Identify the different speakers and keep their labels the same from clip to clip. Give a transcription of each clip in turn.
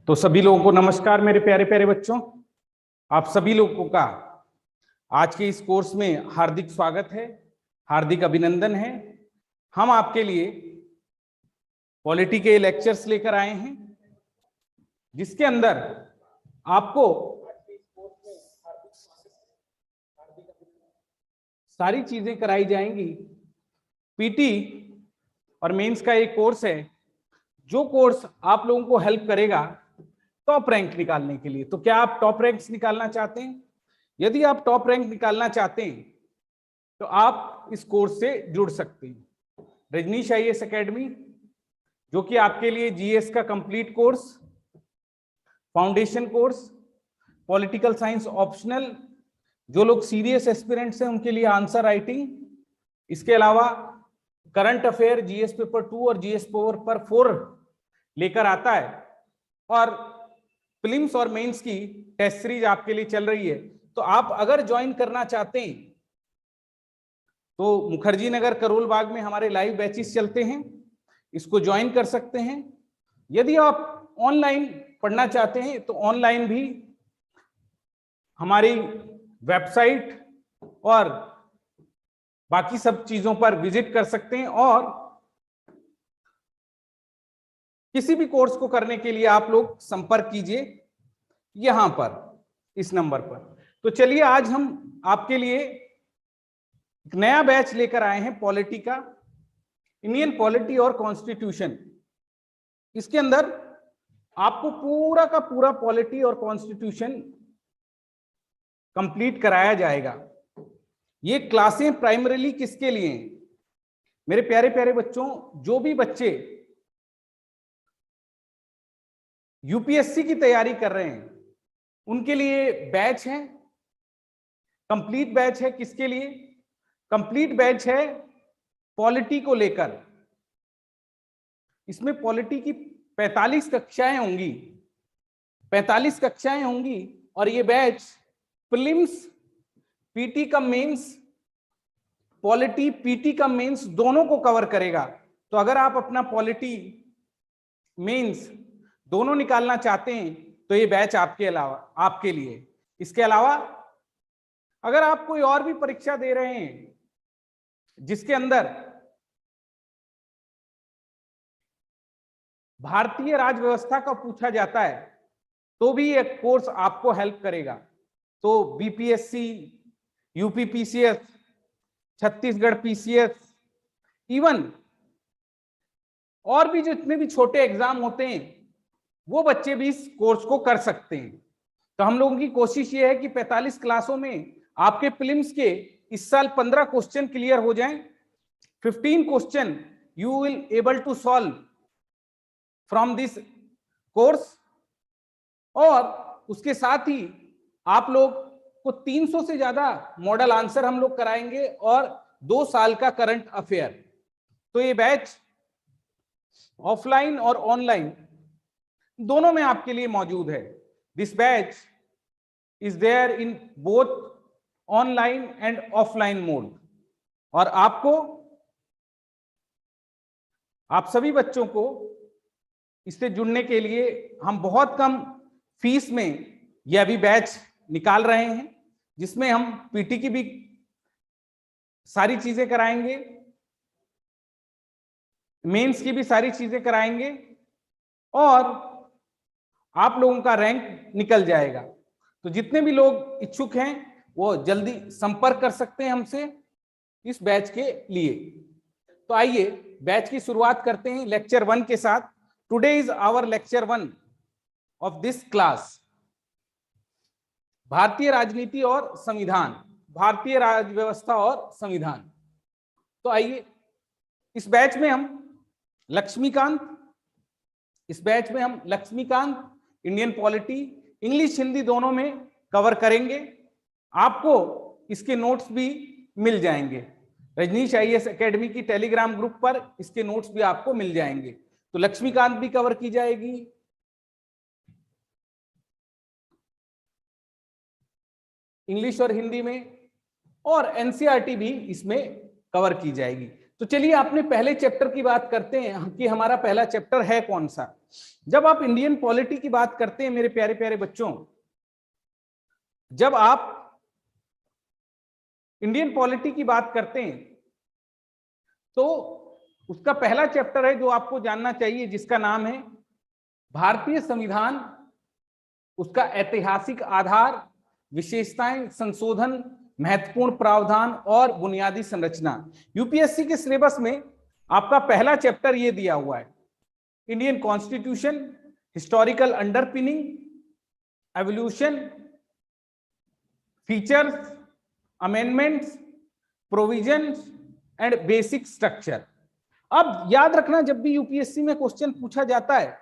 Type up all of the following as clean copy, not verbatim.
Speaker 1: तो सभी लोगों को नमस्कार मेरे प्यारे प्यारे बच्चों। आप सभी लोगों का आज के इस कोर्स में हार्दिक स्वागत है, हार्दिक अभिनंदन है। हम आपके लिए पॉलिटी के लेक्चर्स लेकर आए हैं, जिसके अंदर आपको सारी चीजें कराई जाएंगी। पीटी और मेंस का एक कोर्स है, जो कोर्स आप लोगों को हेल्प करेगा टॉप रैंक निकालने के लिए। तो क्या आप टॉप रैंक्स निकालना चाहते हैं? यदि आप टॉप रैंक निकालना चाहते हैं तो आप इस कोर्स से जुड़ सकते हैं। रजनीश आईएएस एकेडमी, जो कि आपके लिए जीएस का complete course, foundation course, political science optional, जो लोग सीरियस एस्पिरेंट्स हैं उनके लिए आंसर राइटिंग, इसके अलावा करंट अफेयर जीएस पेपर 2 और जीएस पेपर 4 लेकर आता है, और प्रीलिम्स और मेंस की टेस्ट सीरीज आपके लिए चल रही है। तो आप अगर ज्वाइन करना चाहते हैं तो मुखर्जी नगर करोल बाग में हमारे लाइव बैचेस चलते हैं, इसको ज्वाइन कर सकते हैं। यदि आप ऑनलाइन पढ़ना चाहते हैं तो ऑनलाइन भी हमारी वेबसाइट और बाकी सब चीजों पर विजिट कर सकते हैं, और किसी भी कोर्स को करने के लिए आप लोग संपर्क कीजिए यहां पर, इस नंबर पर। तो चलिए, आज हम आपके लिए एक नया बैच लेकर आए हैं, पॉलिटी का, इंडियन पॉलिटी और कॉन्स्टिट्यूशन। इसके अंदर आपको पूरा का पूरा पॉलिटी और कॉन्स्टिट्यूशन कंप्लीट कराया जाएगा। ये क्लासें प्राइमरीली किसके लिए हैं? मेरे प्यारे प्यारे बच्चों, जो भी बच्चे यूपीएससी की तैयारी कर रहे हैं उनके लिए बैच है, कंप्लीट बैच है। किसके लिए कंप्लीट बैच है? पॉलिटी को लेकर। इसमें पॉलिटी की 45 कक्षाएं होंगी, 45 कक्षाएं होंगी, और ये बैच प्रीलिम्स, पीटी का मेंस, पॉलिटी पीटी का मेंस दोनों को कवर करेगा। तो अगर आप अपना पॉलिटी मेंस दोनों निकालना चाहते हैं तो ये बैच आपके लिए। इसके अलावा अगर आप कोई और भी परीक्षा दे रहे हैं जिसके अंदर भारतीय राज व्यवस्था का पूछा जाता है, तो भी ये कोर्स आपको हेल्प करेगा। तो BPSC, UP PCS, Chhattisgarh PCS, even और भी जितने भी छोटे एग्जाम होते हैं वो बच्चे भी इस कोर्स को कर सकते हैं। तो हम लोगों की कोशिश ये है कि 45 क्लासों में आपके प्रीलिम्स के इस साल 15 क्वेश्चन क्लियर हो जाएं। 15 question you will able to solve from this course, और उसके साथ ही आप लोग को 300 से ज्यादा मॉडल आंसर हम लोग कराएंगे, और 2 साल का करंट अफेयर। तो ये बैच ऑफलाइन और ऑनलाइन दोनों में आपके लिए मौजूद है। This batch is there in both online and offline mode. और आप सभी बच्चों को इससे जुड़ने के लिए हम बहुत कम फीस में यह अभी बैच निकाल रहे हैं, जिसमें हम पीटी की भी सारी चीजें कराएंगे, मेंस की भी सारी चीजें कराएंगे, और आप लोगों का रैंक निकल जाएगा। तो जितने भी लोग इच्छुक हैं वो जल्दी संपर्क कर सकते हैं हमसे इस बैच के लिए। तो आइए बैच की शुरुआत करते हैं लेक्चर 1 के साथ। Today is our lecture 1 of this class, भारतीय राजनीति और संविधान, भारतीय राज व्यवस्था और संविधान। तो आइए, इस बैच में हम Laxmikanth Indian polity, English Hindi दोनों में कवर करेंगे। आपको इसके नोट्स भी मिल जाएंगे। रजनीश आईएएस एकेडमी की टेलीग्राम ग्रुप पर इसके नोट्स भी आपको मिल जाएंगे। तो लक्ष्मीकांत भी कवर की जाएगी, इंग्लिश और हिंदी में, और एनसीईआरटी भी इसमें कवर की जाएगी। तो चलिए आपने पहले चैप्टर की बात करते हैं कि हमारा पहला चैप्टर है कौन सा। जब आप इंडियन पॉलिटी की बात करते हैं मेरे प्यारे प्यारे बच्चों, जब आप इंडियन पॉलिटी की बात करते हैं तो उसका पहला चैप्टर है जो आपको जानना चाहिए, जिसका नाम है भारतीय संविधान, उसका ऐतिहासिक आधार, विशेषताएं, संशोधन, महत्वपूर्ण प्रावधान और बुनियादी संरचना। यूपीएससी के सिलेबस में आपका पहला चैप्टर ये दिया हुआ है, Indian constitution, historical underpinning, evolution, features, amendments, provisions and basic structure. अब याद रखना, जब भी यूपीएससी में क्वेश्चन पूछा जाता है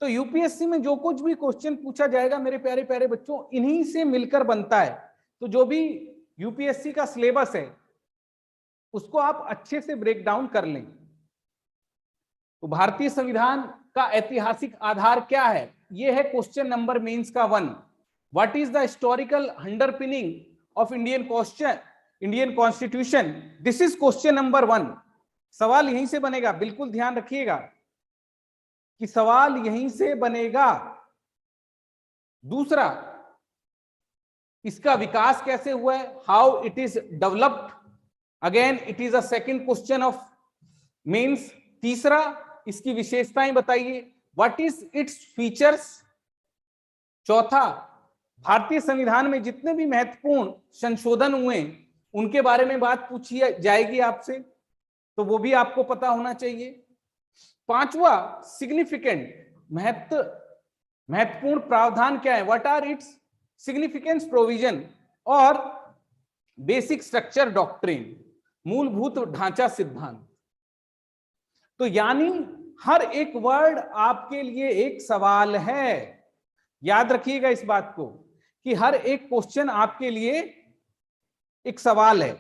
Speaker 1: तो यूपीएससी में जो कुछ भी क्वेश्चन पूछा जाएगा मेरे प्यारे प्यारे बच्चों, इन्हीं से मिलकर बनता है। तो जो भी यूपीएससी का सिलेबस है उसको आप अच्छे से ब्रेक डाउन कर लें। तो भारतीय संविधान का ऐतिहासिक आधार क्या है, यह है क्वेश्चन नंबर मेंस का 1। What is the historical underpinning of Indian constitution, this is question number 1। सवाल यहीं से बनेगा, बिल्कुल ध्यान रखिएगा कि सवाल यहीं से बनेगा। दूसरा, इसका विकास कैसे हुआ है, how it is developed, again it is a second question of mains. तीसरा, इसकी विशेषताएं बताइए, व्हाट इज इट्स फीचर्स। चौथा, भारतीय संविधान में जितने भी महत्वपूर्ण संशोधन हुए उनके बारे में बात पूछी जाएगी आपसे, तो वो भी आपको पता होना चाहिए। पांचवा, सिग्निफिकेंट, महत्वपूर्ण प्रावधान क्या है, what are its significance provision, और बेसिक स्ट्रक्चर डॉक्ट्रिन, मूलभूत ढांचा सिद्धांत। तो यानी हर एक वर्ड आपके लिए एक सवाल है। याद रखिएगा इस बात को कि हर एक क्वेश्चन आपके लिए एक सवाल है।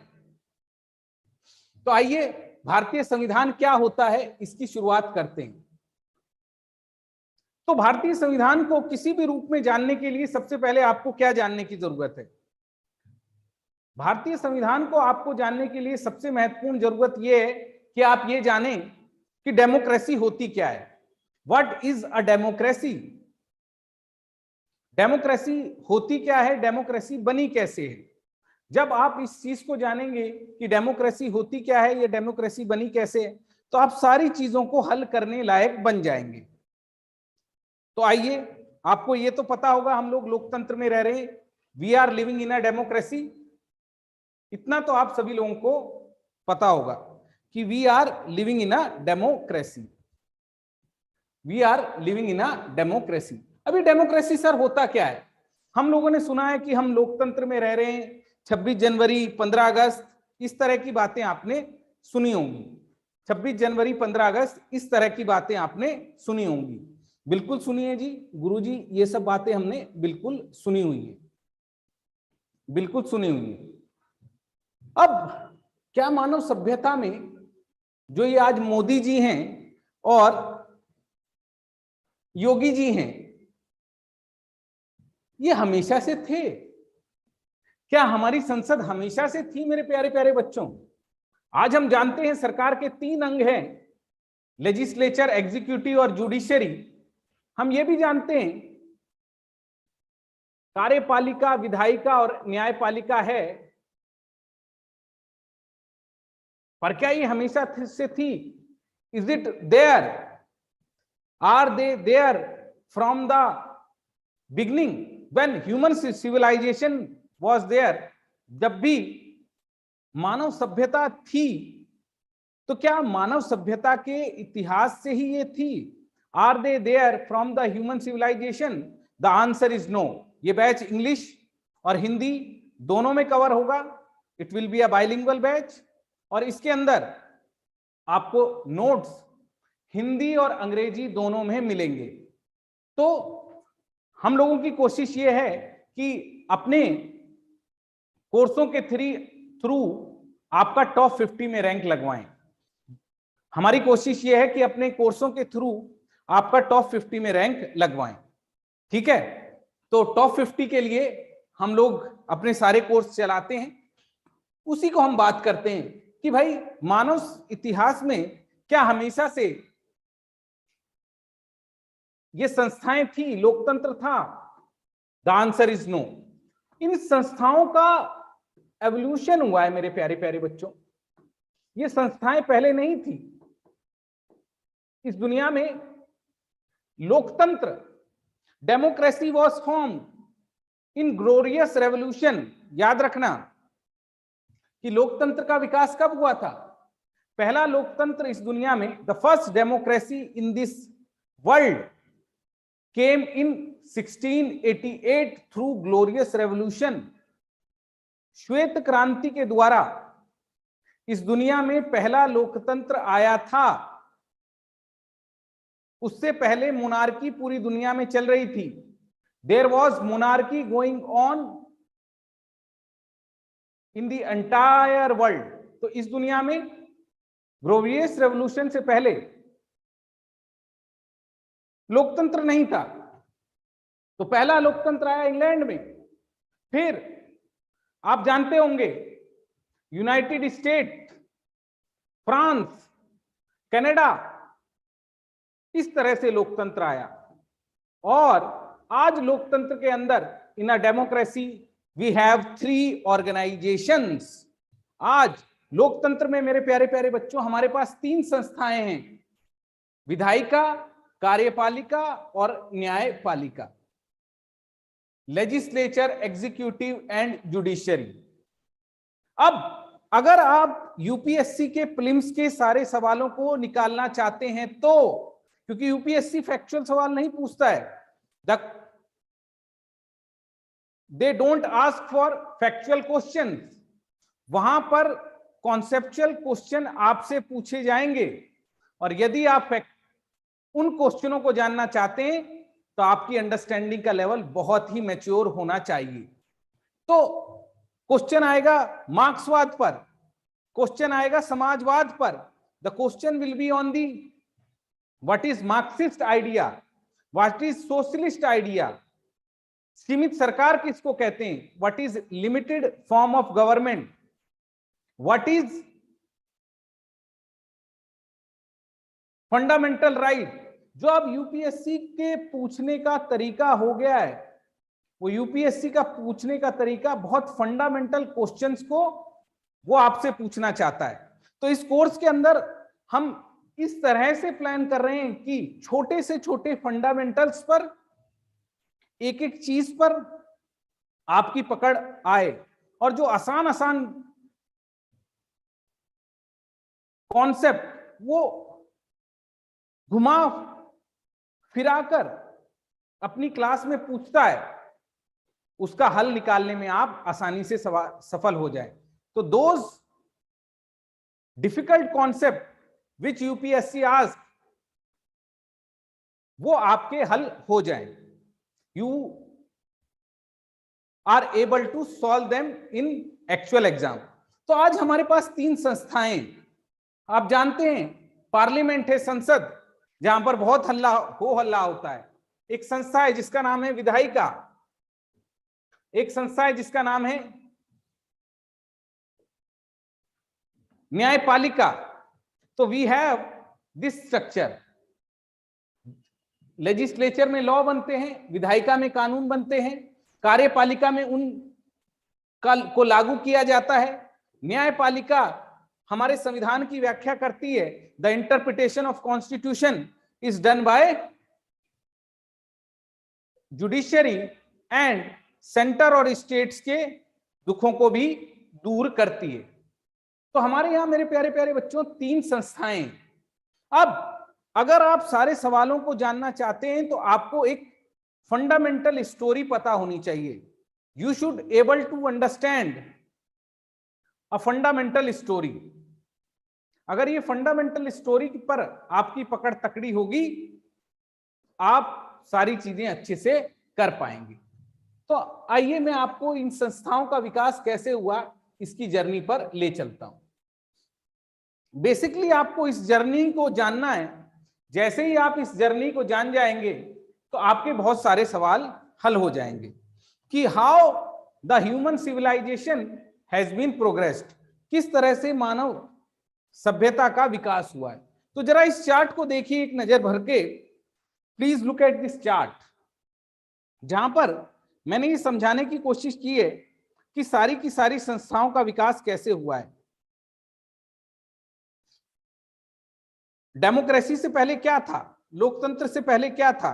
Speaker 1: तो आइए भारतीय संविधान क्या होता है इसकी शुरुआत करते हैं। तो भारतीय संविधान को किसी भी रूप में जानने के लिए सबसे पहले आपको क्या जानने की जरूरत है, भारतीय संविधान को आपको जानने के लिए सबसे महत्वपूर्ण जरूरत यह है कि आप ये जानें कि डेमोक्रेसी होती क्या है। What is a democracy, democracy होती क्या है, डेमोक्रेसी बनी कैसे है। जब आप इस चीज को जानेंगे कि डेमोक्रेसी होती क्या है, ये डेमोक्रेसी बनी कैसे है, तो आप सारी चीजों को हल करने लायक बन जाएंगे। तो आइए, आपको ये तो पता होगा हम लोग लोकतंत्र में रह रहे हैं, we are living in a democracy. इतना तो आप सभी लोगों को पता होगा कि we are living in a democracy, we are living in a democracy. अभी डेमोक्रेसी सर होता क्या है, हम लोगों ने सुना है कि हम लोकतंत्र में रह रहे हैं, 26 जनवरी 15 अगस्त इस तरह की बातें आपने सुनी होंगी, 26 जनवरी 15 अगस्त इस तरह की बातें आपने सुनी होंगी। बिल्कुल सुनिए जी गुरुजी, ये सब बातें हमने बिल्कुल सुनी हुई है, बिल्कुल सुनी हुई है। अब क्या मानव सभ्यता में जो ये आज मोदी जी हैं और योगी जी हैं, ये हमेशा से थे क्या, हमारी संसद हमेशा से थी मेरे प्यारे प्यारे बच्चों। आज हम जानते हैं सरकार के 3 अंग हैं, लेजिस्लेचर, एग्जीक्यूटिव और जुडिशरी। हम ये भी जानते हैं कार्यपालिका, विधायिका और न्यायपालिका है, पर क्या ये हमेशा से थी, is it there, are they there from the beginning when human civilization was there। जब भी मानव सभ्यता थी तो क्या मानव सभ्यता के इतिहास से ही ये थी, are they there from the human civilization, the answer is no. ये बैच इंग्लिश और हिंदी दोनों में कवर होगा, it will be a bilingual batch, और इसके अंदर आपको नोट्स हिंदी और अंग्रेजी दोनों में मिलेंगे। तो हम लोगों की कोशिश ये है कि अपने कोर्सों के थ्रू आपका टॉप 50 में रैंक लगवाएं। हमारी कोशिश यह है कि अपने कोर्सों के थ्रू आपका टॉप 50 में रैंक लगवाएं, ठीक है। तो टॉप 50 के लिए हम लोग अपने सारे कोर्स चलाते हैं, उसी को हम बात करते हैं कि भाई मानव इतिहास में क्या हमेशा से ये संस्थाएं थी, लोकतंत्र था? The answer is no. इन संस्थाओं का एवोल्यूशन हुआ है मेरे प्यारे प्यारे बच्चों। ये संस्थाएं पहले नहीं थी इस दुनिया में। लोकतंत्र, democracy was form in glorious revolution. याद रखना कि लोकतंत्र का विकास कब हुआ था? पहला लोकतंत्र इस दुनिया में, the first democracy in this world came in 1688 through glorious revolution. श्वेत क्रांति के द्वारा इस दुनिया में पहला लोकतंत्र आया था। उससे पहले मोनार्की पूरी दुनिया में चल रही थी। There was monarchy going on in the entire world. तो इस दुनिया में ग्लोरियस रेवोल्यूशन से पहले लोकतंत्र नहीं था। तो पहला लोकतंत्र आया इंग्लैंड में। फिर आप जानते होंगे यूनाइटेड स्टेट, फ्रांस, कनाडा, इस तरह से लोकतंत्र आया। और आज लोकतंत्र के अंदर in a democracy we have 3 organisations. आज लोकतंत्र में मेरे प्यारे प्यारे बच्चों हमारे पास 3 संस्थाएं हैं, विधायिका, कार्यपालिका और न्यायपालिका। Legislature, executive and judiciary. अब अगर आप यूपीएससी के प्रीलिम्स के सारे सवालों को निकालना चाहते हैं तो, क्योंकि यूपीएससी फैक्चुअल सवाल नहीं पूछता है, they don't ask for factual questions, वहां पर कॉन्सेप्चुअल क्वेश्चन आपसे पूछे जाएंगे। और यदि आप उन क्वेश्चनों को जानना चाहते हैं तो आपकी अंडरस्टैंडिंग का लेवल बहुत ही मैच्योर होना चाहिए। तो क्वेश्चन आएगा मार्क्सवाद पर, क्वेश्चन आएगा समाजवाद पर। The question will be on the what is Marxist idea, what is socialist idea, सीमित सरकार किसको कहते हैं, what is limited form of government, what is fundamental right. जो अब यूपीएससी के पूछने का तरीका हो गया है, वो यूपीएससी का पूछने का तरीका बहुत फंडामेंटल क्वेश्चंस को वो आपसे पूछना चाहता है। तो इस कोर्स के अंदर हम इस तरह से प्लान कर रहे हैं कि छोटे से छोटे फंडामेंटल्स पर, एक एक चीज पर आपकी पकड़ आए, और जो आसान आसान कॉन्सेप्ट वो घुमा फिराकर अपनी क्लास में पूछता है, उसका हल निकालने में आप आसानी से सफल हो जाए। तो those difficult concept which UPSC ask, वो आपके हल हो जाए। You are able to solve them in actual exam. तो आज हमारे पास 3 संस्थाएं, आप जानते हैं पार्लियामेंट है, संसद, जहां पर बहुत हल्ला होता है। एक संस्था है जिसका नाम है विधायिका, एक संस्था है जिसका नाम है न्यायपालिका। तो we have this structure. Legislature में लॉ बनते हैं, विधायिका में कानून बनते हैं, कार्यपालिका में उन को लागू किया जाता है, न्यायपालिका हमारे संविधान की व्याख्या करती है। The interpretation of constitution is done by judiciary and centre और स्टेट्स के दुखों को भी दूर करती है। तो हमारे यहां मेरे प्यारे प्यारे बच्चों 3 संस्थाएं। अब अगर आप सारे सवालों को जानना चाहते हैं तो आपको एक फंडामेंटल स्टोरी पता होनी चाहिए। You should able to understand a fundamental story. अगर ये फंडामेंटल स्टोरी पर आपकी पकड़ तकड़ी होगी, आप सारी चीजें अच्छे से कर पाएंगे। तो आइए मैं आपको इन संस्थाओं का विकास कैसे हुआ इसकी जर्नी पर ले चलता हूं। बेसिकली आपको इस जर्नी को जानना है। जैसे ही आप इस जर्नी को जान जाएंगे तो आपके बहुत सारे सवाल हल हो जाएंगे कि how the human civilization has been progressed, किस तरह से मानव सभ्यता का विकास हुआ है। तो जरा इस चार्ट को देखिए एक नजर भर के, please look at this chart, जहां पर मैंने ये समझाने की कोशिश की है कि सारी की सारी संस्थाओं का विकास कैसे हुआ है। डेमोक्रेसी से पहले क्या था, लोकतंत्र से पहले क्या था,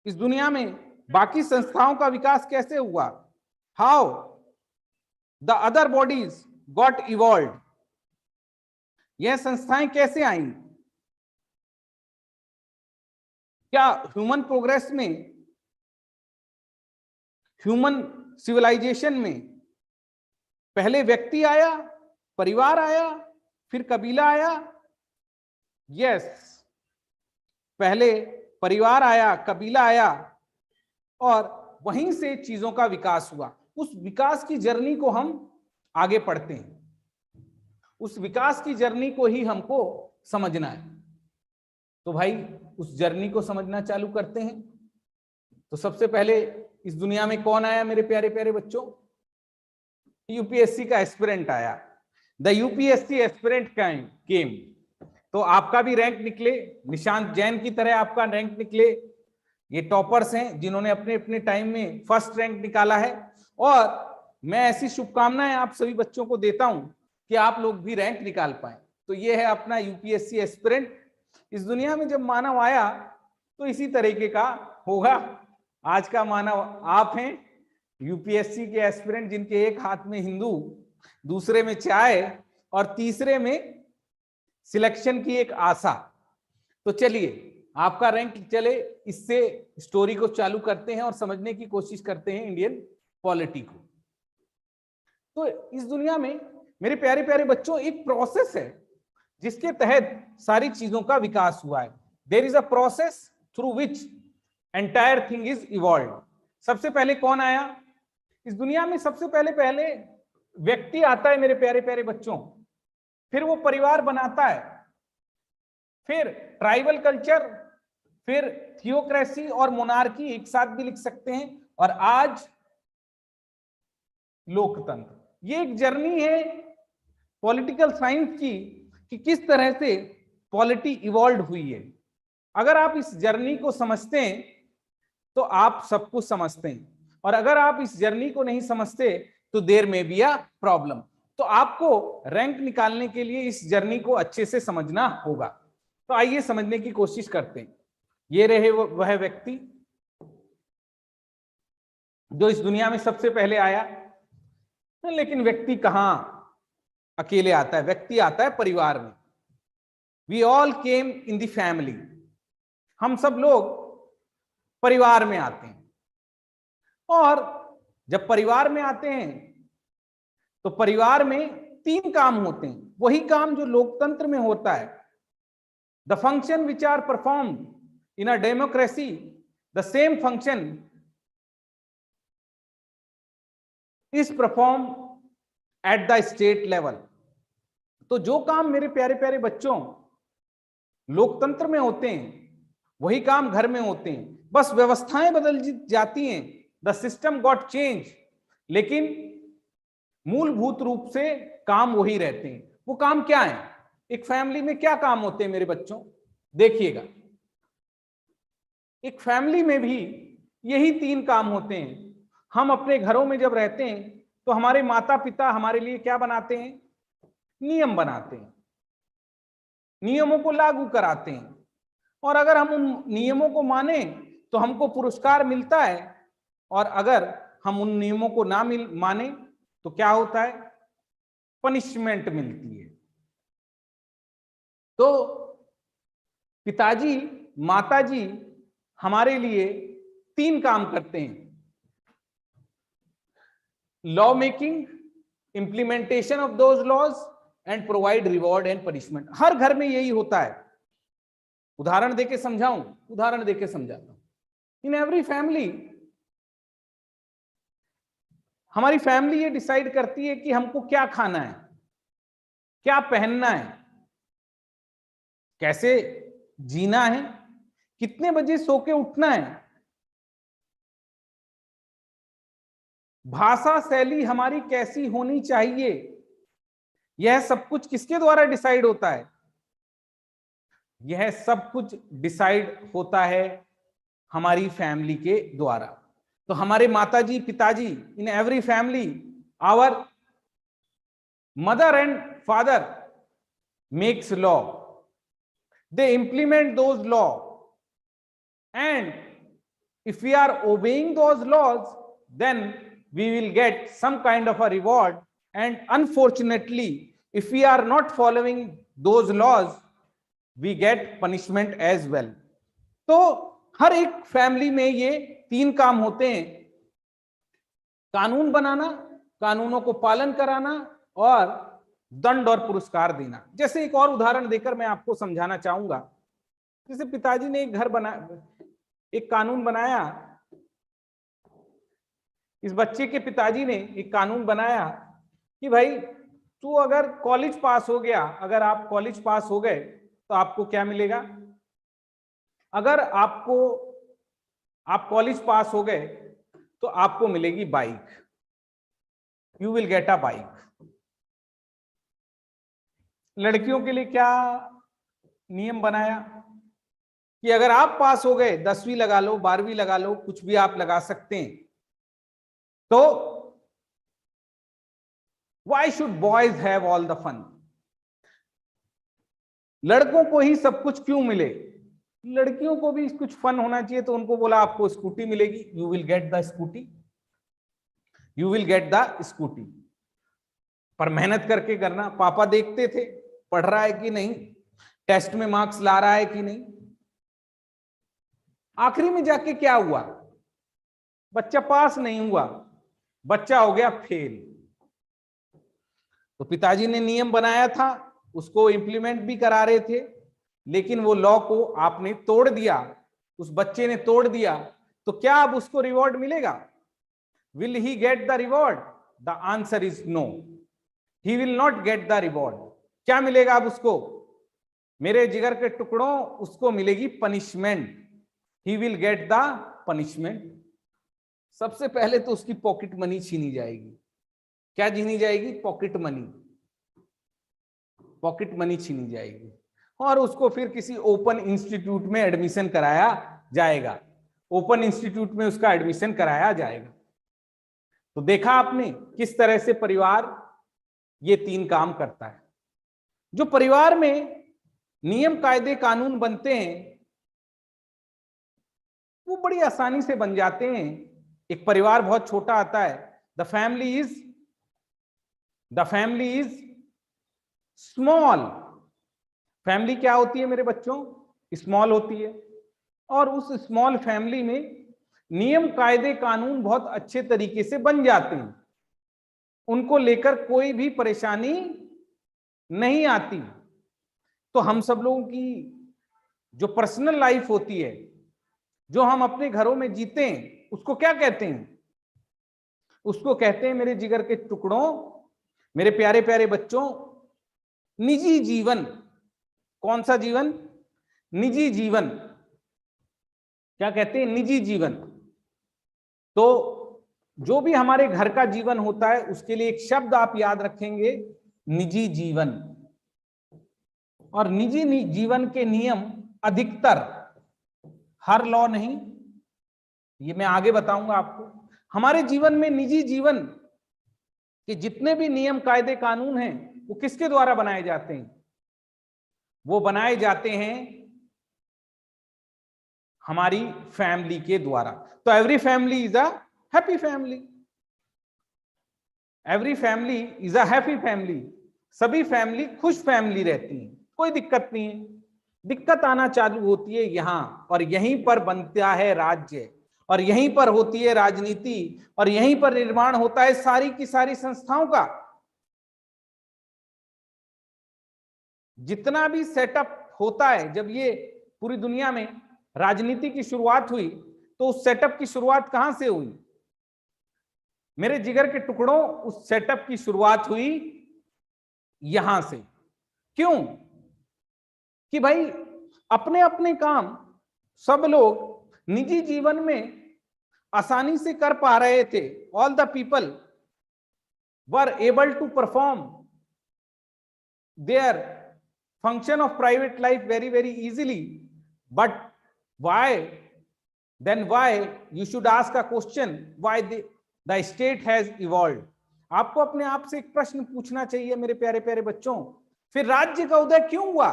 Speaker 1: इस दुनिया में बाकी संस्थाओं का विकास कैसे हुआ, how the other bodies got evolve, यह संस्थाएं कैसे आई, क्या ह्यूमन प्रोग्रेस में, ह्यूमन सिविलाइजेशन में पहले व्यक्ति आया, परिवार आया, फिर कबीला आया? यस, पहले परिवार आया, कबीला आया, और वहीं से चीजों का विकास हुआ। उस विकास की जर्नी को हम आगे पढ़ते हैं, उस विकास की जर्नी को ही हमको समझना है। तो भाई उस जर्नी को समझना चालू करते हैं। तो सबसे पहले इस दुनिया में कौन आया मेरे प्यारे प्यारे बच्चों? यूपीएससी का एस्पिरेंट आया। द यूपीएससी एस्पिरेंट केम। तो आपका भी रैंक निकले, निशांत जैन की तरह आपका रैंक निकले। ये टॉपर्स हैं जिन्होंने अपने अपने टाइम में फर्स्ट रैंक निकाला है, और मैं ऐसी शुभकामनाएं आप सभी बच्चों को देता हूं कि आप लोग भी रैंक निकाल पाए। तो ये है अपना यूपीएससी एस्पिरेंट। इस दुनिया में जब मानव आया तो इसी तरीके का होगा। आज का मानव आप हैं, यूपीएससी के एस्पिरेंट, जिनके एक हाथ में हिंदू, दूसरे में चाय, और तीसरे में सिलेक्शन की एक आशा। तो चलिए आपका रैंक चले, इससे स्टोरी को चालू करते हैं और समझने की कोशिश करते हैं इंडियन पॉलिटी को। तो इस दुनिया में मेरे प्यारे प्यारे बच्चों एक प्रोसेस है जिसके तहत सारी चीजों का विकास हुआ है। There is a process through which entire thing is evolve. सबसे पहले कौन आया इस दुनिया में? सबसे पहले व्यक्ति आता है मेरे प्यारे प्यारे बच्चों, फिर वो परिवार बनाता है, फिर ट्राइबल कल्चर, फिर थियोक्रेसी और मोनार्की एक साथ भी लिख सकते हैं, और आज लोकतंत्र। ये एक जर्नी है पॉलिटिकल साइंस की कि किस तरह से पॉलिटी इवॉल्व हुई है। अगर आप इस जर्नी को समझते हैं तो आप सब कुछ समझते हैं, और अगर आप इस जर्नी को नहीं समझते तो देयर में बी अ प्रॉब्लम। तो आपको रैंक निकालने के लिए इस जर्नी को अच्छे से समझना होगा। तो आइए समझने की कोशिश करते हैं। ये रहे वह व्यक्ति जो इस दुनिया में सबसे पहले आया। लेकिन व्यक्ति कहां अकेले आता है? व्यक्ति आता है परिवार में। We all came in the family. हम सब लोग परिवार में आते हैं, और जब परिवार में आते हैं तो परिवार में 3 काम होते हैं, वही काम जो लोकतंत्र में होता है। The function which are performed in a democracy, the same function is perform at the state level. तो जो काम मेरे प्यारे प्यारे बच्चों लोकतंत्र में होते हैं वही काम घर में होते हैं, बस व्यवस्थाएं बदल जाती हैं। द सिस्टम गॉट चेंज, लेकिन मूलभूत रूप से काम वही रहते हैं। वो काम क्या है? एक फैमिली में क्या काम होते हैं मेरे बच्चों? देखिएगा, एक फैमिली में भी यही 3 काम होते हैं। हम अपने घरों में जब रहते हैं तो हमारे माता पिता हमारे लिए क्या बनाते हैं? नियम बनाते हैं, नियमों को लागू कराते हैं, और अगर हम उन नियमों को माने तो हमको पुरस्कार मिलता है, और अगर हम उन नियमों को ना माने तो क्या होता है? पनिशमेंट मिलती है। तो पिताजी, माताजी हमारे लिए 3 काम करते हैं: law making, implementation of those laws, and provide reward and punishment. हर घर में यही होता है। उदाहरण देके समझाऊं? उदाहरण देके समझाता हूं। इन एवरी फैमिली, हमारी फैमिली ये डिसाइड करती है कि हमको क्या खाना है, क्या पहनना है, कैसे जीना है, कितने बजे सो के उठना है, भाषा शैली हमारी कैसी होनी चाहिए, यह सब कुछ किसके द्वारा डिसाइड होता है? यह सब कुछ डिसाइड होता है हमारी फैमिली के द्वारा। तो हमारे माताजी पिताजी, in every family, our mother and father makes law, they implement those law, and if we are obeying those laws, then we will get some kind of a reward, and unfortunately if we are not following those laws, we get punishment as well. तो हर एक family में ये 3 काम होते हैं, कानून बनाना, कानूनों को पालन कराना और दंड और पुरस्कार देना। जैसे एक और उदाहरण देकर मैं आपको समझाना चाहूंगा। जैसे पिताजी ने एक घर बनाया, एक कानून बनाया, इस बच्चे के पिताजी ने एक कानून बनाया कि भाई तू अगर कॉलेज पास हो गया, अगर आप कॉलेज पास हो गए तो आपको क्या मिलेगा? अगर आप कॉलेज पास हो गए तो आपको मिलेगी bike, you will get a bike. लड़कियों के लिए क्या नियम बनाया कि अगर आप पास हो गए, 10वीं लगा लो, 12वीं लगा लो, कुछ भी आप लगा सकते हैं, तो why should boys have all the fun? लड़कों को ही सब कुछ क्यों मिले? लड़कियों को भी कुछ फन होना चाहिए। तो उनको बोला आपको स्कूटी मिलेगी, you will get the scooty, you will get the scooty. पर मेहनत करके करना। पापा देखते थे पढ़ रहा है कि नहीं, टेस्ट में मार्क्स ला रहा है कि नहीं। आखिरी में जाके क्या हुआ? बच्चा पास नहीं हुआ, बच्चा हो गया फेल। तो पिताजी ने नियम बनाया था, उसको इंप्लीमेंट भी करा रहे थे, लेकिन वो लॉ को आपने तोड़ दिया, उस बच्चे ने तोड़ दिया। तो क्या अब उसको रिवॉर्ड मिलेगा? Will he get the reward? The answer is no, he will not get the reward. क्या मिलेगा अब उसको? मेरे जिगर के टुकड़ों, उसको मिलेगी punishment. He will get the punishment. सबसे पहले तो उसकी पॉकेट मनी छीनी जाएगी। क्या छीनी जाएगी? Pocket money. पॉकेट मनी छीनी जाएगी और उसको फिर किसी ओपन इंस्टीट्यूट में एडमिशन कराया जाएगा। ओपन इंस्टीट्यूट में उसका एडमिशन कराया जाएगा। तो देखा आपने किस तरह से परिवार ये 3 काम करता है। जो परिवार में नियम कायदे कानून बनते हैं वो बड़ी आसानी से बन जाते हैं। एक परिवार बहुत छोटा आता है, the family is small. Family क्या होती है मेरे बच्चों? स्मॉल होती है। और उस स्मॉल फैमिली में नियम कायदे कानून बहुत अच्छे तरीके से बन जाते हैं, उनको लेकर कोई भी परेशानी नहीं आती। तो हम सब लोगों की जो पर्सनल लाइफ होती है, जो हम अपने घरों में जीते हैं, उसको क्या कहते हैं? उसको कहते हैं मेरे जिगर के टुकड़ों, मेरे प्यारे प्यारे बच्चों, निजी जीवन। कौन सा जीवन? निजी जीवन। क्या कहते हैं? निजी जीवन। तो जो भी हमारे घर का जीवन होता है उसके लिए एक शब्द आप याद रखेंगे, निजी जीवन। और निजी जीवन के नियम अधिकतर, हर लॉ नहीं, ये मैं आगे बताऊंगा आपको। हमारे जीवन में निजी जीवन के जितने भी नियम कायदे कानून हैं वो किसके द्वारा बनाए जाते हैं? वो बनाए जाते हैं हमारी फैमिली के द्वारा। तो every family is a happy family. Every family is a happy family. सभी फैमिली खुश फैमिली रहती है, कोई दिक्कत नहीं है। दिक्कत आना चालू होती है यहां, और यहीं पर बनता है राज्य, और यहीं पर होती है राजनीति, और यहीं पर निर्माण होता है सारी की सारी संस्थाओं का। जितना भी सेटअप होता है, जब ये पूरी दुनिया में राजनीति की शुरुआत हुई तो उस सेटअप की शुरुआत कहां से हुई? मेरे जिगर के टुकड़ों, उस सेटअप की शुरुआत हुई यहां से। क्यों? कि भाई अपने अपने काम सब लोग निजी जीवन में आसानी से कर पा रहे थे, all the people were able to perform their function of private life very very easily, but why, then why you should ask a question, why the state has evolved. आपको अपने आप से एक प्रश्न पूछना चाहिए मेरे प्यारे प्यारे बच्चों, फिर राज्य का उदय क्यों हुआ,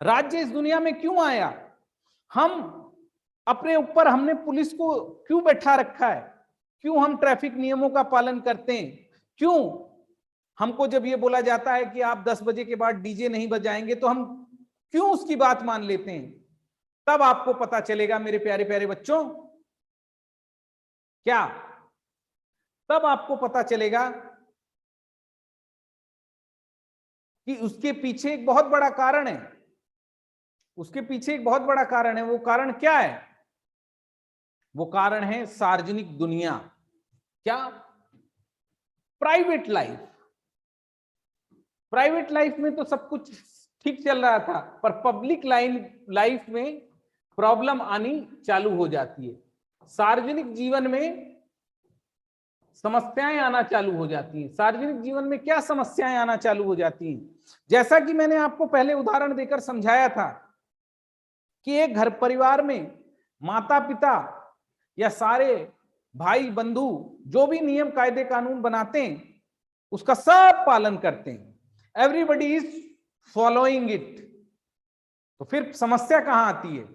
Speaker 1: राज्य इस दुनिया में क्यों आया, हम अपने ऊपर हमने पुलिस को क्यों बैठा रखा है, क्यों हम ट्रैफिक नियमों का पालन करते हैं, क्यों हमको जब ये बोला जाता है कि आप 10 बजे के बाद डीजे नहीं बजाएंगे तो हम क्यों उसकी बात मान लेते हैं, तब आपको पता चलेगा मेरे प्यारे प्यारे बच्चों, क्या तब आपको पता चलेगा कि उसके पीछे एक बहुत बड़ा कारण है, उसके पीछे एक बहुत बड़ा कारण है। वो कारण क्या है, वो कारण है सार्वजनिक दुनिया, क्या, प्राइवेट लाइफ। प्राइवेट लाइफ में तो सब कुछ ठीक चल रहा था, पर पब्लिक लाइफ में प्रॉब्लम आनी चालू हो जाती है, सार्वजनिक जीवन में समस्याएं आना चालू हो जाती हैं। सार्वजनिक जीवन में क्या समस्याएं आना चालू हो जाती हैं, जैसा कि मैंने आपको पहले उदाहरण देकर समझाया था कि एक घर परिवार में माता पिता या सारे भाई बंधु जो भी नियम कायदे कानून बनाते हैं उसका सब पालन करते हैं, एवरीबडी इज फॉलोइंग इट, तो फिर समस्या कहां आती है,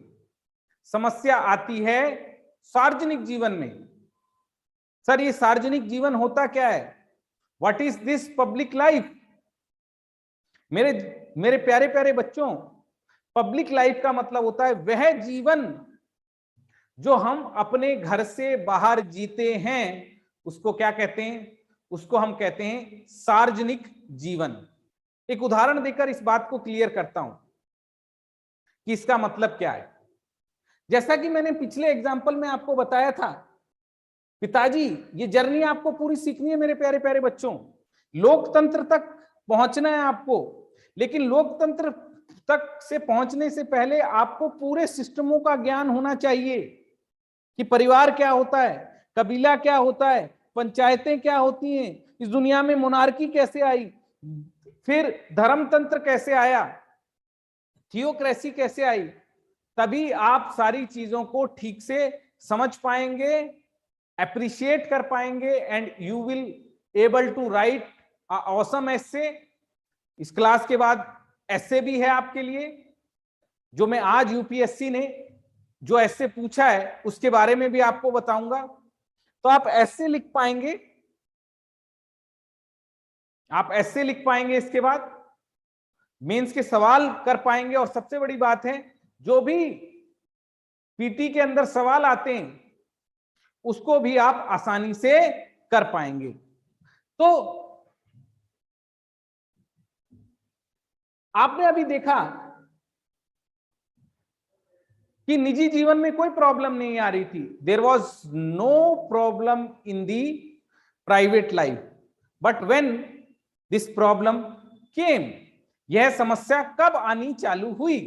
Speaker 1: समस्या आती है सार्वजनिक जीवन में। सर ये सार्वजनिक जीवन होता क्या है, what is this public life. मेरे प्यारे प्यारे बच्चों, पब्लिक लाइफ का मतलब होता है वह जीवन जो हम अपने घर से बाहर जीते हैं, उसको क्या कहते हैं, उसको हम कहते हैं सार्वजनिक जीवन। एक उदाहरण देकर इस बात को क्लियर करता हूं कि इसका मतलब क्या है। जैसा कि मैंने पिछले एग्जाम्पल में आपको बताया था, पिताजी ये जर्नी आपको पूरी सीखनी है मेरे प्यारे प्यारे बच्चों, लोकतंत्र तक पहुंचना है आपको, लेकिन लोकतंत्र तक से पहुंचने से पहले आपको पूरे सिस्टमों का ज्ञान होना चाहिए कि परिवार क्या होता है, कबीला क्या होता है, पंचायतें क्या होती हैं, इस दुनिया में मोनार्की कैसे आई, फिर धर्मतंत्र कैसे आया, थियोक्रेसी कैसे आई, तभी आप सारी चीजों को ठीक से समझ पाएंगे, अप्रिशिएट कर पाएंगे, and you will able to write awesome essay. इस क्लास के बाद एसे भी है आपके लिए, जो मैं आज यूपीएससी ने जो एसे पूछा है उसके बारे में भी आपको बताऊंगा, तो आप एसे लिख पाएंगे, आप एसे लिख पाएंगे, इसके बाद मेंस के सवाल कर पाएंगे, और सबसे बड़ी बात है जो भी पीटी के अंदर सवाल आते हैं उसको भी आप आसानी से कर पाएंगे। तो आपने अभी देखा कि निजी जीवन में कोई प्रॉब्लम नहीं आ रही थी, there was no problem in the private life, but when this problem came, यह समस्या कब आनी चालू हुई,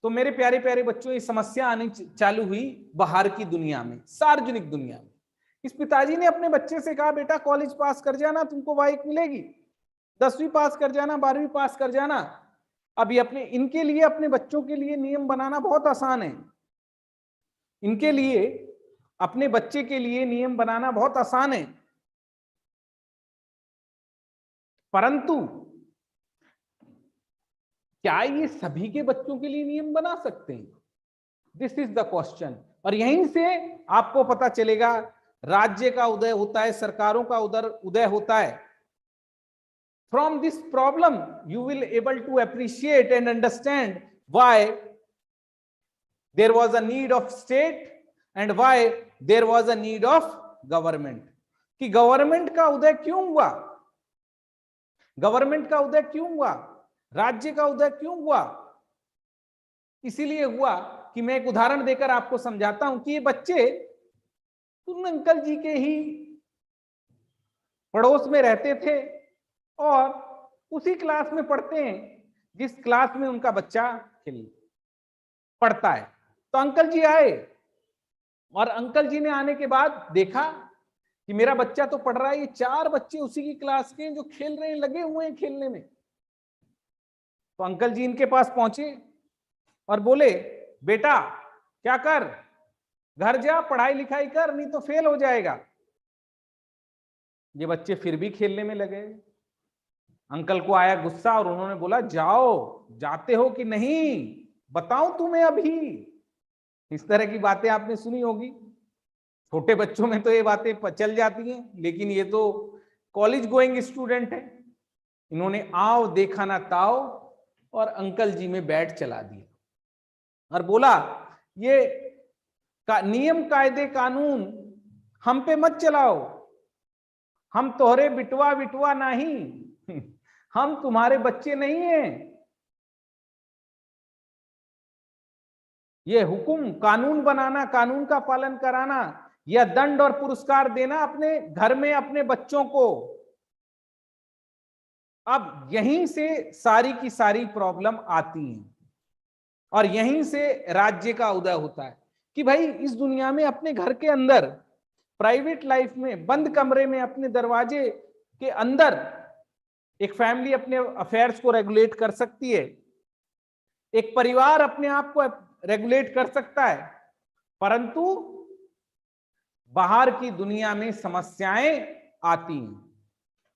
Speaker 1: तो मेरे प्यारे प्यारे बच्चों ये समस्या आनी चालू हुई बाहर की दुनिया में, सार्वजनिक दुनिया में। इस पिताजी ने अपने बच्चे से कहा बेटा कॉलेज पास कर जाना, तुमको बाइक मिलेगी, 10वीं पास कर जाना, 12वीं पास कर जाना। अभी अपने इनके लिए, अपने बच्चों के लिए नियम बनाना बहुत आसान है, इनके लिए, अपने बच्चे के लिए नियम बनाना बहुत आसान है, परंतु क्या ये सभी के बच्चों के लिए नियम बना सकते हैं, दिस इज द क्वेश्चन। और यहीं से आपको पता चलेगा राज्य का उदय होता है, सरकारों का उदय होता है। From this problem you will able to appreciate and understand why there was a need of state and why there was a need of government, कि गवर्नमेंट का उदय क्यों हुआ, गवर्नमेंट का उदय क्यों हुआ, राज्य का उदय क्यों हुआ। इसीलिए हुआ कि मैं एक उदाहरण देकर आपको समझाता हूं कि ये बच्चे उन अंकल जी के ही पड़ोस में रहते थे और उसी क्लास में पढ़ते हैं जिस क्लास में उनका बच्चा पढ़ता है। तो अंकल जी आए और अंकल जी ने आने के बाद देखा कि मेरा बच्चा तो पढ़ रहा है, ये 4 बच्चे उसी की क्लास के हैं जो खेल रहे हैं, लगे हुए हैं खेलने में। तो अंकल जी इनके पास पहुंचे और बोले, बेटा क्या कर, घर जा पढ़ाई लिखाई कर, नहीं तो फेल हो जाएगा। ये बच्चे फिर भी खेलने में लगे। अंकल को आया गुस्सा और उन्होंने बोला, जाओ, जाते हो कि नहीं, बताऊं तुम्हें अभी। इस तरह की बातें आपने सुनी होगी, छोटे बच्चों में तो ये बातें चल जाती हैं, लेकिन ये तो कॉलेज गोइंग स्टूडेंट है। इन्होंने आओ देखा ना ताओ और अंकल जी में बैट चला दिया और बोला, ये नियम कायदे कानून हम पे मत चलाओ, हम तोहरे बिटवा बिटवा नहीं, हम तुम्हारे बच्चे नहीं हैं। ये हुक्म कानून बनाना, कानून का पालन कराना या दंड और पुरस्कार देना अपने घर में अपने बच्चों को, अब यहीं से सारी की सारी प्रॉब्लम आती है और यहीं से राज्य का उदय होता है कि भाई इस दुनिया में अपने घर के अंदर प्राइवेट लाइफ में बंद कमरे में अपने दरवाजे के अंदर एक फैमिली अपने अफेयर्स को रेगुलेट कर सकती है, एक परिवार अपने आप को रेगुलेट कर सकता है, परंतु बाहर की दुनिया में समस्याएं आती हैं।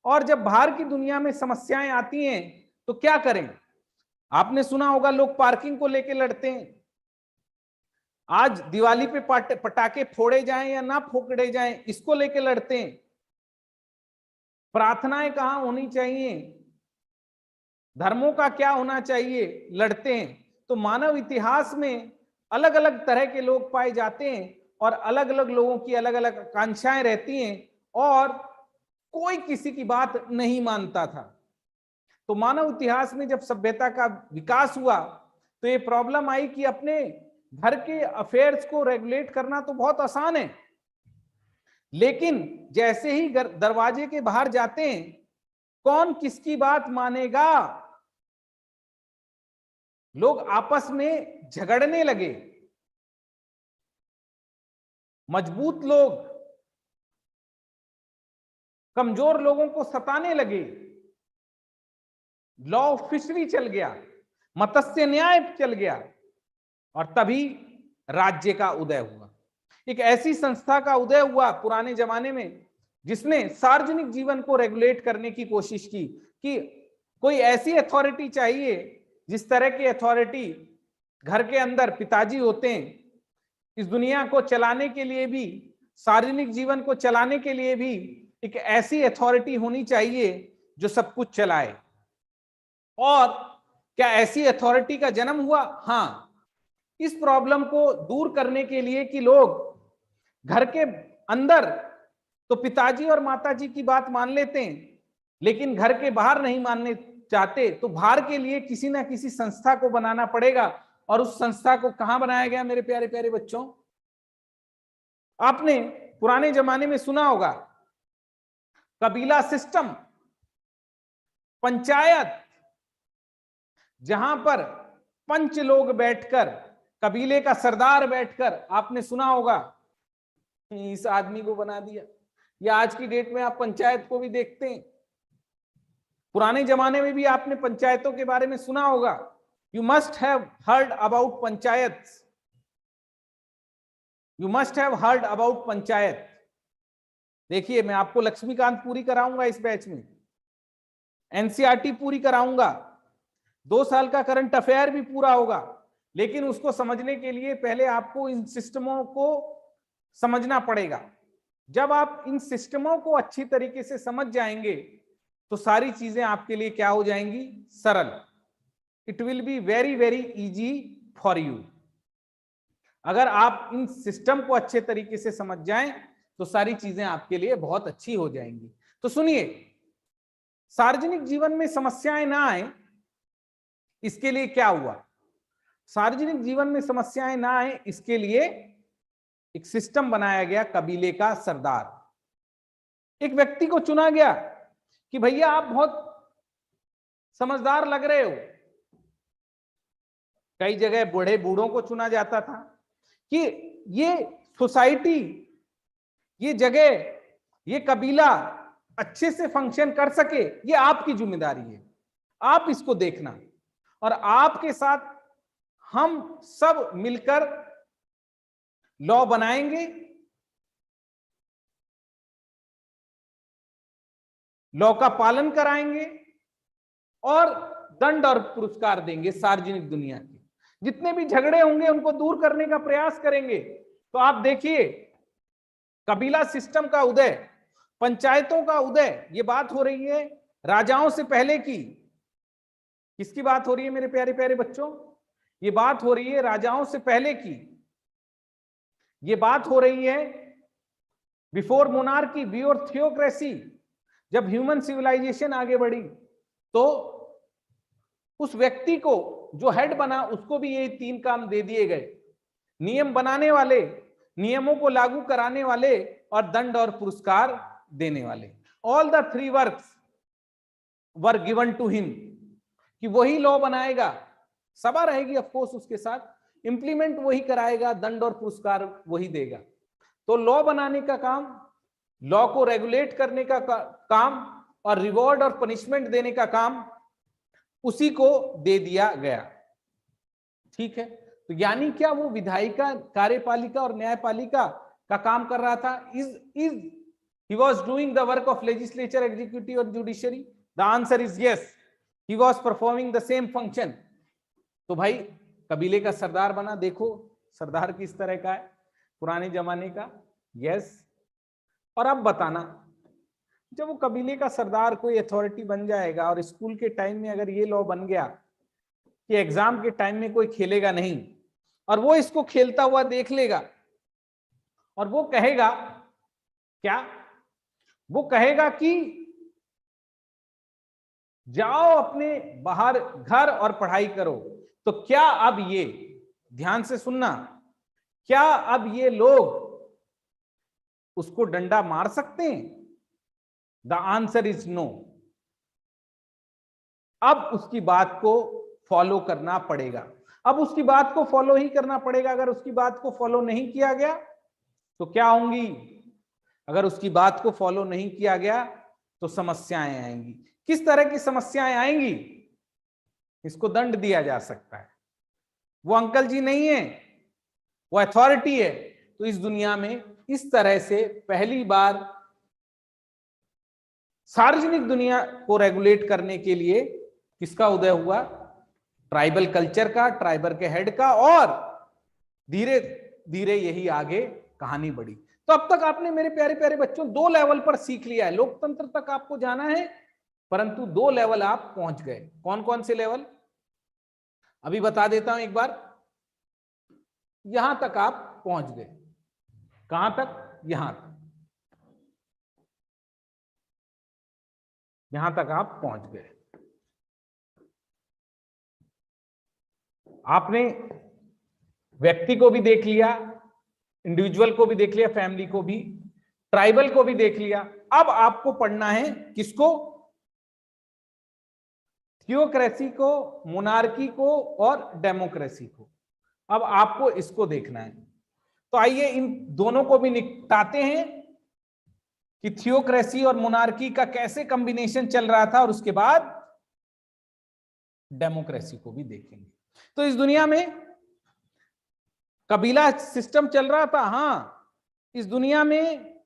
Speaker 1: और जब बाहर की दुनिया में समस्याएं आती हैं तो क्या करें? आपने सुना होगा लोग पार्किंग को लेकर लड़ते हैं। आज दिवाली पे पटाखे फोड़े जाएं या ना फोड़े जाएं, इसको लेकर लड़ते हैं। प्रार्थनाएं कहां होनी चाहिए, धर्मों का क्या होना चाहिए, लड़ते हैं। तो मानव इतिहास में अलग अलग तरह के लोग पाए जाते हैं और अलग अलग लोगों की अलग अलग आकांक्षाएं रहती हैं और कोई किसी की बात नहीं मानता था। तो मानव इतिहास में जब सभ्यता का विकास हुआ तो ये प्रॉब्लम आई कि अपने घर के अफेयर्स को रेगुलेट करना तो बहुत आसान है, लेकिन जैसे ही दरवाजे के बाहर जाते हैं, कौन किसकी बात मानेगा, लोग आपस में झगड़ने लगे। मजबूत लोग कमजोर लोगों को सताने लगे, लॉ ऑफ फिशरी चल गया, मत्स्य न्याय चल गया और तभी राज्य का उदय हुआ। एक ऐसी संस्था का उदय हुआ पुराने जमाने में जिसने सार्वजनिक जीवन को रेगुलेट करने की कोशिश की कि कोई ऐसी अथॉरिटी चाहिए, जिस तरह की अथॉरिटी घर के अंदर पिताजी होते हैं, इस दुनिया को चलाने के लिए भी, सार्वजनिक जीवन को चलाने के लिए भी एक ऐसी अथॉरिटी होनी चाहिए जो सब कुछ चलाए। और क्या ऐसी अथॉरिटी का जन्म हुआ? हाँ, इस प्रॉब्लम को दूर करने के लिए कि लोग घर के अंदर तो पिताजी और माताजी की बात मान लेते हैं, लेकिन घर के बाहर नहीं मानने चाहते, तो बाहर के लिए किसी ना किसी संस्था को बनाना पड़ेगा। और उस संस्था को कहां बनाया गया मेरे प्यारे प्यारे बच्चों? आपने पुराने जमाने में सुना होगा कबीला सिस्टम, पंचायत, जहां पर पंच लोग बैठकर, कबीले का सरदार बैठकर, आपने सुना होगा इस आदमी को बना दिया। या आज की डेट में आप पंचायत को भी देखते हैं, पुराने जमाने में भी आपने पंचायतों के बारे में सुना होगा। You must have heard about panchayat, you must have heard about panchayat. देखिए, मैं आपको लक्ष्मीकांत पूरी कराऊंगा इस बैच में, एनसीईआरटी पूरी कराऊंगा, 2 साल का करंट अफेयर भी पूरा होगा, लेकिन उसको समझने के लिए पहले आपको इन सिस्टमों को समझना पड़ेगा। जब आप इन सिस्टमों को अच्छी तरीके से समझ जाएंगे तो सारी चीजें आपके लिए क्या हो जाएंगी? सरल। It will be very very easy for you. अगर आप इन सिस्टम को अच्छे तरीके से समझ जाएं तो सारी चीजें आपके लिए बहुत अच्छी हो जाएंगी। तो सुनिए, सार्वजनिक जीवन में समस्याएं ना आए इसके लिए क्या हुआ? सार्वजनिक जीवन में समस्याएं ना आए इसके लिए एक सिस्टम बनाया गया, कबीले का सरदार। एक व्यक्ति को चुना गया कि भैया आप बहुत समझदार लग रहे हो। कई जगह बूढ़ों को चुना जाता था कि ये सोसाइटी, ये जगह, ये कबीला अच्छे से फंक्शन कर सके, ये आपकी जिम्मेदारी है। आप इसको देखना, और आपके साथ हम सब मिलकर लॉ बनाएंगे, लॉ का पालन कराएंगे और दंड और पुरस्कार देंगे सार्वजनिक दुनिया के। जितने भी झगड़े होंगे उनको दूर करने का प्रयास करेंगे। तो आप देखिए, कबीला सिस्टम का उदय, पंचायतों का उदय, ये बात हो रही है राजाओं से पहले की। किसकी बात हो रही है मेरे प्यारे प्यारे बच्चों? ये बात हो रही है राजाओं से पहले की। ये बात हो रही है बिफोर मोनार्की, बिफोर थियोक्रेसी। जब ह्यूमन सिविलाइजेशन आगे बढ़ी तो उस व्यक्ति को जो हेड बना उसको भी ये 3 काम दे दिए गए, नियम बनाने वाले, नियमों को लागू कराने वाले और दंड और पुरस्कार देने वाले। All the 3 works were given to him, कि वही लॉ बनाएगा, सभा रहेगी ऑफ कोर्स उसके साथ, इंप्लीमेंट वही कराएगा, दंड और पुरस्कार वही देगा। तो लॉ बनाने का काम, लॉ को रेगुलेट करने का काम और रिवॉर्ड और पनिशमेंट देने का काम उसी को दे दिया गया। ठीक है, तो यानी क्या वो विधायिका, कार्यपालिका और न्यायपालिका का काम कर रहा था? Is he was doing the work of legislature, executive और judiciary? The answer is yes, he was performing the same function. तो भाई कबीले का सरदार बना, देखो सरदार किस तरह का है, पुराने जमाने का। यस, और अब बताना, जब वो कबीले का सरदार कोई अथॉरिटी बन जाएगा और स्कूल के टाइम में अगर ये लॉ बन गया कि एग्जाम के टाइम में कोई खेलेगा नहीं, और वो इसको खेलता हुआ देख लेगा और वो कहेगा क्या? वो कहेगा कि जाओ अपने बाहर घर और पढ़ाई करो। तो क्या अब ये, ध्यान से सुनना, क्या अब ये लोग उसको डंडा मार सकते हैं? The answer is no. अब उसकी बात को फॉलो करना पड़ेगा, अब उसकी बात को फॉलो ही करना पड़ेगा। अगर उसकी बात को फॉलो नहीं किया गया तो क्या होंगी? अगर उसकी बात को फॉलो नहीं किया गया तो समस्याएं आएंगी। किस तरह की समस्याएं आएंगी? इसको दंड दिया जा सकता है। वो अंकल जी नहीं है, वो अथॉरिटी है। तो इस दुनिया में इस तरह से पहली बार सार्वजनिक दुनिया को रेगुलेट करने के लिए किसका उदय हुआ? ट्राइबल कल्चर का, ट्राइबल के हेड का, और धीरे धीरे यही आगे कहानी बढ़ी। तो अब तक आपने मेरे प्यारे प्यारे बच्चों 2 लेवल पर सीख लिया है। लोकतंत्र तक आपको जाना है, परंतु 2 लेवल आप पहुंच गए। कौन कौन से लेवल? अभी बता देता हूं एक बार। यहां तक आप पहुंच गए। कहां तक? यहां तक, यहां तक आप पहुंच गए। आपने व्यक्ति को भी देख लिया, इंडिविजुअल को भी देख लिया, फैमिली को भी, ट्राइबल को भी देख लिया। अब आपको पढ़ना है किसको? थियोक्रेसी को, मोनार्की को और डेमोक्रेसी को। अब आपको इसको देखना है। तो आइए इन दोनों को भी निपटाते हैं कि थियोक्रेसी और मोनार्की का कैसे कॉम्बिनेशन चल रहा था, और उसके बाद डेमोक्रेसी को भी देखेंगे। तो इस दुनिया में कबीला सिस्टम चल रहा था, हाँ। इस दुनिया में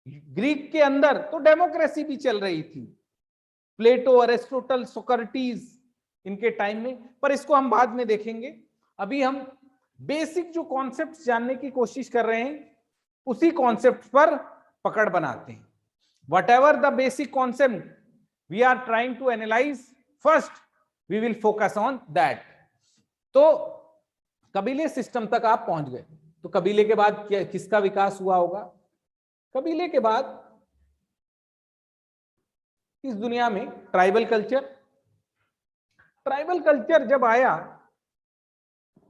Speaker 1: ग्रीक के अंदर तो डेमोक्रेसी भी चल रही थी, प्लेटो, अरिस्टोटल, सोक्रेटिस इनके टाइम में, पर इसको हम बाद में देखेंगे। अभी हम बेसिक जो कॉन्सेप्ट्स जानने की कोशिश कर रहे हैं, उसी कॉन्सेप्ट पर पकड़ बनाते हैं। Whatever the basic concept we are trying to analyse, first we will focus on that. तो कबीले सिस्टम तक आप पहुंच गए। तो कबीले के बाद किसका विकास हुआ होगा? कबीले के बाद इस दुनिया में ट्राइबल कल्चर, ट्राइबल कल्चर जब आया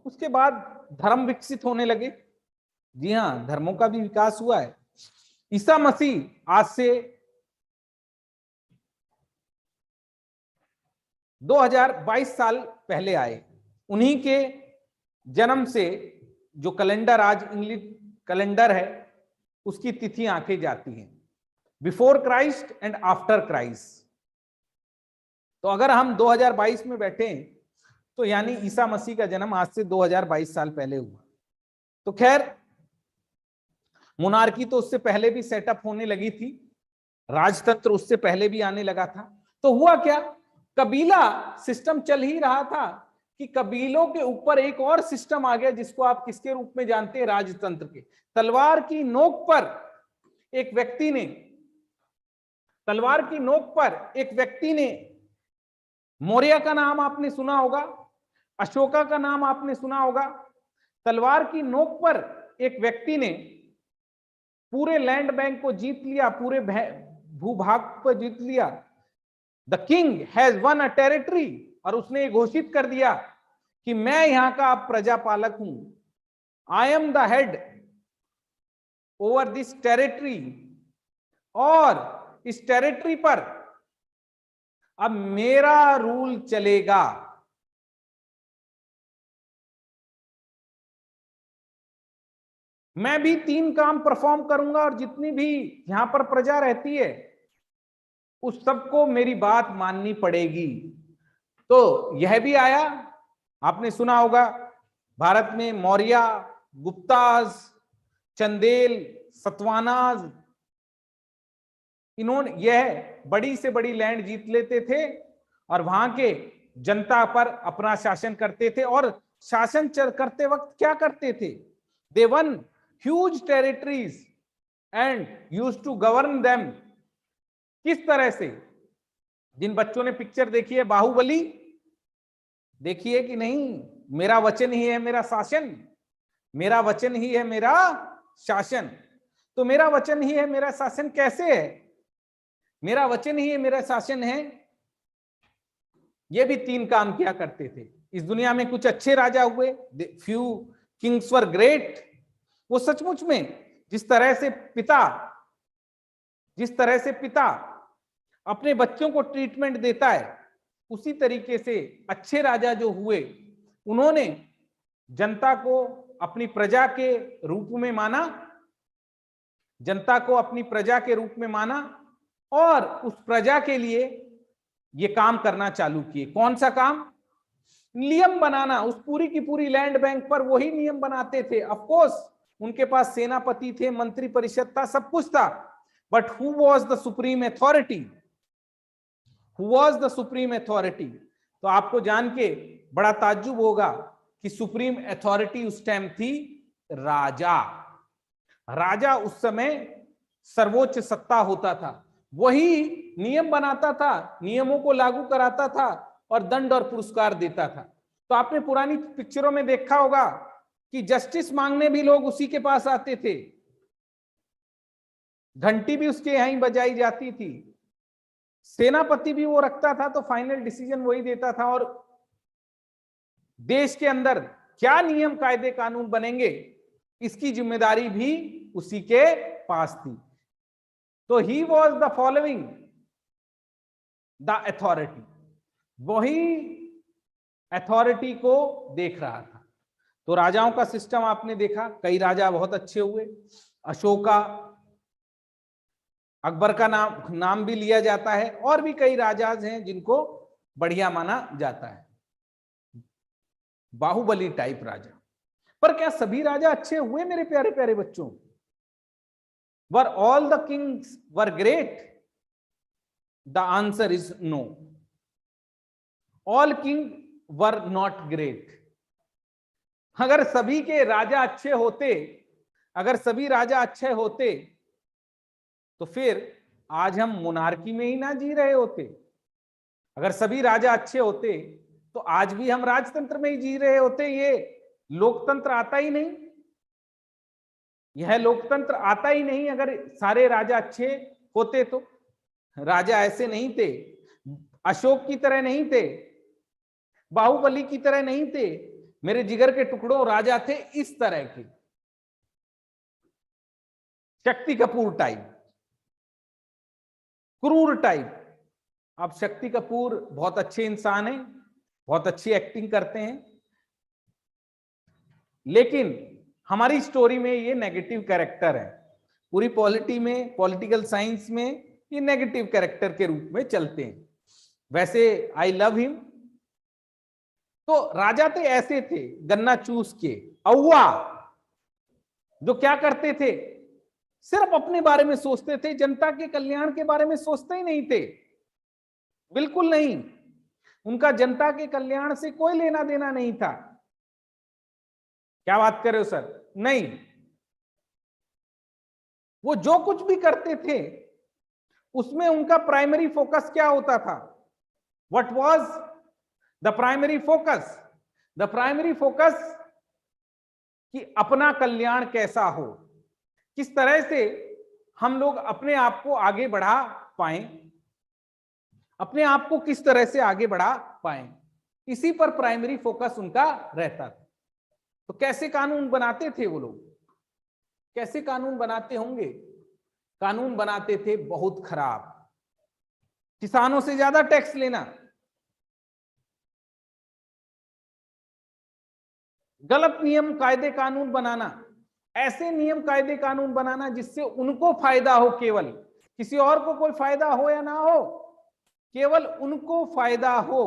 Speaker 1: उसके बाद धर्म विकसित होने लगे। जी हां, धर्मों का भी विकास हुआ है। ईसा मसीह आज से 2022 साल पहले आए। उन्हीं के जन्म से जो कैलेंडर आज कैलेंडर है उसकी तिथि आंकी जाती हैं, before Christ and after Christ. तो अगर हम 2022 में बैठे हैं तो यानी ईसा मसीह का जन्म आज से 2022 साल पहले हुआ। तो खैर मोनार्की तो उससे पहले भी सेटअप होने लगी थी, राजतंत्र उससे पहले भी आने लगा था। तो हुआ क्या, कबीला सिस्टम चल ही रहा था कि कबीलों के ऊपर एक और सिस्टम आ गया जिसको आप किसके रूप में जानते हैं, राजतंत्र के। तलवार की नोक पर एक व्यक्ति ने, तलवार की नोक पर एक व्यक्ति ने, मौर्य का नाम आपने सुना होगा, अशोका का नाम आपने सुना होगा, तलवार की नोक पर एक व्यक्ति ने पूरे लैंड बैंक को जीत लिया, पूरे भूभाग पर जीत लिया। The king has one a territory, और उसने घोषित कर दिया कि मैं यहां का प्रजापालक हूं, I am the head over this territory, और इस टेरिटरी पर अब मेरा रूल चलेगा। मैं भी 3 काम परफॉर्म करूंगा और जितनी भी यहां पर प्रजा रहती है उस सबको मेरी बात माननी पड़ेगी। तो यह भी आया, आपने सुना होगा भारत में मौर्य, गुप्ताज, चंदेल, सतवानाज, इन्होंने यह बड़ी से बड़ी लैंड जीत लेते थे और वहां के जनता पर अपना शासन करते थे। और शासन करते वक्त क्या करते थे, they won huge territories and used to govern them. किस तरह से, जिन बच्चों ने पिक्चर देखी है बाहुबली, देखिए कि नहीं, मेरा वचन ही है मेरा शासन, मेरा वचन ही है मेरा शासन। तो मेरा वचन ही है मेरा शासन कैसे है, मेरा वचन ही है मेरा शासन है। ये भी 3 काम किया करते थे। इस दुनिया में कुछ अच्छे राजा हुए, फ्यू किंग्स वर ग्रेट। वो सचमुच में जिस तरह से पिता अपने बच्चों को ट्रीटमेंट देता है, उसी तरीके से अच्छे राजा जो हुए उन्होंने जनता को अपनी प्रजा के रूप में माना, जनता को अपनी प्रजा के रूप में माना और उस प्रजा के लिए ये काम करना चालू किए। कौन सा काम, नियम बनाना। उस पूरी की पूरी लैंड बैंक पर वही नियम बनाते थे। ऑफ कोर्स उनके पास सेनापति थे, मंत्री परिषद था, सब कुछ था, but who was the supreme authority, who was the supreme authority. तो आपको जान के बड़ा ताज्जुब होगा कि सुप्रीम अथॉरिटी उस टाइम थी राजा। राजा उस समय सर्वोच्च सत्ता होता था, वही नियम बनाता था, नियमों को लागू कराता था और दंड और पुरस्कार देता था। तो आपने पुरानी पिक्चरों में देखा होगा कि जस्टिस मांगने भी लोग उसी के पास आते थे, घंटी भी उसके यहां बजाई जाती थी, सेनापति भी वो रखता था, तो फाइनल डिसीजन वही देता था। और देश के अंदर क्या नियम कायदे कानून बनेंगे इसकी जिम्मेदारी भी उसी के पास थी। तो he was the following the authority, वही अथॉरिटी को देख रहा था। तो राजाओं का सिस्टम आपने देखा, कई राजा बहुत अच्छे हुए। अशोका, अकबर का नाम भी लिया जाता है, और भी कई राजाज हैं जिनको बढ़िया माना जाता है। बाहुबली टाइप राजा। पर क्या सभी राजा अच्छे हुए मेरे प्यारे प्यारे बच्चों? Were all the kings were great? The answer is no, all king were not great. अगर सभी के राजा अच्छे होते, अगर सभी राजा अच्छे होते तो फिर आज हम मोनार्की में ही ना जी रहे होते। अगर सभी राजा अच्छे होते तो आज भी हम राजतंत्र में ही जी रहे होते। ये लोकतंत्र आता ही नहीं, यह लोकतंत्र आता ही नहीं अगर सारे राजा अच्छे होते। तो राजा ऐसे नहीं थे, अशोक की तरह नहीं थे, बाहुबली की तरह नहीं थे, मेरे जिगर के टुकड़ों राजा थे इस तरह के, शक्ति कपूर टाइप, क्रूर टाइप। अब शक्ति कपूर बहुत अच्छे इंसान हैं, बहुत अच्छी एक्टिंग करते हैं, लेकिन हमारी स्टोरी में ये नेगेटिव कैरेक्टर है, पूरी पॉलिटी में, पॉलिटिकल साइंस में ये नेगेटिव कैरेक्टर के रूप में चलते हैं। वैसे आई लव हिम। तो राजा तो ऐसे थे गन्ना चूस के औवा, जो क्या करते थे, सिर्फ अपने बारे में सोचते थे, जनता के कल्याण के बारे में सोचते ही नहीं थे, बिल्कुल नहीं। उनका जनता के कल्याण से कोई लेना देना नहीं था। क्या बात कर रहे हो सर? नहीं, वो जो कुछ भी करते थे उसमें उनका प्राइमरी फोकस क्या होता था? What was the primary focus? The primary focus कि अपना कल्याण कैसा हो, किस तरह से हम लोग अपने आप को आगे बढ़ा पाए, अपने आप को किस तरह से आगे बढ़ा पाए, इसी पर प्राइमरी फोकस उनका रहता था। तो कैसे कानून बनाते थे वो लोग? कैसे कानून बनाते होंगे? कानून बनाते थे बहुत खराब, किसानों से ज्यादा टैक्स लेना, गलत नियम कायदे कानून बनाना, ऐसे नियम कायदे कानून बनाना जिससे उनको फायदा हो, केवल किसी और को कोई फायदा हो या ना हो, केवल उनको फायदा हो,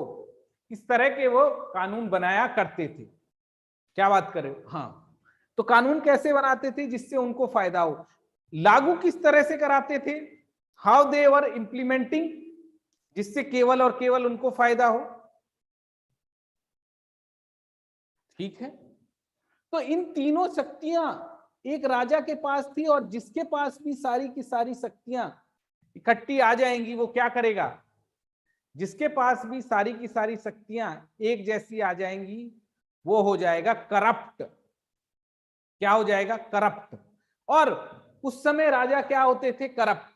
Speaker 1: इस तरह के वो कानून बनाया करते थे। क्या बात कर रहे हो? हाँ, तो कानून कैसे बनाते थे जिससे उनको फायदा हो, लागू किस तरह से कराते थे, हाउ दे वर इंप्लीमेंटिंग, जिससे केवल और केवल उनको फायदा हो। ठीक है, तो इन तीनों शक्तियां एक राजा के पास थी, और जिसके पास भी सारी की सारी शक्तियां इकट्ठी आ जाएंगी वो क्या करेगा? जिसके पास भी सारी की सारी शक्तियां एक जैसी आ जाएंगी वो हो जाएगा करप्ट। क्या हो जाएगा? करप्ट। और उस समय राजा क्या होते थे? करप्ट।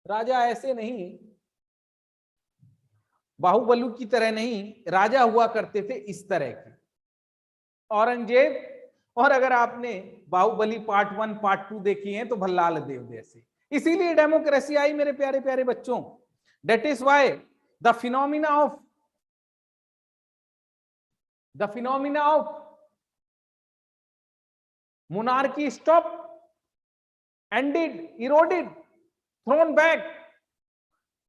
Speaker 1: राजा ऐसे नहीं, बाहुबली की तरह नहीं, राजा हुआ करते थे इस तरह के, औरंगजेब, और अगर आपने बाहुबली पार्ट 1 पार्ट 2 देखी है तो भल्लाल देव जैसे। इसीलिए डेमोक्रेसी आई मेरे प्यारे प्यारे बच्चों। That is why the phenomena of monarchy stopped, ended, eroded, thrown back,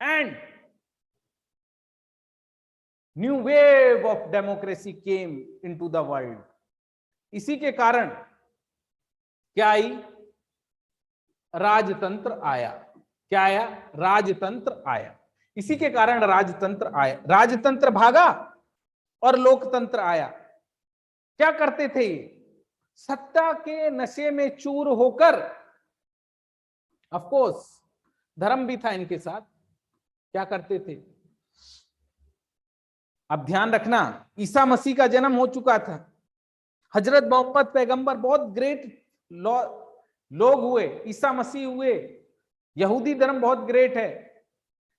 Speaker 1: and new wave of democracy came into the world. इसी के कारण क्या आई? राजतंत्र आया। क्या आया? राजतंत्र आया। इसी के कारण राजतंत्र आया। राजतंत्र भागा और लोकतंत्र आया। क्या करते थे ये? सत्ता के नशे में चूर होकर, ऑफ कोर्स धर्म भी था इनके साथ, क्या करते थे? अब ध्यान रखना, ईसा मसीह का जन्म हो चुका था, हजरत मोहम्मद पैगंबर बहुत ग्रेट लोग हुए, ईसा मसीह हुए, यहूदी धर्म बहुत ग्रेट है,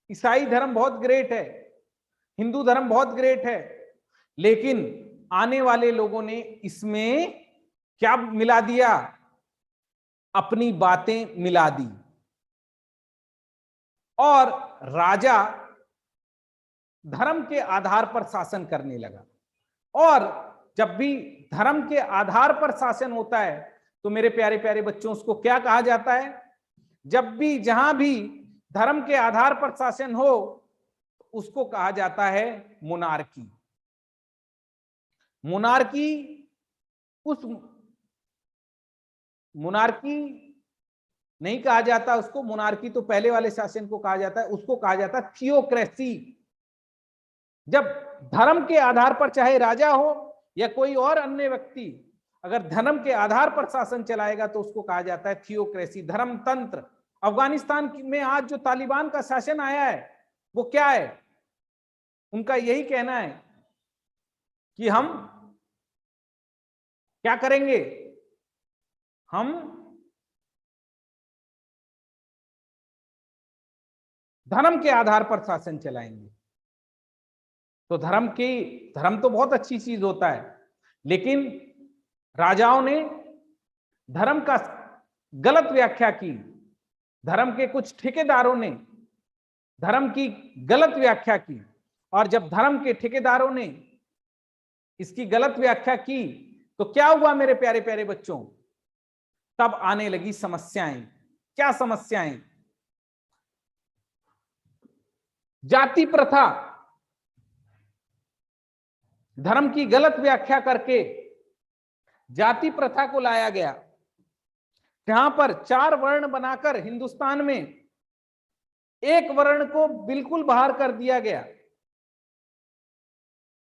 Speaker 1: ईसाई धर्म बहुत ग्रेट है, हिंदू धर्म बहुत ग्रेट है, लेकिन आने वाले लोगों ने इसमें क्या मिला दिया? अपनी बातें मिला दी, और राजा धर्म के आधार पर शासन करने लगा। और जब भी धर्म के आधार पर शासन होता है तो मेरे प्यारे प्यारे बच्चों उसको क्या कहा जाता है? जब भी जहां भी धर्म के आधार पर शासन हो उसको कहा जाता है मोनार्की। मोनार्की, उस मोनार्की नहीं कहा जाता उसको, मोनार्की तो पहले वाले शासन को कहा जाता है, उसको कहा जाता है थियोक्रेसी। जब धर्म के आधार पर चाहे राजा हो या कोई और अन्य व्यक्ति अगर धर्म के आधार पर शासन चलाएगा तो उसको कहा जाता है थियोक्रेसी, धर्मतंत्र। अफगानिस्तान में आज जो तालिबान का शासन आया है वो क्या है? उनका यही कहना है कि हम क्या करेंगे? हम धर्म के आधार पर शासन चलाएंगे। तो धर्म तो बहुत अच्छी चीज होता है, लेकिन राजाओं ने धर्म का गलत व्याख्या की, धर्म के कुछ ठेकेदारों ने धर्म की गलत व्याख्या की, और जब धर्म के ठेकेदारों ने इसकी गलत व्याख्या की तो क्या हुआ मेरे प्यारे प्यारे बच्चों? तब आने लगी समस्याएं। क्या समस्याएं? जाति प्रथा, धर्म की गलत व्याख्या करके जाति प्रथा को लाया गया, जहां पर 4 वर्ण बनाकर हिंदुस्तान में एक वर्ण को बिल्कुल बाहर कर दिया गया।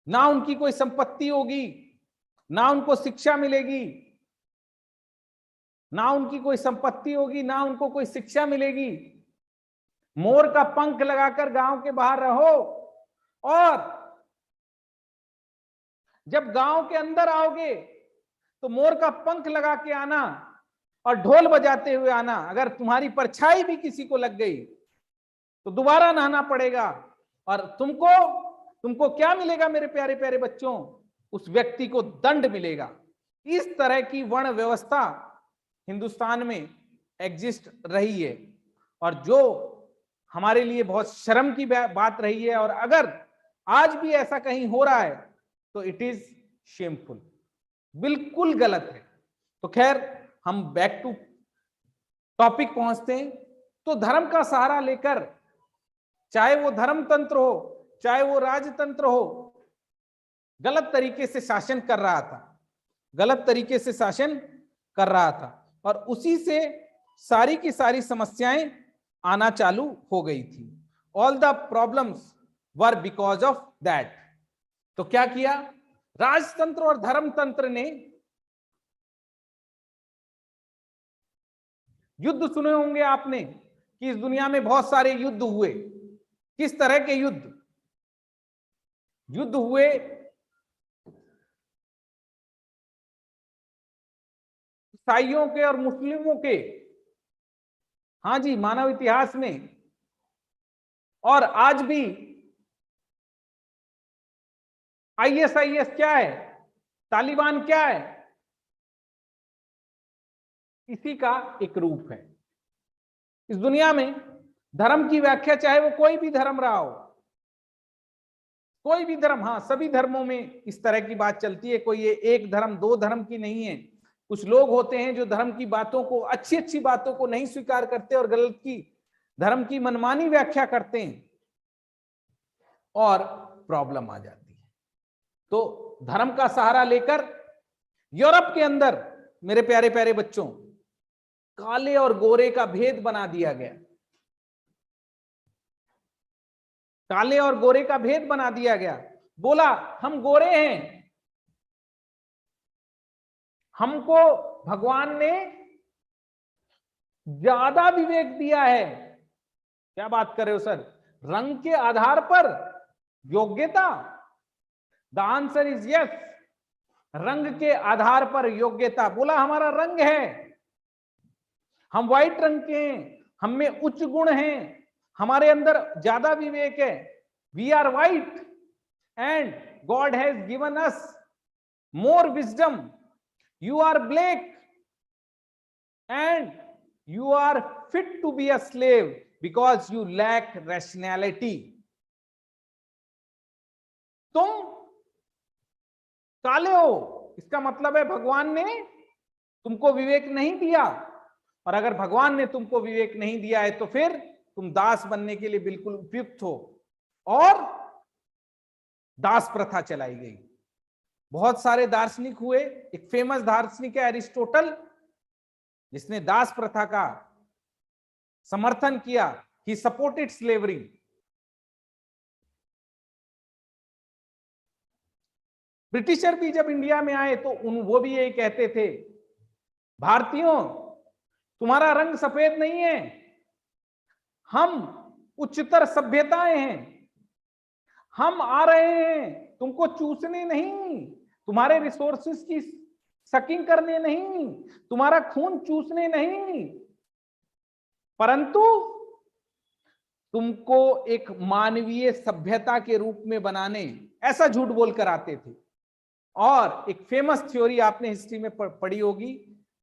Speaker 1: ना उनकी कोई संपत्ति होगी, ना उनको शिक्षा मिलेगी, ना उनकी कोई संपत्ति होगी, ना उनको कोई शिक्षा मिलेगी। मोर का पंख लगाकर गांव के बाहर रहो, और जब गांव के अंदर आओगे तो मोर का पंख लगा के आना और ढोल बजाते हुए आना। अगर तुम्हारी परछाई भी किसी को लग गई तो दोबारा नहाना पड़ेगा, और तुमको क्या मिलेगा मेरे प्यारे प्यारे बच्चों? उस व्यक्ति को दंड मिलेगा। इस तरह की वर्ण व्यवस्था हिंदुस्तान में एग्जिस्ट रही है, और जो हमारे लिए बहुत शर्म की बात रही है। और अगर आज भी ऐसा कहीं हो रहा है तो इट इज शेमफुल, बिल्कुल गलत है। तो खैर, हम बैक टू टॉपिक पहुंचते हैं। तो धर्म का सहारा लेकर, चाहे वो धर्म तंत्र हो, चाहे वो राजतंत्र हो, गलत तरीके से शासन कर रहा था, गलत तरीके से शासन कर रहा था, और उसी से सारी की सारी समस्याएं आना चालू हो गई थी। All the problems were because of that. तो क्या किया राजतंत्र और धर्मतंत्र ने? युद्ध सुने होंगे आपने कि इस दुनिया में बहुत सारे युद्ध हुए। किस तरह के युद्ध? युद्ध हुए ईसाइयों के और मुस्लिमों के, हाँ जी, मानव इतिहास में। और आज भी ISIS क्या है, तालिबान क्या है, इसी का एक रूप है। इस दुनिया में धर्म की व्याख्या, चाहे वो कोई भी धर्म रहा हो, कोई भी धर्म, हाँ, सभी धर्मों में इस तरह की बात चलती है। कोई ये एक धर्म, दो धर्म की नहीं है। कुछ लोग होते हैं जो धर्म की बातों को, अच्छी अच्छी बातों को नहीं स्वीकार करते और गलत की, धर्म की मनमानी व्याख्या करते हैं, और प्रॉब्लम आ जाती है। तो धर्म का सहारा लेकर यूरोप के अंदर, मेरे प्यारे प्यारे बच्चों, काले और गोरे का भेद बना दिया गया। काले और गोरे का भेद बना दिया गया। बोला हम गोरे हैं, हमको भगवान ने ज्यादा विवेक दिया है। क्या बात कर रहे हो सर? रंग के आधार पर योग्यता? The answer is yes. रंग के आधार पर योग्यता। बोला हमारा रंग है, हम व्हाइट रंग के हैं, हम में उच्च गुण हैं, हमारे अंदर ज्यादा विवेक है। We are white and God has given us more wisdom. You are black and you are fit to be a slave because you lack rationality. तुम काले हो, इसका मतलब है भगवान ने तुमको विवेक नहीं दिया। और अगर भगवान ने तुमको विवेक नहीं दिया है तो फिर तुम दास बनने के लिए बिल्कुल उपयुक्त हो। और दास प्रथा चलाई गई। बहुत सारे दार्शनिक हुए। एक फेमस दार्शनिक है एरिस्टोटल, जिसने दास प्रथा का समर्थन किया। He supported slavery. ब्रिटिशर भी जब इंडिया में आए तो वो भी यही कहते थे, भारतीयों तुम्हारा रंग सफेद नहीं है, हम उच्चतर सभ्यताएं हैं, हम आ रहे हैं तुमको चूसने नहीं, तुम्हारे रिसोर्सेस की सकिंग करने नहीं, तुम्हारा खून चूसने नहीं, परंतु तुमको एक मानवीय सभ्यता के रूप में बनाने, ऐसा झूठ बोलकर आते थे। और एक फेमस थ्योरी आपने हिस्ट्री में पढ़ी होगी,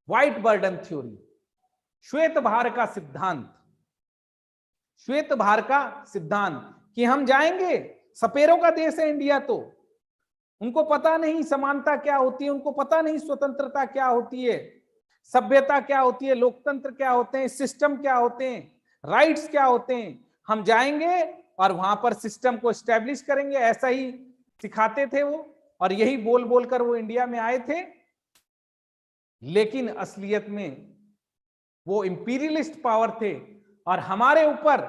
Speaker 1: व्हाइट बर्डन थ्योरी, श्वेत भार का सिद्धांत। श्वेत भार का सिद्धांत कि हम जाएंगे, सपेरों का देश है इंडिया, तो उनको पता नहीं समानता क्या होती है, उनको पता नहीं स्वतंत्रता क्या होती है। सभ्यता क्या होती है, लोकतंत्र क्या होते हैं, सिस्टम क्या होते हैं, राइट्स क्या होते हैं। हम जाएंगे और वहां पर सिस्टम को एस्टेब्लिश करेंगे, ऐसा ही सिखाते थे वो, और यही बोल बोलकर वो इंडिया में आए थे। लेकिन असलियत में वो इंपीरियलिस्ट पावर थे और हमारे ऊपर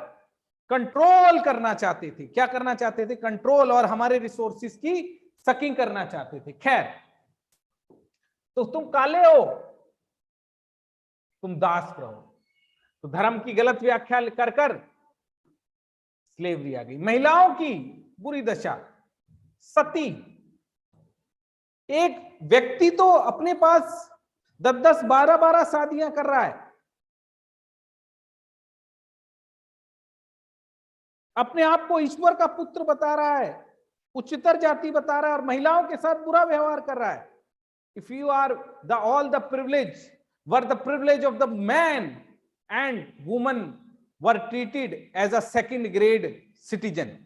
Speaker 1: कंट्रोल करना चाहते थे। क्या करना चाहते थे? कंट्रोल, और हमारे रिसोर्सेज की सकिंग करना चाहते थे। खैर, तो तुम काले हो, तुम दास रहो। तो धर्म की गलत व्याख्या कर कर स्लेवरी आ गई। महिलाओं की बुरी दशा, सती। एक व्यक्ति तो अपने पास 10-10, 12-12 शादियां कर रहा है, अपने आप को ईश्वर का पुत्र बता रहा है, उच्चतर जाति बता रहा है, और महिलाओं के साथ बुरा व्यवहार कर रहा है। If you are the all the privilege were the privilege of the man, and woman were treated as a second grade citizen.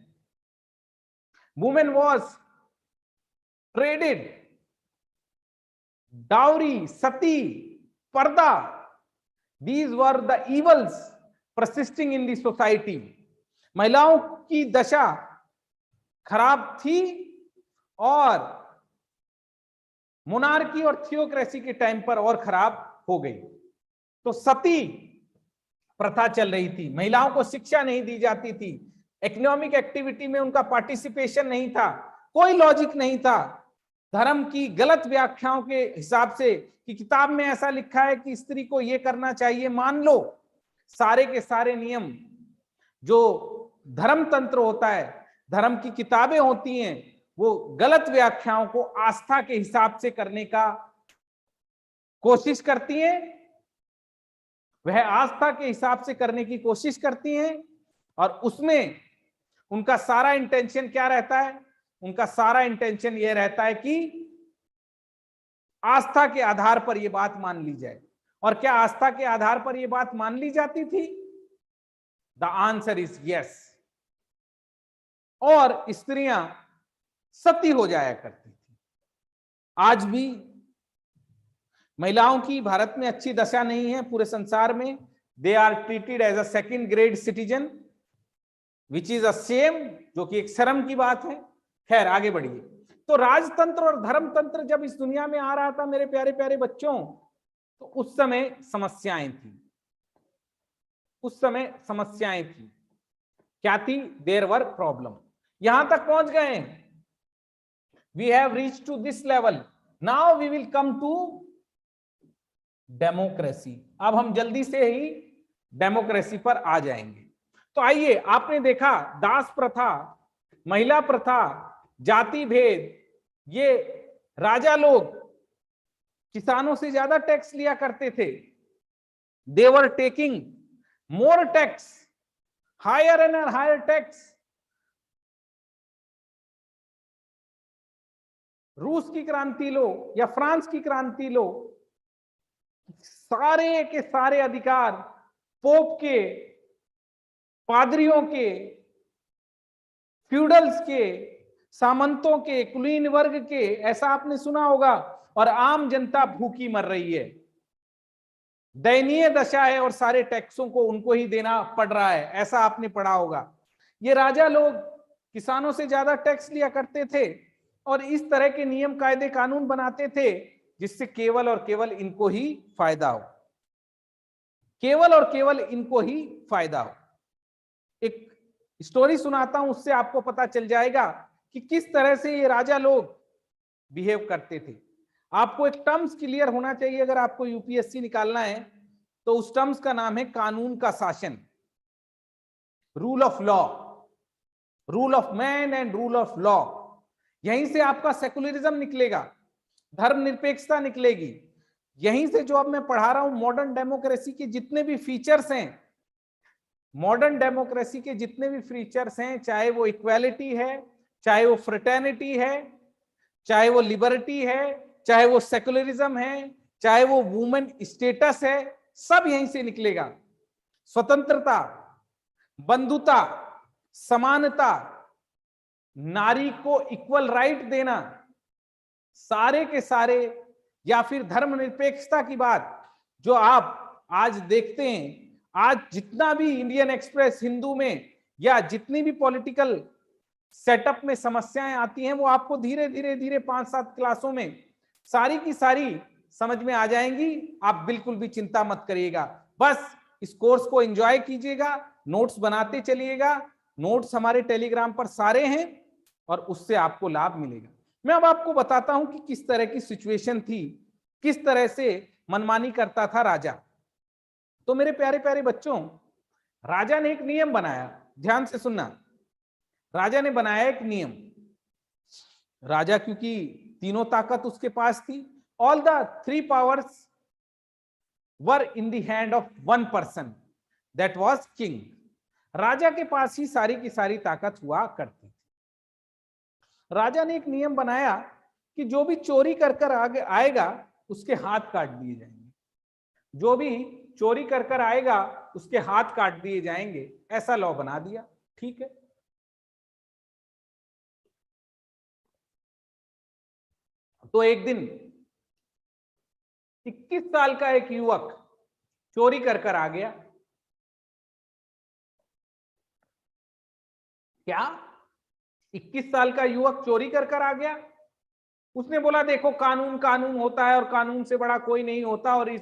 Speaker 1: Women was traded, dowry, sati, parda. These were the evils persisting in the society. महिलाओं की दशा खराब थी, और monarchy और theocracy के time पर और खराब हो गई। तो सती प्रथा चल रही थी, महिलाओं को शिक्षा नहीं दी जाती थी, इकोनॉमिक एक्टिविटी में उनका पार्टिसिपेशन नहीं था, कोई लॉजिक नहीं था। धर्म की गलत व्याख्याओं के हिसाब से कि किताब में ऐसा लिखा है कि स्त्री को यह करना चाहिए, मान लो। सारे के सारे नियम जो धर्म तंत्र होता है, धर्म की किताबें होती हैं, वो गलत व्याख्याओं को आस्था के हिसाब से करने का कोशिश करती हैं। वह आस्था के हिसाब से करने की कोशिश करती हैं, और उसमें उनका सारा इंटेंशन क्या रहता है? उनका सारा इंटेंशन यह रहता है कि आस्था के आधार पर यह बात मान ली जाए। और क्या आस्था के आधार पर यह बात मान ली जाती थी? The answer is yes. और स्त्रियां सती हो जाया करती थी। आज भी महिलाओं की भारत में अच्छी दशा नहीं है, पूरे संसार में। They are treated as a second grade citizen, which is a shame, जो कि एक शर्म की बात है। खैर, आगे बढ़िए। तो राजतंत्र और धर्मतंत्र जब इस दुनिया में आ रहा था मेरे प्यारे प्यारे बच्चों, तो उस समय समस्याएं थी। उस समय समस्याएं थी। क्या थी? There were problem. यहां तक पहुंच गए, we have reached to this level, now we will come to democracy. अब हम जल्दी से ही डेमोक्रेसी पर आ जाएंगे। तो आइए, आपने देखा दास प्रथा, महिला प्रथा, जाति भेद, ये राजा लोग किसानों से ज्यादा टैक्स लिया करते थे। They were taking more tax, higher and higher tax. रूस की क्रांति लो या फ्रांस की क्रांति लो, सारे के सारे अधिकार पोप के, पादरियों के, फ्यूडल्स के, सामंतों के, कुलीन वर्ग के, ऐसा आपने सुना होगा। और आम जनता भूखी मर रही है, दयनीय दशा है, और सारे टैक्सों को उनको ही देना पड़ रहा है, ऐसा आपने पढ़ा होगा। ये राजा लोग किसानों से ज्यादा टैक्स लिया करते थे, और इस तरह के नियम कायदे कानून बनाते थे जिससे केवल और केवल इनको ही फायदा हो, केवल और केवल इनको ही फायदा हो। एक स्टोरी सुनाता हूं, उससे आपको पता चल जाएगा कि किस तरह से ये राजा लोग बिहेव करते थे। आपको एक टर्म्स क्लियर होना चाहिए अगर आपको यूपीएससी निकालना है, तो उस टर्म्स का नाम है कानून का शासन, rule of law, rule of man and rule of law. यहीं से आपका सेकुलरिज्म निकलेगा, धर्मनिरपेक्षता निकलेगी। यहीं से जो अब मैं पढ़ा रहा हूं, मॉडर्न डेमोक्रेसी के जितने भी फीचर्स हैं, मॉडर्न डेमोक्रेसी के जितने भी फीचर्स हैं, चाहे वो इक्वालिटी है, चाहे वो फ्रेटर्निटी है, चाहे वो लिबर्टी है, चाहे वो सेकुलरिज्म है, चाहे वो वुमेन स्टेटस है, सब यहीं से निकलेगा। स्वतंत्रता, बंधुता, समानता, नारी को इक्वल राइट देना, सारे के सारे, या फिर धर्मनिरपेक्षता की बात, जो आप आज देखते हैं, आज जितना भी इंडियन एक्सप्रेस, हिंदू में या जितनी भी पॉलिटिकल सेटअप में समस्याएं आती हैं, वो आपको धीरे धीरे धीरे 5-7 क्लासों में सारी की सारी समझ में आ जाएंगी। आप बिल्कुल भी चिंता मत करिएगा, बस इस कोर्स को एंजॉय कीजिएगा, नोट्स बनाते चलिएगा। नोट्स हमारे टेलीग्राम पर सारे हैं और उससे आपको लाभ मिलेगा। मैं अब आपको बताता हूं कि किस तरह की सिचुएशन थी, किस तरह से मनमानी करता था राजा। तो मेरे प्यारे प्यारे बच्चों, राजा ने एक नियम बनाया, ध्यान से सुनना। राजा ने बनाया एक नियम। राजा क्योंकि तीनों ताकत उसके पास थी, all the 3 powers were in the hand of one person, that was king. राजा के पास ही सारी की सारी ताकत हुआ करती थी। राजा ने एक नियम बनाया कि जो भी चोरी कर कर आगे आएगा उसके हाथ काट दिए जाएंगे, जो भी चोरी कर कर आएगा उसके हाथ काट दिए जाएंगे, ऐसा लॉ बना दिया। ठीक है, तो एक दिन 21 साल का एक युवक चोरी कर कर आ गया। क्या 21 साल का युवक चोरी कर कर आ गया? उसने बोला देखो कानून कानून होता है और कानून से बड़ा कोई नहीं होता, और इस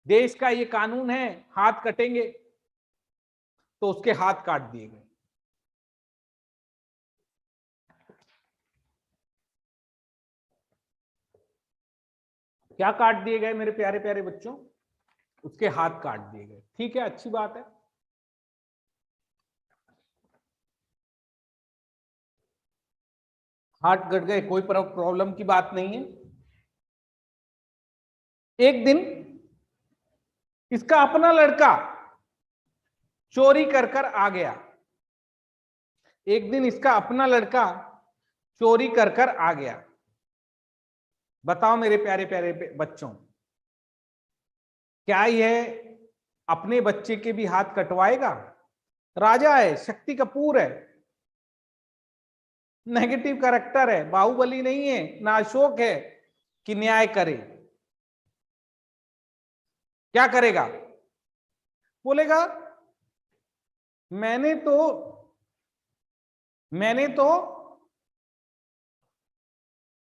Speaker 1: देश का ये कानून है, हाथ कटेंगे। तो उसके हाथ काट दिए गए। क्या काट दिए गए मेरे प्यारे प्यारे बच्चों? उसके हाथ काट दिए गए। ठीक है, अच्छी बात है। हाथ कट गए, कोई प्रॉब्लम की बात नहीं है। एक दिन इसका अपना लड़का चोरी कर कर आ गया। एक दिन इसका अपना लड़का चोरी कर कर आ गया। बताओ मेरे प्यारे प्यारे बच्चों, क्या यह अपने बच्चे के भी हाथ कटवाएगा? राजा है, शक्ति कपूर है, नेगेटिव कैरेक्टर है, बाहुबली नहीं है, ना अशोक है कि न्याय करे। क्या करेगा? बोलेगा मैंने तो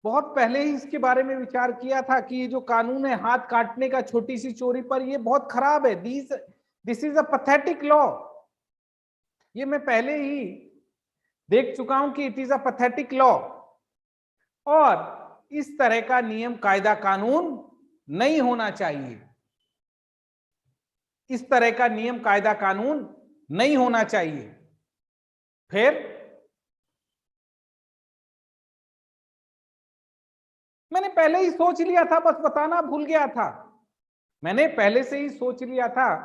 Speaker 1: बहुत पहले ही इसके बारे में विचार किया था कि ये जो कानून है हाथ काटने का छोटी सी चोरी पर, ये बहुत खराब है। This is a pathetic law. ये मैं पहले ही देख चुका हूं कि it is a pathetic law, और इस तरह का नियम कायदा कानून नहीं होना चाहिए। इस तरह का नियम कायदा कानून नहीं होना चाहिए। फिर मैंने पहले ही सोच लिया था, बस बताना भूल गया था। मैंने पहले से ही सोच लिया था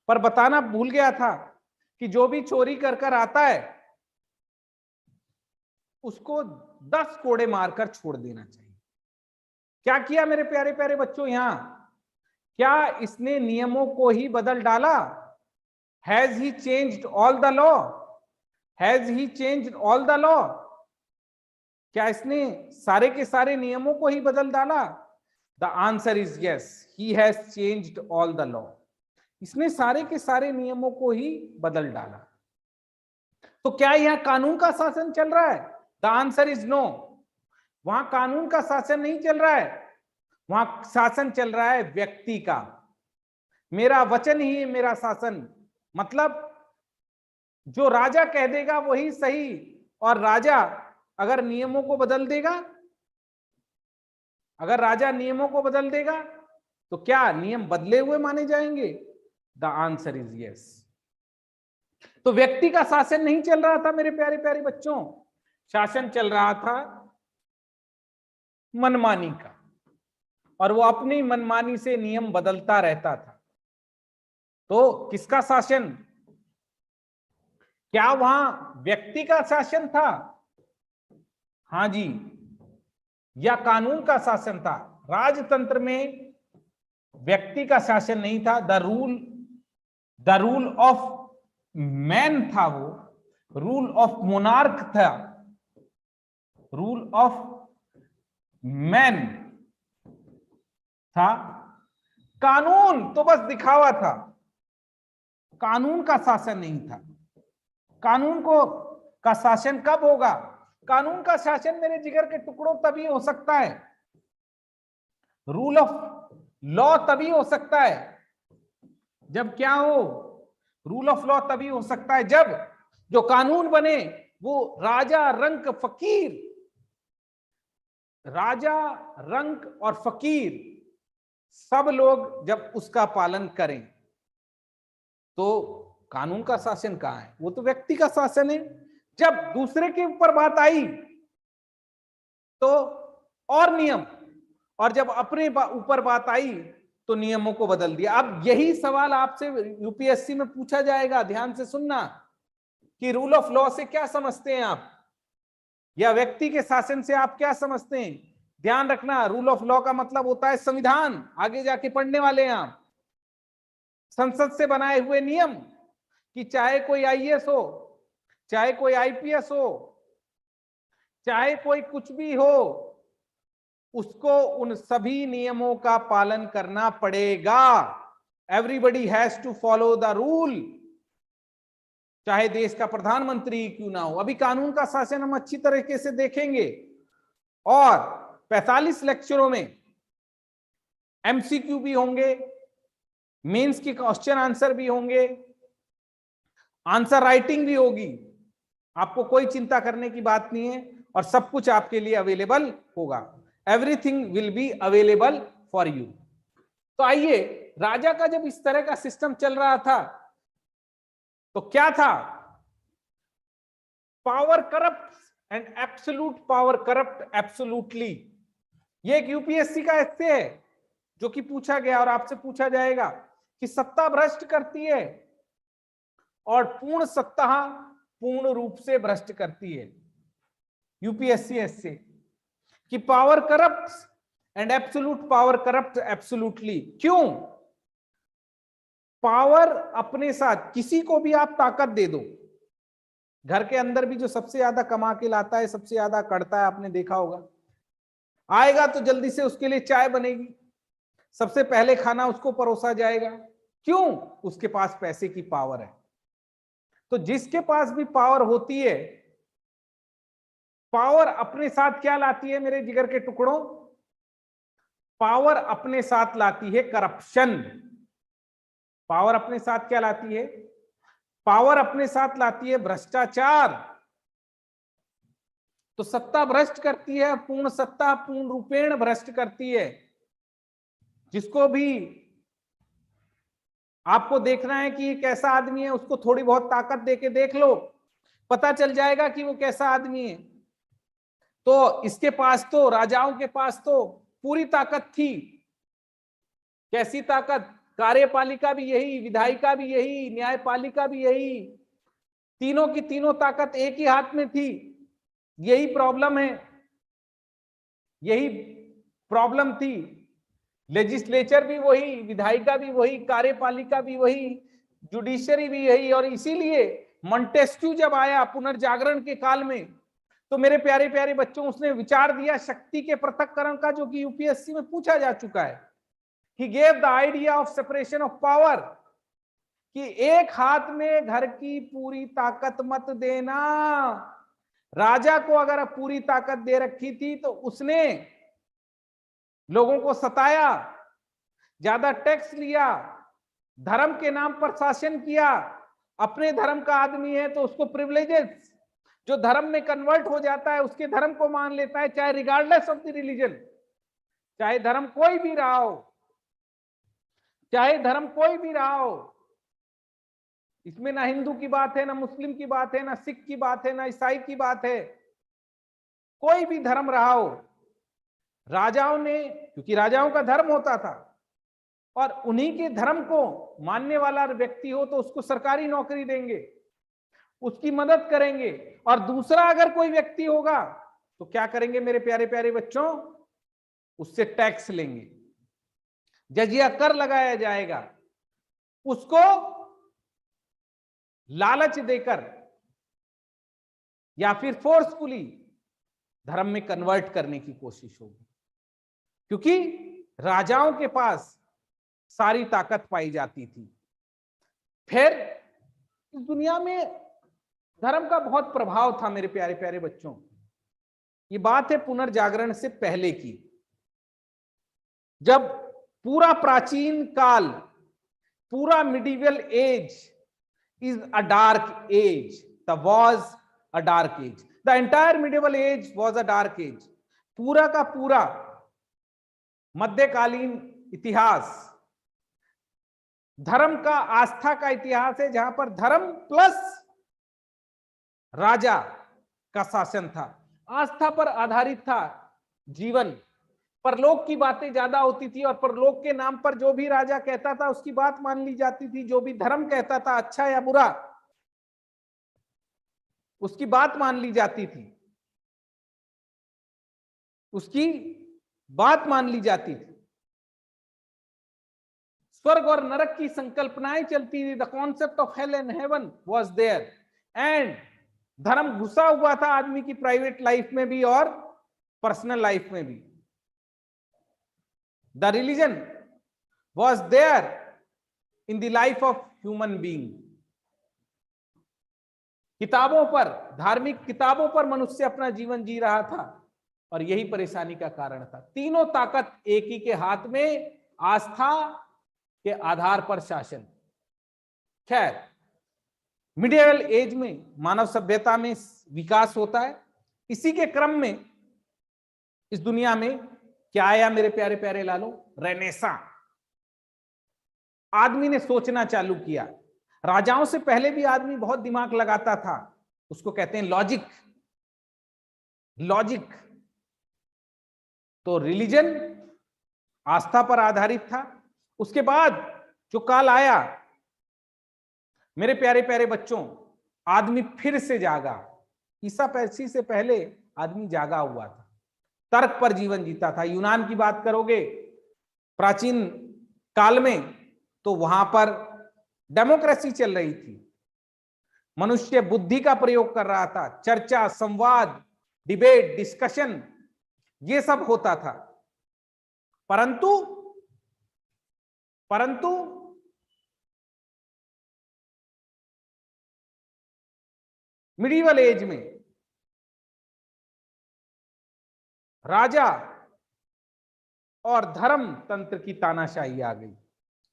Speaker 1: पर बताना भूल गया था कि जो भी चोरी कर कर आता है उसको 10 कोड़े मारकर छोड़ देना चाहिए। क्या किया मेरे प्यारे प्यारे बच्चों यहां? क्या इसने नियमों को ही बदल डाला? Has he changed all the law? Has he changed all the law? क्या इसने सारे के सारे नियमों को ही बदल डाला? The answer is yes, he has changed all the law. इसने सारे के सारे नियमों को ही बदल डाला। तो क्या यहां कानून का शासन चल रहा है? The answer is no. वहां कानून का शासन नहीं चल रहा है, वहां शासन चल रहा है व्यक्ति का। मेरा वचन ही है मेरा शासन, मतलब जो राजा कह देगा वही सही, और राजा अगर नियमों को बदल देगा, अगर राजा नियमों को बदल देगा तो क्या नियम बदले हुए माने जाएंगे? The answer is yes. तो व्यक्ति का शासन नहीं चल रहा था मेरे प्यारे प्यारे बच्चों, शासन चल रहा था मनमानी का, और वो अपनी मनमानी से नियम बदलता रहता था। तो किसका शासन? क्या वहां व्यक्ति का शासन था? हाँ जी, या कानून का शासन था? राजतंत्र में व्यक्ति का शासन नहीं था। द रूल ऑफ मैन था, वो रूल ऑफ मोनार्क था, रूल ऑफ मैन था। कानून तो बस दिखावा था, कानून का शासन नहीं था। कानून का शासन कब होगा? कानून का शासन मेरे जिगर के टुकड़ों तभी हो सकता है, रूल ऑफ लॉ तभी हो सकता है जब क्या हो, रूल ऑफ लॉ तभी हो सकता है जब जो कानून बने वो राजा, रंक, फकीर, राजा, रंक और फकीर सब लोग जब उसका पालन करें। तो कानून का शासन कहां है? वो तो व्यक्ति का शासन है। जब दूसरे के ऊपर बात आई तो और नियम, और जब अपने ऊपर बात आई तो नियमों को बदल दिया। अब यही सवाल आपसे यूपीएससी में पूछा जाएगा, ध्यान से सुनना, कि रूल ऑफ लॉ से क्या समझते हैं आप, या व्यक्ति के शासन से आप क्या समझते हैं? ध्यान रखना, रूल ऑफ लॉ का मतलब होता है संविधान, आगे जाके पढ़ने वाले हैं आप। संसद से बनाए हुए नियम, कि चाहे कोई आईएएस हो, चाहे कोई आईपीएस हो, चाहे कोई कुछ भी हो, उसको उन सभी नियमों का पालन करना पड़ेगा। Everybody has to follow the rule, चाहे देश का प्रधानमंत्री क्यों ना हो। अभी कानून का शासन हम अच्छी तरीके से देखेंगे, और 45 लेक्चरों में एमसीक्यू भी होंगे, मेंस के क्वेश्चन आंसर भी होंगे, आंसर राइटिंग भी होगी। आपको कोई चिंता करने की बात नहीं है, और सब कुछ आपके लिए अवेलेबल होगा। Everything will be available for you. तो आइए, राजा का जब इस तरह का सिस्टम चल रहा था तो क्या था? Power corrupt and absolute power corrupt absolutely. ये एक यूपीएससी का ऐसे है जो कि पूछा गया और आपसे पूछा जाएगा कि सत्ता भ्रष्ट करती है और पूर्ण सत्ता पूर्ण रूप से भ्रष्ट करती है। यूपीएससी ऐसे कि power corrupt and absolute power corrupt absolutely. क्यों? पावर अपने साथ, किसी को भी आप ताकत दे दो, घर के अंदर भी जो सबसे ज्यादा कमा के लाता है, सबसे ज्यादा करता है, आपने देखा होगा, आएगा तो जल्दी से उसके लिए चाय बनेगी, सबसे पहले खाना उसको परोसा जाएगा। क्यों? उसके पास पैसे की पावर है। तो जिसके पास भी पावर होती है, पावर अपने साथ क्या लाती है मेरे जिगर के टुकड़ों? पावर अपने साथ लाती है करप्शन। पावर अपने साथ क्या लाती है? पावर अपने साथ लाती है भ्रष्टाचार। तो सत्ता भ्रष्ट करती है, पूर्ण सत्ता पूर्ण रूपेण भ्रष्ट करती है। जिसको भी आपको देखना है कि कैसा आदमी है, उसको थोड़ी बहुत ताकत देके देख लो, पता चल जाएगा कि वो कैसा आदमी है। तो इसके पास तो, राजाओं के पास तो पूरी ताकत थी। कैसी ताकत? कार्यपालिका भी यही, विधायिका भी यही, न्यायपालिका भी यही, तीनों की तीनों ताकत एक ही हाथ में थी। यही प्रॉब्लम है, यही प्रॉब्लम थी। लेजिस्लेचर भी वही, विधायिका भी वही, कार्यपालिका भी वही, जुडिशरी भी यही। और इसीलिए मॉन्टेस्क्यू जब आया पुनर्जागरण के काल में, तो मेरे प्यारे प्यारे बच्चों, उसने विचार दिया शक्ति के पृथक्करण का, जो कि यूपीएससी में पूछा जा चुका है। He gave the idea of separation of power, कि एक हाथ में घर की पूरी ताकत मत देना। राजा को अगर पूरी ताकत दे रखी थी तो उसने लोगों को सताया, ज्यादा टैक्स लिया, धर्म के नाम पर शासन किया। अपने धर्म का आदमी है तो उसको प्रिविलेजेस, जो धर्म में कन्वर्ट हो जाता है उसके धर्म को मान लेता है, चाहे रिगार्डलेस ऑफ द रिलीजन, चाहे धर्म कोई भी रहा हो, चाहे धर्म कोई भी रहा हो। इसमें ना हिंदू की बात है, ना मुस्लिम की बात है, ना सिख की बात है, ना ईसाई की बात है। कोई भी धर्म रहा हो, राजाओं ने, क्योंकि राजाओं का धर्म होता था, और उन्हीं के धर्म को मानने वाला व्यक्ति हो तो उसको सरकारी नौकरी देंगे, उसकी मदद करेंगे। और दूसरा अगर कोई व्यक्ति होगा तो क्या करेंगे मेरे प्यारे प्यारे बच्चों? उससे टैक्स लेंगे, जजिया कर लगाया जाएगा, उसको लालच देकर या फिर फोर्सफुली धर्म में कन्वर्ट करने की कोशिश होगी। क्योंकि राजाओं के पास सारी ताकत पाई जाती थी। फिर इस दुनिया में धर्म का बहुत प्रभाव था मेरे प्यारे प्यारे बच्चों। ये बात है पुनर्जागरण से पहले की, जब पूरा प्राचीन काल, पूरा medieval age is a dark age, the was a dark age, the entire medieval age was a dark age. पूरा का पूरा मध्यकालीन इतिहास धर्म का, आस्था का इतिहास है, जहां पर धर्म प्लस राजा का शासन था। आस्था पर आधारित था जीवन, परलोक की बातें ज्यादा होती थी, और परलोक के नाम पर जो भी राजा कहता था उसकी बात मान ली जाती थी। जो भी धर्म कहता था, अच्छा या बुरा, उसकी बात मान ली जाती थी, उसकी बात मान ली जाती थी। स्वर्ग और नरक की संकल्पनाएं चलती थी। The concept of hell and heaven was there, and धर्म घुसा हुआ था आदमी की प्राइवेट लाइफ में भी और पर्सनल लाइफ में भी। The religion was there in the life of human being. किताबों पर, धार्मिक किताबों पर मनुष्य अपना जीवन जी रहा था, और यही परेशानी का कारण था। तीनों ताकत एक ही के हाथ में, आस्था के आधार पर शासन। खैर, मिडिवल एज में मानव सभ्यता में विकास होता है। इसी के क्रम में इस दुनिया में क्या आया मेरे प्यारे प्यारे लालो? रेनेसां। आदमी ने सोचना चालू किया। राजाओं से पहले भी आदमी बहुत दिमाग लगाता था, उसको कहते हैं लॉजिक। लॉजिक तो रिलीजन, आस्था पर आधारित था। उसके बाद जो काल आया मेरे प्यारे प्यारे बच्चों, आदमी फिर से जागा। ईसा मसीह से पहले आदमी जागा हुआ था, तर्क पर जीवन जीता था। यूनान की बात करोगे प्राचीन काल में, तो वहां पर डेमोक्रेसी चल रही थी। मनुष्य बुद्धि का प्रयोग कर रहा था, चर्चा, संवाद, डिबेट, डिस्कशन, ये सब होता था। परंतु मिडिवल एज में राजा और धर्म तंत्र की तानाशाही आ गई,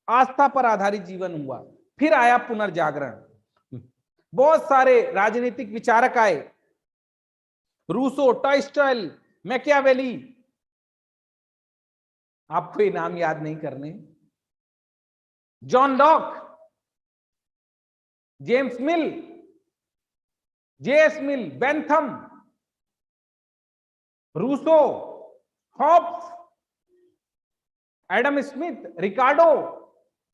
Speaker 1: आस्था पर आधारित जीवन हुआ। फिर आया पुनर्जागरण। बहुत सारे राजनीतिक विचारक आए, रूसो, टॉयस्टॉय, मैकियावेली, आपको ये नाम याद नहीं करने, John Locke, James Mill, JS Mill, Bentham, Rousseau, Hobbes, Adam Smith, Ricardo,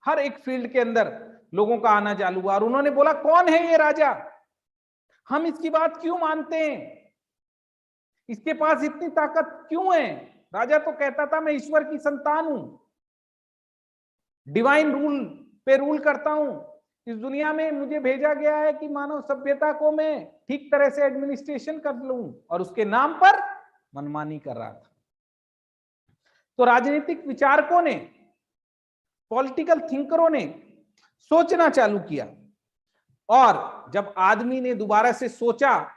Speaker 1: हर एक फील्ड के अंदर लोगों का आना चालू हुआ, और उन्होंने बोला कौन है ये राजा, हम इसकी बात क्यों मानते हैं, इसके पास इतनी ताकत क्यों है। राजा तो कहता था मैं ईश्वर की संतान हूं, डिवाइन रूल पे रूल करता हूं, इस दुनिया में मुझे भेजा गया है कि मानव सभ्यता को मैं ठीक तरह से एडमिनिस्ट्रेशन कर लूं, और उसके नाम पर मनमानी कर रहा था। तो राजनीतिक विचारकों ने, पॉलिटिकल थिंकरों ने सोचना चालू किया, और जब आदमी ने दोबारा से सोचा,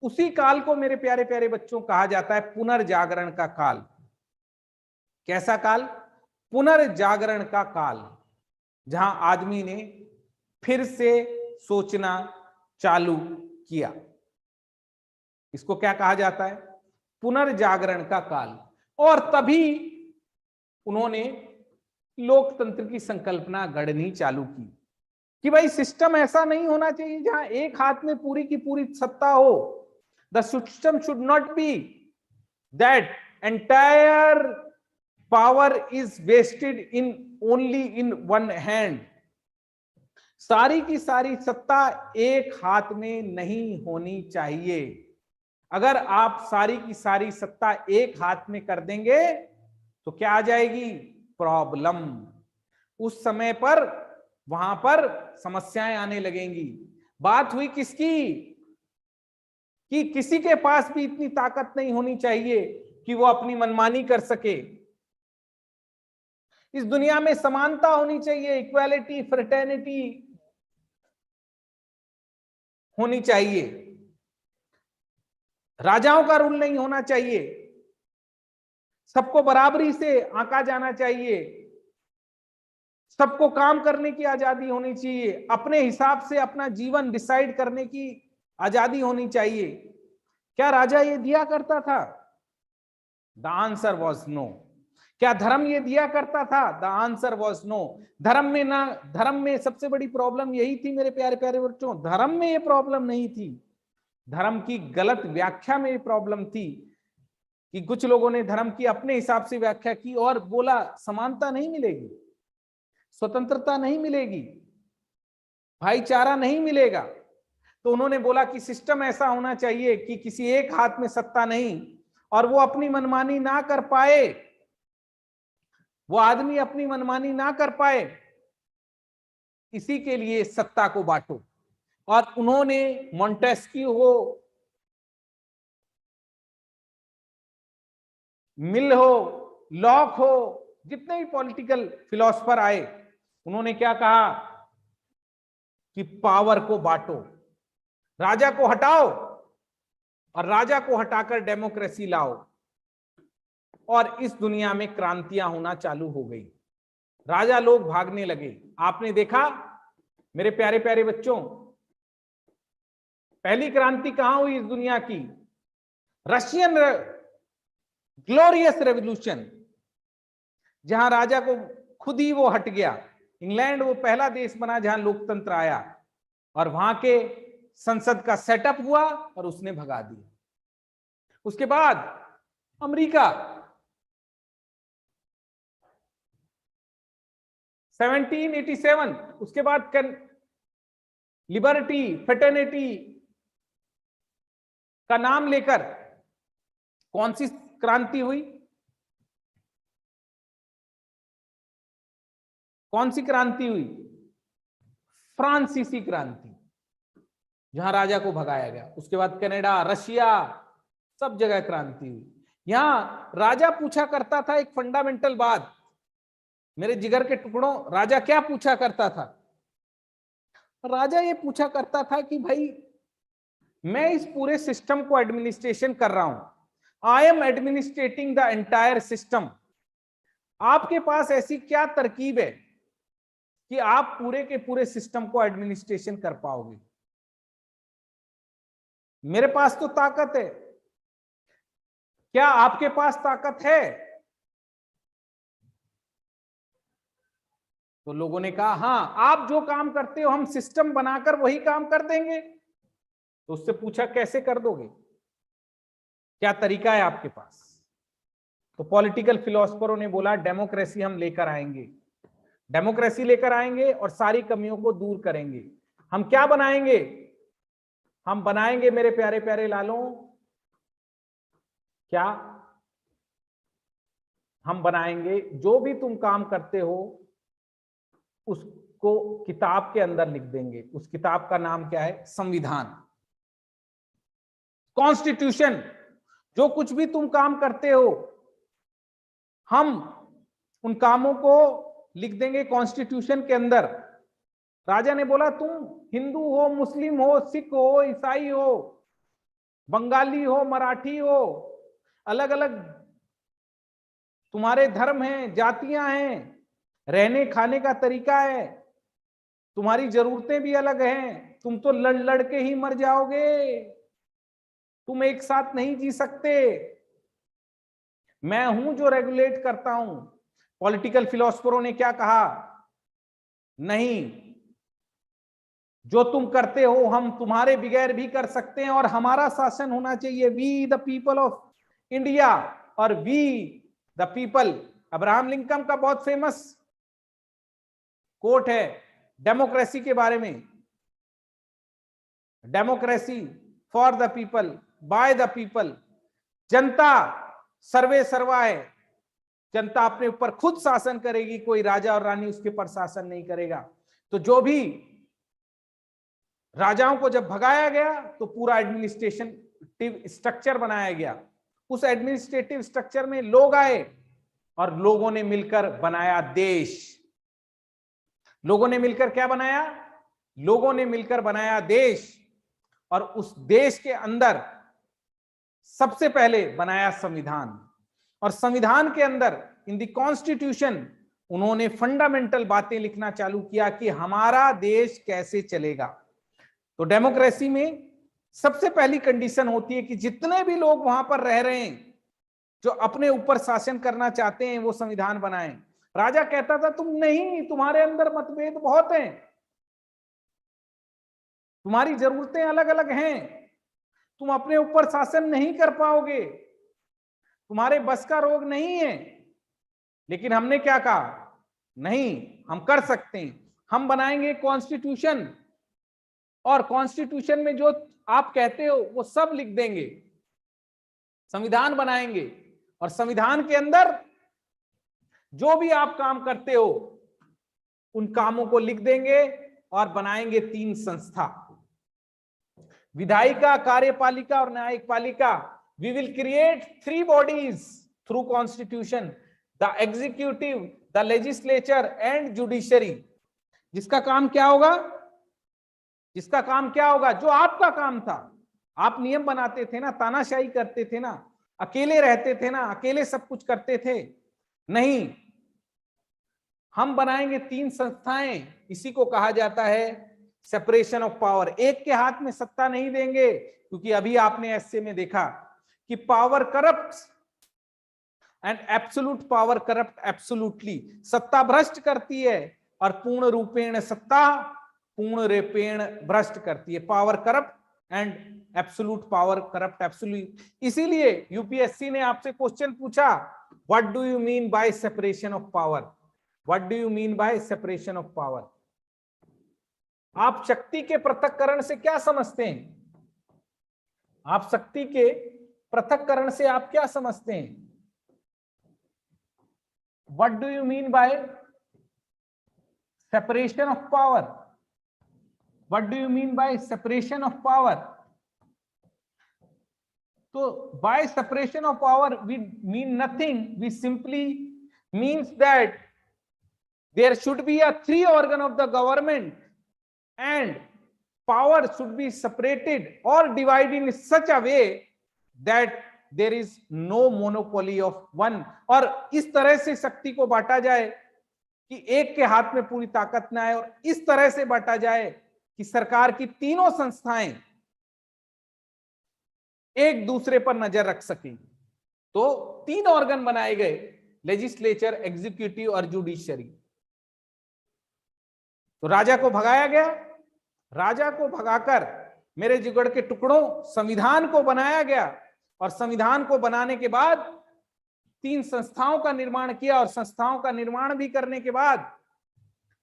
Speaker 1: उसी काल को मेरे प्यारे प्यारे बच्चों कहा जाता है पुनर्जागरण का काल। कैसा काल? पुनर्जागरण का काल, जहां आदमी ने फिर से सोचना चालू किया। इसको क्या कहा जाता है? पुनर्जागरण का काल। और तभी उन्होंने लोकतंत्र की संकल्पना गढ़नी चालू की कि भाई सिस्टम ऐसा नहीं होना चाहिए जहां एक हाथ में पूरी की पूरी सत्ता हो। The system should not be that entire power is vested in only in one hand. सारी की सारी सत्ता एक हाथ में नहीं होनी चाहिए। अगर आप सारी की सारी सत्ता एक हाथ में कर देंगे तो क्या आ जाएगी? प्रॉब्लम। उस समय पर वहां पर समस्याएं आने लगेंगी। बात हुई किसकी? कि किसी के पास भी इतनी ताकत नहीं होनी चाहिए कि वो अपनी मनमानी कर सके। इस दुनिया में समानता होनी चाहिए, इक्वालिटी, फ्रेटर्निटी होनी चाहिए, राजाओं का रूल नहीं होना चाहिए, सबको बराबरी से आंका जाना चाहिए, सबको काम करने की आजादी होनी चाहिए, अपने हिसाब से अपना जीवन डिसाइड करने की आजादी होनी चाहिए। क्या राजा ये दिया करता था? The answer was no. क्या धर्म ये दिया करता था? The answer was no. धर्म में सबसे बड़ी प्रॉब्लम यही थी मेरे प्यारे प्यारे बच्चों, धर्म में ये प्रॉब्लम नहीं थी, धर्म की गलत व्याख्या में ये प्रॉब्लम थी कि कुछ लोगों ने धर्म की अपने हिसाब से व्याख्या की और बोला समानता नहीं मिलेगी, स्वतंत्रता नहीं मिलेगी, भाईचारा नहीं मिलेगा। तो उन्होंने बोला कि सिस्टम ऐसा होना चाहिए कि किसी एक हाथ में सत्ता नहीं, और वो अपनी मनमानी ना कर पाए, वो आदमी अपनी मनमानी ना कर पाए, इसी के लिए सत्ता को बांटो। और उन्होंने मॉन्टेस्क्यू हो, मिल हो, लॉक हो, जितने भी पॉलिटिकल फिलोसफर आए, उन्होंने क्या कहा कि पावर को बांटो, राजा को हटाओ और राजा को हटाकर डेमोक्रेसी लाओ। और इस दुनिया में क्रांतियां होना चालू हो गई, राजा लोग भागने लगे। आपने देखा मेरे प्यारे प्यारे बच्चों, पहली क्रांति कहां हुई इस दुनिया की? रशियन ग्लोरियस रेवोल्यूशन, जहां राजा को खुद ही वो हट गया। इंग्लैंड वो पहला देश बना जहां लोकतंत्र आया, और वहां के संसद का सेटअप हुआ और उसने भगा दिया। उसके बाद अमेरिका 1787, उसके बाद लिबर्टी, फ्रेटर्निटी का नाम लेकर कौन सी क्रांति हुई? कौन सी क्रांति हुई? फ्रांसीसी क्रांति, जहां राजा को भगाया गया। उसके बाद कनाडा, रशिया, सब जगह क्रांति हुई। यहां राजा पूछा करता था एक फंडामेंटल बात, मेरे जिगर के टुकड़ों, राजा क्या पूछा करता था? राजा ये पूछा करता था कि भाई मैं इस पूरे सिस्टम को एडमिनिस्ट्रेशन कर रहा हूं, I M administrating the entire system. आपके पास ऐसी क्या तरकीब है कि आप पूरे के पूरे सिस्टम को एडमिनिस्ट्रेशन कर पाओगे? मेरे पास तो ताकत है, क्या आपके पास ताकत है? तो लोगों ने कहा हां, आप जो काम करते हो हम सिस्टम बनाकर वही काम कर देंगे। तो उससे पूछा कैसे कर दोगे, क्या तरीका है आपके पास? तो पॉलिटिकल फिलोसफरों ने बोला डेमोक्रेसी हम लेकर आएंगे, डेमोक्रेसी लेकर आएंगे और सारी कमियों को दूर करेंगे। हम क्या बनाएंगे? हम बनाएंगे मेरे प्यारे प्यारे लालों, क्या हम बनाएंगे? जो भी तुम काम करते हो उसको किताब के अंदर लिख देंगे। उस किताब का नाम क्या है? संविधान, कॉन्स्टिट्यूशन। जो कुछ भी तुम काम करते हो हम उन कामों को लिख देंगे कॉन्स्टिट्यूशन के अंदर। राजा ने बोला तुम हिंदू हो, मुस्लिम हो, सिख हो, ईसाई हो, बंगाली हो, मराठी हो, अलग अलग तुम्हारे धर्म हैं, जातियां हैं, रहने खाने का तरीका है, तुम्हारी जरूरतें भी अलग हैं, तुम तो लड़ लड़ के ही मर जाओगे, तुम एक साथ नहीं जी सकते। मैं हूं जो रेगुलेट करता हूं। पॉलिटिकल फिलोसफरों ने क्या कहा? नहीं, जो तुम करते हो हम तुम्हारे बगैर भी कर सकते हैं और हमारा शासन होना चाहिए। We the people of India और we the people. Abraham Lincoln का बहुत फेमस कोट है डेमोक्रेसी के बारे में, democracy for the people, by the people. जनता सर्वे सर्वा है, जनता अपने ऊपर खुद शासन करेगी, कोई राजा और रानी उसके पर शासन नहीं करेगा। तो जो भी राजाओं को जब भगाया गया तो पूरा एडमिनिस्ट्रेटिव स्ट्रक्चर बनाया गया। उस एडमिनिस्ट्रेटिव स्ट्रक्चर में लोग आए और लोगों ने मिलकर बनाया देश। लोगों ने मिलकर क्या बनाया? लोगों ने मिलकर बनाया देश, और उस देश के अंदर सबसे पहले बनाया संविधान। और संविधान के अंदर इन द कॉन्स्टिट्यूशन उन्होंने फंडामेंटल बातें लिखना चालू किया कि हमारा देश कैसे चलेगा। तो डेमोक्रेसी में सबसे पहली कंडीशन होती है कि जितने भी लोग वहां पर रह रहे हैं जो अपने ऊपर शासन करना चाहते हैं वो संविधान बनाएं। राजा कहता था तुम नहीं, तुम्हारे अंदर मतभेद बहुत हैं, तुम्हारी जरूरतें अलग अलग हैं, तुम अपने ऊपर शासन नहीं कर पाओगे, तुम्हारे बस का रोग नहीं है। लेकिन हमने क्या कहा? नहीं, हम कर सकते हैं, हम बनाएंगे कॉन्स्टिट्यूशन, और कॉन्स्टिट्यूशन में जो आप कहते हो वो सब लिख देंगे, संविधान बनाएंगे, और संविधान के अंदर जो भी आप काम करते हो उन कामों को लिख देंगे, और बनाएंगे 3 संस्था, विधायिका, कार्यपालिका और न्यायिक पालिका। We will create 3 bodies through constitution, the executive, the legislature and judiciary। जिसका काम क्या होगा? जिसका काम क्या होगा? जो आपका काम था, आप नियम बनाते थे ना, तानाशाही करते थे ना, अकेले रहते थे ना, अकेले सब कुछ करते थे। नहीं, हम बनाएंगे 3 संस्थाएं, इसी को कहा जाता है सेपरेशन ऑफ पावर। एक के हाथ में सत्ता नहीं देंगे, क्योंकि अभी आपने ऐसे में देखा कि power corrupts and absolute power corrupt absolutely. सत्ता भ्रष्ट करती है और पूर्ण रूपेण सत्ता पूर्ण रूपेण भ्रष्ट करती है। Power corrupt and absolute power corrupt absolute. इसीलिए यूपीएससी ने आपसे क्वेश्चन पूछा, what do you mean by separation of power? What do you mean by separation of power? आप शक्ति के पृथक्करण से क्या समझते हैं? आप शक्ति के पृथक्करण से आप क्या समझते हैं? What do you mean by separation of power? What do you mean by separation of power? तो by separation of power we mean nothing, we simply means that there should be a 3 organ of the government and power should be separated or divided in such a way that there is no monopoly of one। और इस तरह से शक्ति को बांटा जाए कि एक के हाथ में पूरी ताकत ना आए, और इस तरह से बांटा जाए कि सरकार की तीनों संस्थाएं एक दूसरे पर नजर रख सकें। तो 3 ऑर्गन बनाए गए, लेजिस्लेचर, एग्जीक्यूटिव और जुडिशरी। तो राजा को भगाया गया। राजा को भगाकर मेरे जिगड़ के टुकड़ों संविधान को बनाया गया, और संविधान को बनाने के बाद 3 संस्थाओं का निर्माण किया, और संस्थाओं का निर्माण भी करने के बाद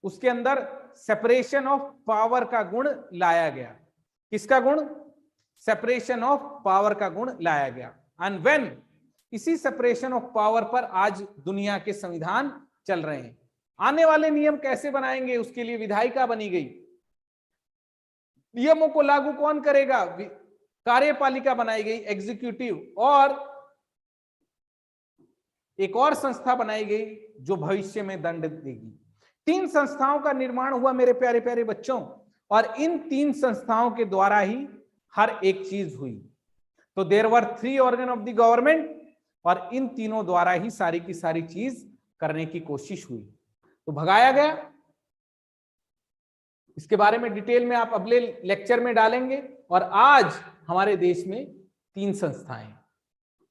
Speaker 1: उसके अंदर सेपरेशन ऑफ पावर का गुण लाया गया। किसका गुण? सेपरेशन ऑफ पावर का गुण लाया गया। एंड व्हेन इसी सेपरेशन ऑफ पावर पर आज दुनिया के संविधान चल रहे हैं। आने वाले नियम कैसे बनाएंगे, उसके लिए विधायिका बनी गई। नियमों को लागू कौन करेगा? कार्यपालिका बनाई गई, एग्जीक्यूटिव, और एक और संस्था बनाई गई जो भविष्य में दंड देगी। 3 संस्थाओं का निर्माण हुआ मेरे प्यारे प्यारे बच्चों, और इन 3 संस्थाओं के द्वारा ही हर एक चीज हुई। तो there were 3 organ of the government, और इन तीनों द्वारा ही सारी की सारी चीज करने की कोशिश हुई। तो भगाया गया। इसके बारे में डिटेल में आप अगले लेक्चर में डालेंगे। और आज हमारे देश में 3 संस्थाएं।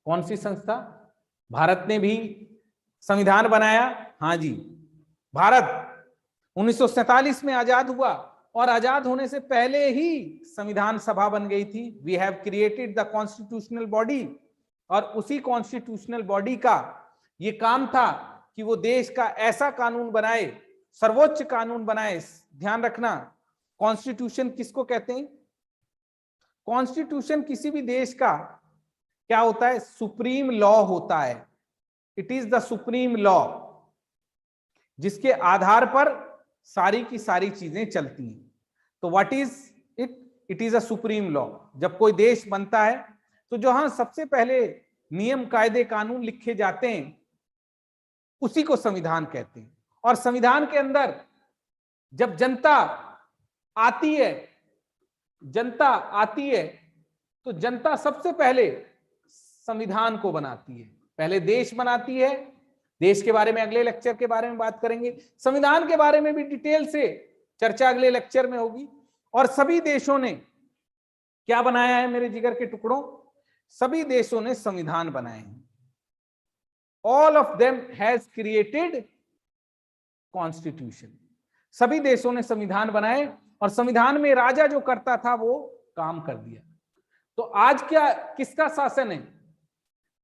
Speaker 1: कौन सी संस्था? भारत ने भी संविधान बनाया। हाँ जी, भारत 1947 में आजाद हुआ, और आजाद होने से पहले ही संविधान सभा बन गई थी। We have created the constitutional body, और उसी कॉन्स्टिट्यूशनल बॉडी का ये काम था कि वो देश का ऐसा कानून बनाए, सर्वोच्च कानून बनाए। ध्यान रखना, कॉन्स्टिट्यूशन किसको कहते हैं? कॉन्स्टिट्यूशन किसी भी देश का क्या होता है? सुप्रीम लॉ होता है। It is the supreme law, जिसके आधार पर सारी की सारी चीजें चलती हैं। तो what is it? It is a supreme law. जब कोई देश बनता है तो जहां सबसे पहले नियम, कायदे, कानून लिखे जाते हैं उसी को संविधान कहते हैं। और संविधान के अंदर जब जनता आती है तो जनता सबसे पहले संविधान को बनाती है, पहले देश बनाती है। देश के बारे में अगले लेक्चर के बारे में बात करेंगे, संविधान के बारे में भी डिटेल से चर्चा अगले लेक्चर में होगी। और सभी देशों ने क्या बनाया है मेरे जिगर के टुकड़ों? सभी देशों ने संविधान बनाए हैं। All of them has created constitution. सभी देशों ने संविधान बनाए और संविधान में राजा जो करता था वो काम कर दिया। तो आज क्या किसका शासन है?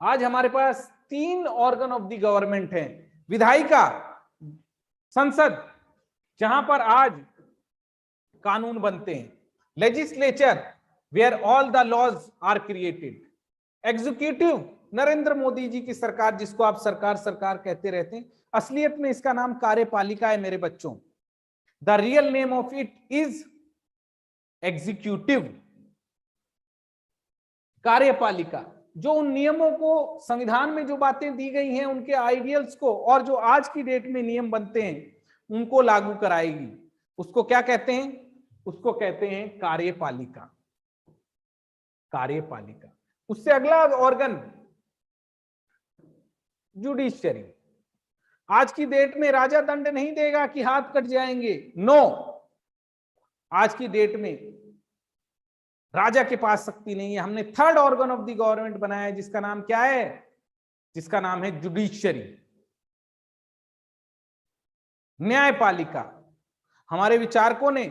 Speaker 1: आज हमारे पास 3 ऑर्गन ऑफ द गवर्नमेंट है। विधायिका, संसद जहां पर आज कानून बनते हैं, legislature where all the laws are created, executive Narendra Modi ji की सरकार, जिसको आप सरकार सरकार कहते रहते हैं, असलियत में इसका नाम कार्यपालिका है मेरे बच्चों। The real name of it is executive, कार्यपालिका। जो उन नियमों को, संविधान में जो बातें दी गई हैं, उनके आइडियल्स को, और जो आज की डेट में नियम बनते हैं उनको लागू कराएगी। उसको क्या कहते हैं? उसको कहते हैं कार्यपालिका। कार्यपालिका। उससे अगला ऑर्गन जुडिशियरी। आज की डेट में राजा दंड नहीं देगा कि हाथ कट जाएंगे, नो। आज की डेट में राजा के पास शक्ति नहीं है। हमने 3rd organ of the government बनाया है, जिसका नाम क्या है? जिसका नाम है जुडिशियरी, न्यायपालिका। हमारे विचारकों ने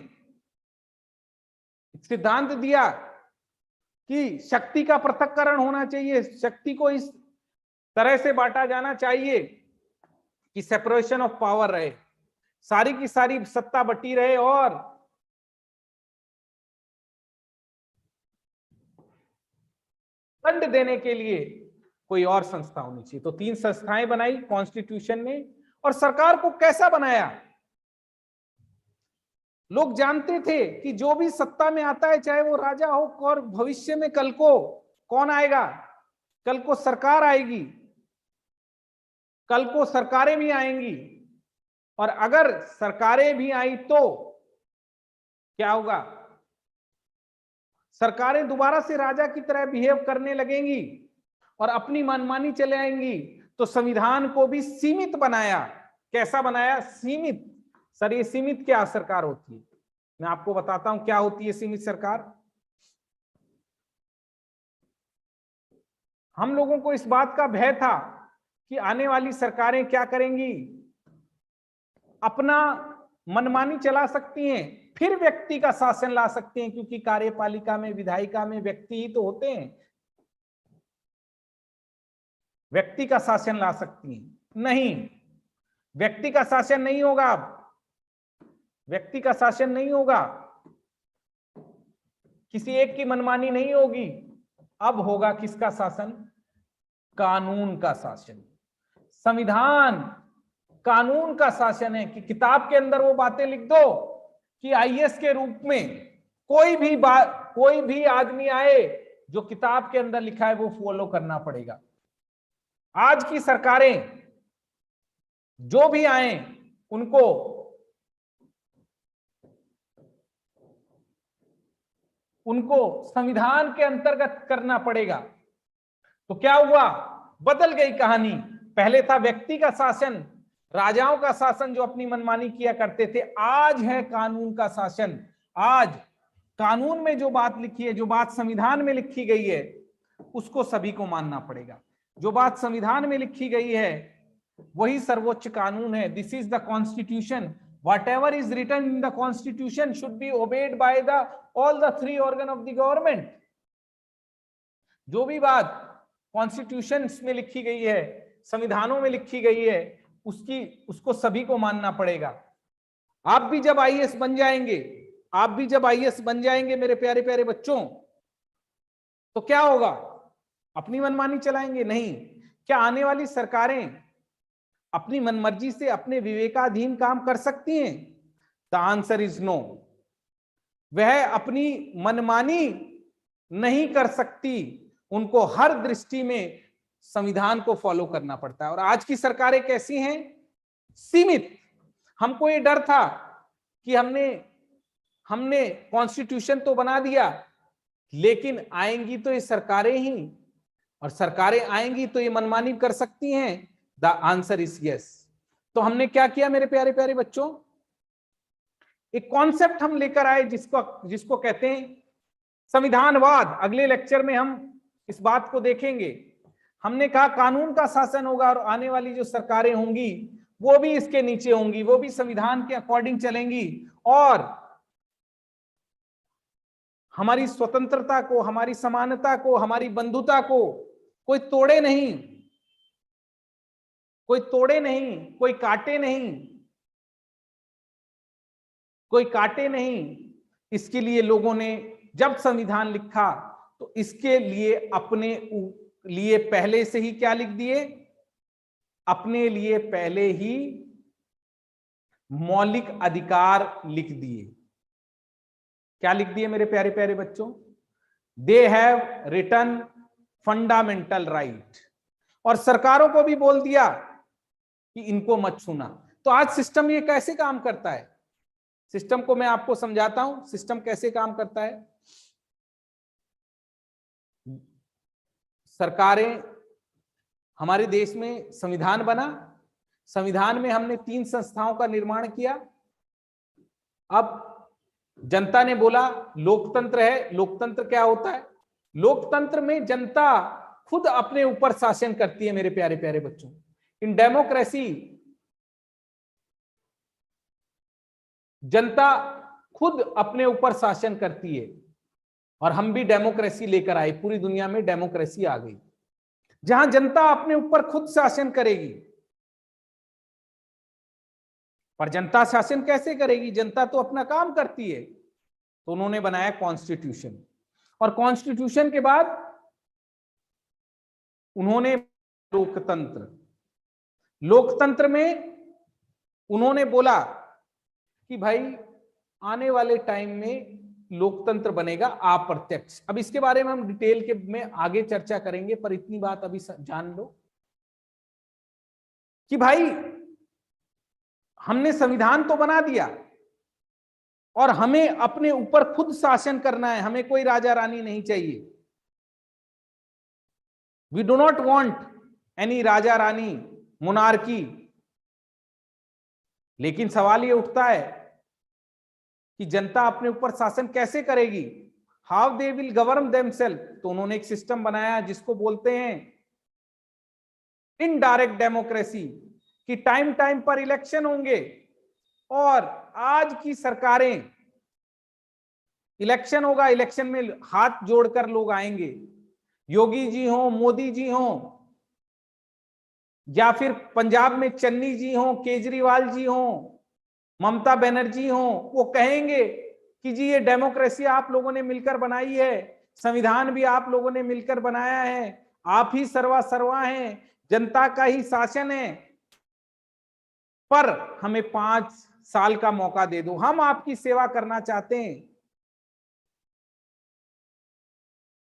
Speaker 1: सिद्धांत दिया कि शक्ति का पृथक्करण होना चाहिए, शक्ति को इस तरह से बांटा जाना चाहिए कि सेपरेशन ऑफ पावर रहे, सारी की सारी सत्ता बटी रहे, और दंड देने के लिए कोई और संस्था होनी चाहिए। तो 3 संस्थाएं बनाई कॉन्स्टिट्यूशन ने। और सरकार को कैसा बनाया? लोग जानते थे कि जो भी सत्ता में आता है, चाहे वो राजा हो, और भविष्य में कल को कौन आएगा? कल को सरकार आएगी, कल को सरकारें भी आएंगी। और अगर सरकारें भी आई तो क्या होगा? सरकारें दोबारा से राजा की तरह बिहेव करने लगेंगी और अपनी मनमानी चले आएंगी। तो संविधान को भी सीमित बनाया। कैसा बनाया? सीमित। सर ये सीमित क्या सरकार होती है? मैं आपको बताता हूं क्या होती है सीमित सरकार। हम लोगों को इस बात का भय था कि आने वाली सरकारें क्या करेंगी, अपना मनमानी चला सकती हैं, फिर व्यक्ति का शासन ला सकते हैं, क्योंकि कार्यपालिका में, विधायिका में व्यक्ति ही तो होते हैं। व्यक्ति का शासन ला सकती हैं। नहीं, व्यक्ति का शासन नहीं होगा। व्यक्ति का शासन नहीं होगा, किसी एक की मनमानी नहीं होगी। अब होगा किसका शासन? कानून का शासन। संविधान कानून का शासन है कि किताब के अंदर वो बातें लिख दो कि आईएएस के रूप में कोई भी आदमी आए, जो किताब के अंदर लिखा है वो फॉलो करना पड़ेगा। आज की सरकारें जो भी आए उनको संविधान के अंतर्गत करना पड़ेगा। तो क्या हुआ? बदल गई कहानी। पहले था व्यक्ति का शासन, राजाओं का शासन जो अपनी मनमानी किया करते थे। आज है कानून का शासन। आज कानून में जो बात लिखी है, जो बात संविधान में लिखी गई है, उसको सभी को मानना पड़ेगा। जो बात संविधान में लिखी गई है वही सर्वोच्च कानून है। This is the constitution. Whatever is written in the constitution should be obeyed by all the 3 organ of the government. जो भी बात कॉन्स्टिट्यूशन में लिखी गई है, संविधानों में लिखी गई है, उसको सभी को मानना पड़ेगा। आप भी जब आईएएस बन जाएंगे मेरे प्यारे प्यारे बच्चों, तो क्या होगा? अपनी मनमानी चलाएंगे? नहीं। क्या आने वाली सरकारें अपनी मनमर्जी से, अपने विवेकाधीन काम कर सकती हैं? The answer is no. वह अपनी मनमानी नहीं कर सकती। उनको हर दृष्टि में संविधान को फॉलो करना पड़ता है। और आज की सरकारें कैसी हैं? सीमित। हमको ये डर था कि हमने कॉन्स्टिट्यूशन तो बना दिया, लेकिन आएंगी तो ये सरकारें ही, और सरकारें आएंगी तो ये मनमानी कर सकती हैं। The answer is yes. तो हमने क्या किया मेरे प्यारे प्यारे बच्चों? एक कॉन्सेप्ट हम लेकर आए जिसको कहते हैं संविधानवाद। अगले लेक्चर में हम इस बात को देखेंगे। हमने कहा कानून का शासन होगा और आने वाली जो सरकारें होंगी वो भी इसके नीचे होंगी, वो भी संविधान के अकॉर्डिंग चलेंगी, और हमारी स्वतंत्रता को, हमारी समानता को, हमारी बंधुता को कोई तोड़े नहीं, कोई तोड़े नहीं, कोई काटे नहीं, कोई काटे नहीं। इसके लिए लोगों ने जब संविधान लिखा तो इसके लिए अपने लिए पहले से ही क्या लिख दिए? अपने लिए पहले ही मौलिक अधिकार लिख दिए। क्या लिख दिए मेरे प्यारे प्यारे बच्चों? They have written fundamental right. और सरकारों को भी बोल दिया कि इनको मत छूना। तो आज सिस्टम ये कैसे काम करता है? सिस्टम को मैं आपको समझाता हूं, सिस्टम कैसे काम करता है। सरकारें, हमारे देश में संविधान बना, संविधान में हमने 3 संस्थाओं का निर्माण किया। अब जनता ने बोला लोकतंत्र है। लोकतंत्र क्या होता है? लोकतंत्र में जनता खुद अपने ऊपर शासन करती है मेरे प्यारे प्यारे बच्चों। इन डेमोक्रेसी जनता खुद अपने ऊपर शासन करती है, और हम भी डेमोक्रेसी लेकर आए। पूरी दुनिया में डेमोक्रेसी आ गई जहां जनता अपने ऊपर खुद शासन करेगी। पर जनता शासन कैसे करेगी? जनता तो अपना काम करती है। तो उन्होंने बनाया कॉन्स्टिट्यूशन, और कॉन्स्टिट्यूशन के बाद उन्होंने लोकतंत्र। लोकतंत्र में उन्होंने बोला कि भाई आने वाले टाइम में लोकतंत्र बनेगा अप्रत्यक्ष। अब इसके बारे में हम डिटेल के में आगे चर्चा करेंगे, पर इतनी बात अभी जान लो कि भाई हमने संविधान तो बना दिया और हमें अपने ऊपर खुद शासन करना है। हमें कोई राजा रानी नहीं चाहिए। We do not want any raja rani, monarchy. लेकिन सवाल ये उठता है कि जनता अपने ऊपर शासन कैसे करेगी? How they will govern themselves. तो उन्होंने एक सिस्टम बनाया जिसको बोलते हैं इनडायरेक्ट डेमोक्रेसी, कि टाइम टाइम पर इलेक्शन होंगे। और आज की सरकारें, इलेक्शन होगा, इलेक्शन में हाथ जोड़कर लोग आएंगे। योगी जी हो, मोदी जी हो, या फिर पंजाब में चन्नी जी हो, केजरीवाल जी हो, ममता बनर्जी हो, वो कहेंगे कि जी ये डेमोक्रेसी आप लोगों ने मिलकर बनाई है, संविधान भी आप लोगों ने मिलकर बनाया है, आप ही सर्वा सर्वा हैं, जनता का ही शासन है, पर हमें 5 साल का मौका दे दो, हम आपकी सेवा करना चाहते हैं,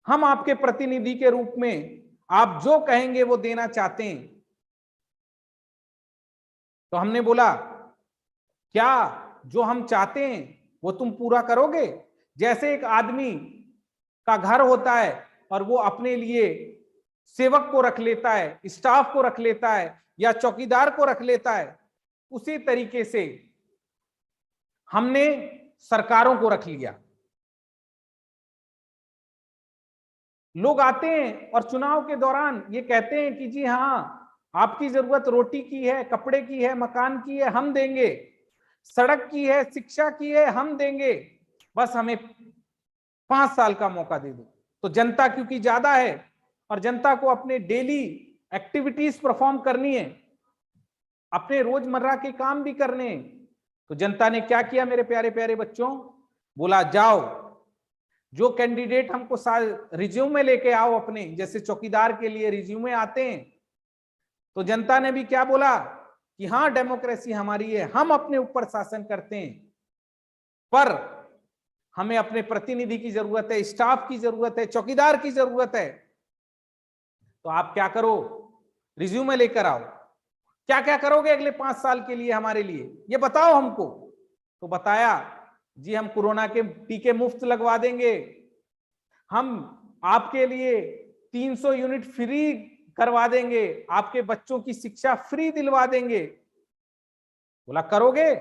Speaker 1: हम आपके प्रतिनिधि के रूप में आप जो कहेंगे वो देना चाहते हैं। तो हमने बोला क्या जो हम चाहते हैं वो तुम पूरा करोगे? जैसे एक आदमी का घर होता है और वो अपने लिए सेवक को रख लेता है, स्टाफ को रख लेता है, या चौकीदार को रख लेता है, उसी तरीके से हमने सरकारों को रख लिया। लोग आते हैं और चुनाव के दौरान ये कहते हैं कि जी हाँ, आपकी जरूरत रोटी की है, कपड़े की है, मकान की है, हम देंगे, सड़क की है, शिक्षा की है, हम देंगे, बस हमें 5 साल का मौका दे दो। तो जनता क्योंकि ज्यादा है और जनता को अपने डेली एक्टिविटीज परफॉर्म करनी है, अपने रोजमर्रा के काम भी करने हैं, तो जनता ने क्या किया मेरे प्यारे प्यारे बच्चों? बोला जाओ, जो कैंडिडेट हमको रिज्यूमे लेके आओ अपने, जैसे चौकीदार के लिए रिज्यूमे आते हैं, तो जनता ने भी क्या बोला कि हाँ डेमोक्रेसी हमारी है, हम अपने ऊपर शासन करते हैं, पर हमें अपने प्रतिनिधि की जरूरत है, स्टाफ की जरूरत है, चौकीदार की जरूरत है। तो आप क्या करो, रिज्यूमे लेकर आओ, क्या क्या करोगे अगले 5 साल के लिए हमारे लिए, ये बताओ हमको। तो बताया जी हम कोरोना के टीके मुफ्त लगवा देंगे, हम आपके लिए 300 यूनिट फ्री करवा देंगे, आपके बच्चों की शिक्षा फ्री दिलवा देंगे। बोला करोगे?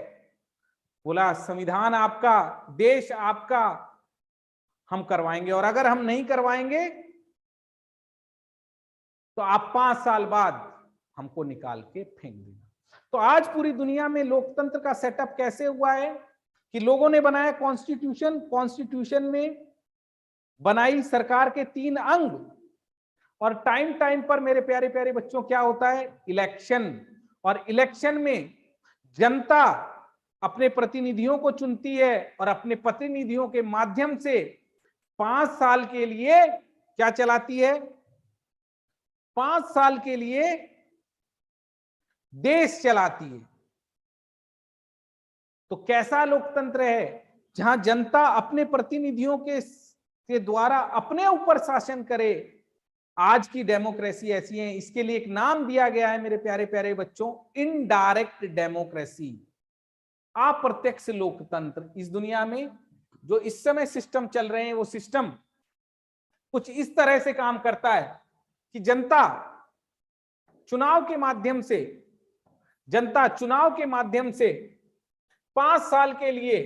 Speaker 1: बोला संविधान आपका, देश आपका, हम करवाएंगे, और अगर हम नहीं करवाएंगे तो आप 5 साल बाद हमको निकाल के फेंक देना। तो आज पूरी दुनिया में लोकतंत्र का सेटअप कैसे हुआ है कि लोगों ने बनाया कॉन्स्टिट्यूशन, कॉन्स्टिट्यूशन में बनाई सरकार के 3 अंग, और टाइम टाइम पर मेरे प्यारे प्यारे बच्चों क्या होता है, इलेक्शन, और इलेक्शन में जनता अपने प्रतिनिधियों को चुनती है, और अपने प्रतिनिधियों के माध्यम से 5 साल के लिए क्या चलाती है, 5 साल के लिए देश चलाती है। तो कैसा लोकतंत्र है जहां जनता अपने प्रतिनिधियों के द्वारा अपने ऊपर शासन करे। आज की डेमोक्रेसी ऐसी है, इसके लिए एक नाम दिया गया है मेरे प्यारे प्यारे बच्चों, इनडायरेक्ट डेमोक्रेसी, अप्रत्यक्ष लोकतंत्र। इस दुनिया में जो इस समय सिस्टम चल रहे हैं वो सिस्टम कुछ इस तरह से काम करता है कि जनता चुनाव के माध्यम से, जनता चुनाव के माध्यम से 5 साल के लिए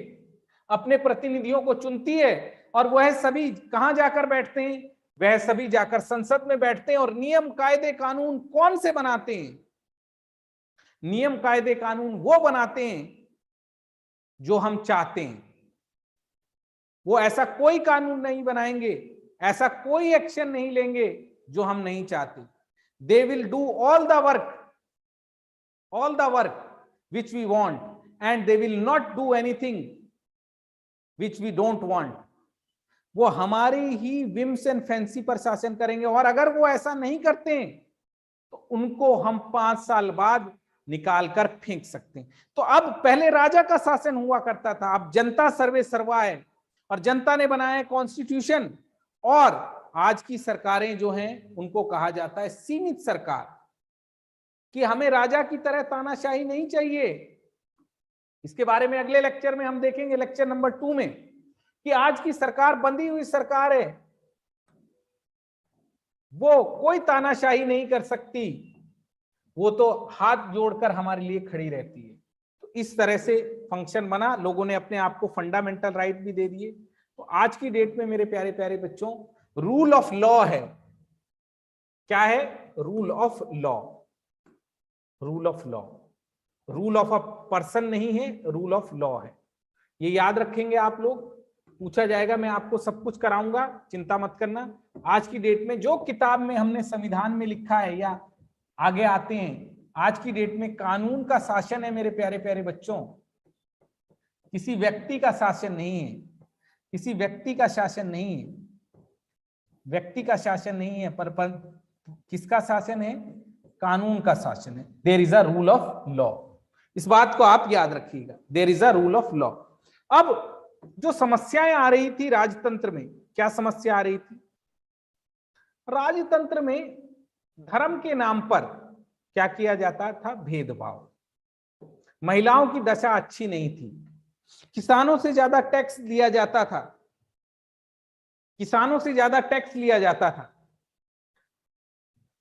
Speaker 1: अपने प्रतिनिधियों को चुनती है, और वह सभी कहां जाकर बैठते हैं, वह सभी जाकर संसद में बैठते हैं। और नियम कायदे कानून कौन से बनाते हैं, नियम कायदे कानून वो बनाते हैं जो हम चाहते हैं। वो ऐसा कोई कानून नहीं बनाएंगे, ऐसा कोई एक्शन नहीं लेंगे जो हम नहीं चाहते। They will do all the work which we want, and they will not do anything which we don't want. वो हमारी ही विम्स एंड फैंसी पर शासन करेंगे, और अगर वो ऐसा नहीं करते हैं तो उनको हम 5 साल बाद निकाल कर फेंक सकते हैं। तो अब पहले राजा का शासन हुआ करता था, अब जनता सर्वे सर्वा है, और जनता ने बनाया कॉन्स्टिट्यूशन। और आज की सरकारें जो हैं उनको कहा जाता है सीमित सरकार, कि हमें राजा की तरह तानाशाही नहीं चाहिए। इसके बारे में अगले लेक्चर में हम देखेंगे, लेक्चर नंबर 2 में, कि आज की सरकार बंधी हुई सरकार है, वो कोई तानाशाही नहीं कर सकती, वो तो हाथ जोड़कर हमारे लिए खड़ी रहती है। तो इस तरह से फंक्शन बना, लोगों ने अपने आप को फंडामेंटल राइट भी दे दिए। तो आज की डेट में मेरे प्यारे प्यारे बच्चों रूल ऑफ लॉ है। क्या है? Rule of law. Rule of law, rule of a person नहीं है, रूल ऑफ लॉ है। ये याद रखेंगे आप लोग, पूछा जाएगा, मैं आपको सब कुछ कराऊंगा, चिंता मत करना। आज की डेट में जो किताब में हमने संविधान में लिखा है या आगे आते हैं, आज की डेट में कानून का शासन है मेरे प्यारे प्यारे बच्चों, किसी व्यक्ति का शासन नहीं है, किसी व्यक्ति का शासन नहीं है, व्यक्ति का शासन नहीं है, पर किसका शासन है? कानून का शासन है। There is a rule of law. इस बात को आप याद रखिएगा, there is a rule of law. अब जो समस्याएं आ रही थी राजतंत्र में, क्या समस्या आ रही थी? राजतंत्र में धर्म के नाम पर क्या किया जाता था? भेदभाव। महिलाओं की दशा अच्छी नहीं थी, किसानों से ज्यादा टैक्स लिया जाता था, किसानों से ज्यादा टैक्स लिया जाता था,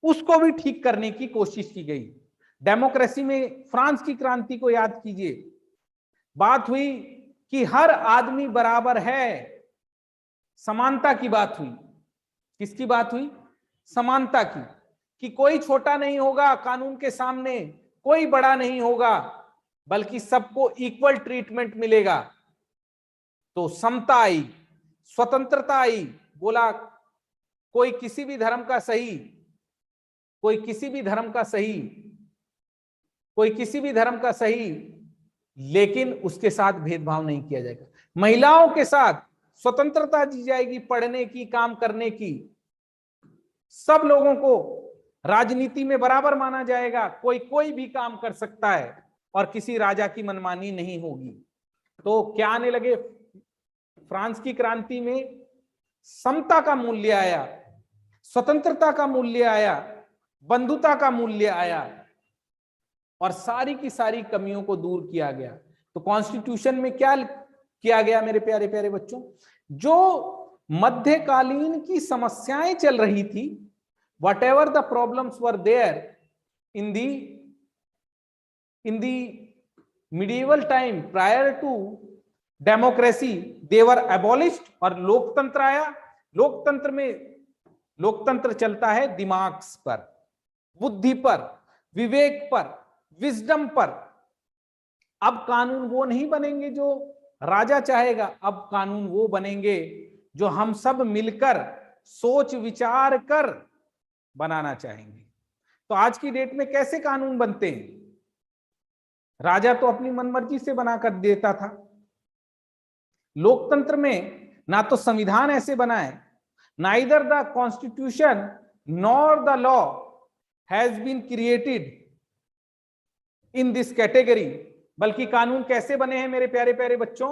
Speaker 1: उसको भी ठीक करने की कोशिश की गई। डेमोक्रेसी में फ्रांस की क्रांति को याद कीजिए, बात हुई कि हर आदमी बराबर है, समानता की बात हुई। किसकी बात हुई? समानता की, कि कोई छोटा नहीं होगा कानून के सामने, कोई बड़ा नहीं होगा, बल्कि सबको इक्वल ट्रीटमेंट मिलेगा। तो समता आई, स्वतंत्रता आई, बोला कोई किसी भी धर्म का सही, कोई किसी भी धर्म का सही, कोई किसी भी धर्म का सही, लेकिन उसके साथ भेदभाव नहीं किया जाएगा। महिलाओं के साथ स्वतंत्रता दी जाएगी, पढ़ने की, काम करने की, सब लोगों को राजनीति में बराबर माना जाएगा, कोई कोई भी काम कर सकता है, और किसी राजा की मनमानी नहीं होगी। तो क्या आने लगे? फ्रांस की क्रांति में समता का मूल्य आया, स्वतंत्रता का मूल्य आया, बंधुता का मूल्य आया, और सारी की सारी कमियों को दूर किया गया। तो कॉन्स्टिट्यूशन में क्या किया गया मेरे प्यारे प्यारे बच्चों? जो मध्यकालीन की समस्याएं चल रही थी, whatever the problems were there in the medieval time prior to democracy, they were abolished, और लोकतंत्र आया। लोकतंत्र में लोकतंत्र चलता है दिमाग पर, बुद्धि पर, विवेक पर, विजडम पर। अब कानून वो नहीं बनेंगे जो राजा चाहेगा, अब कानून वो बनेंगे जो हम सब मिलकर सोच विचार कर बनाना चाहेंगे। तो आज की डेट में कैसे कानून बनते हैं? राजा तो अपनी मनमर्जी से बनाकर देता था। लोकतंत्र में ना तो संविधान ऐसे बना है, neither the constitution nor the law has been created in this category, बल्कि कानून कैसे बने हैं मेरे प्यारे प्यारे बच्चों?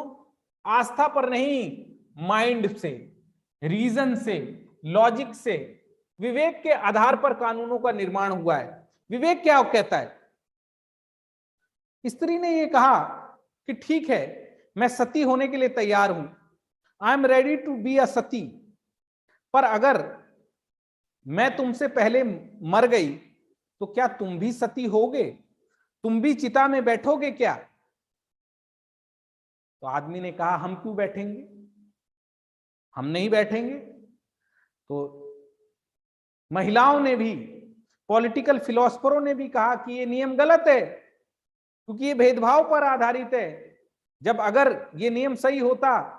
Speaker 1: आस्था पर नहीं, माइंड से, रीजन से, लॉजिक से, विवेक के आधार पर कानूनों का निर्माण हुआ है। विवेक क्या कहता है? स्त्री ने यह कहा कि ठीक है, मैं सती होने के लिए तैयार हूं, I am ready to be a sati, पर अगर मैं तुमसे पहले मर गई तो क्या तुम भी सती होगे? तुम भी चिता में बैठोगे क्या? तो आदमी ने कहा, हम क्यों बैठेंगे, हम नहीं बैठेंगे। तो महिलाओं ने भी, पॉलिटिकल फिलोसफरों ने भी कहा कि ये नियम गलत है, क्योंकि ये भेदभाव पर आधारित है। जब अगर ये नियम सही होता,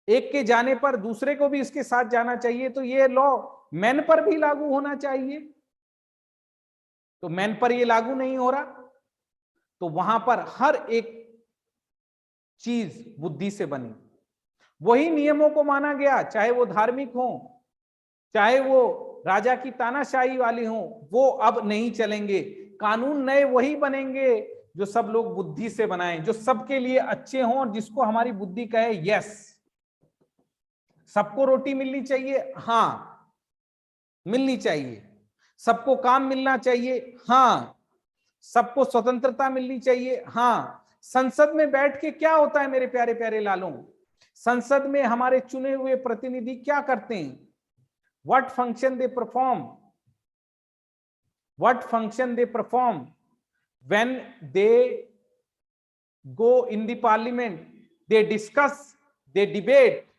Speaker 1: एक के जाने पर दूसरे को भी इसके साथ जाना चाहिए, तो ये लॉ मैन पर भी लागू होना चाहिए। तो मैन पर ये लागू नहीं हो रहा, तो वहां पर हर एक चीज बुद्धि से बनी, वही नियमों को माना गया, चाहे वो धार्मिक हो, चाहे वो राजा की तानाशाही वाली हो, वो अब नहीं चलेंगे। कानून नए वही बनेंगे जो सब लोग बुद्धि से बनाएं, जो सबके लिए अच्छे हों, और जिसको हमारी बुद्धि कहे यस। सबको रोटी मिलनी चाहिए, हाँ मिलनी चाहिए। सबको काम मिलना चाहिए, हाँ। सबको स्वतंत्रता मिलनी चाहिए, हाँ। संसद में बैठ के क्या होता है मेरे प्यारे प्यारे लालों? संसद में हमारे चुने हुए प्रतिनिधि क्या करते हैं? What function they perform? What function they perform when they go in the parliament? They discuss, they debate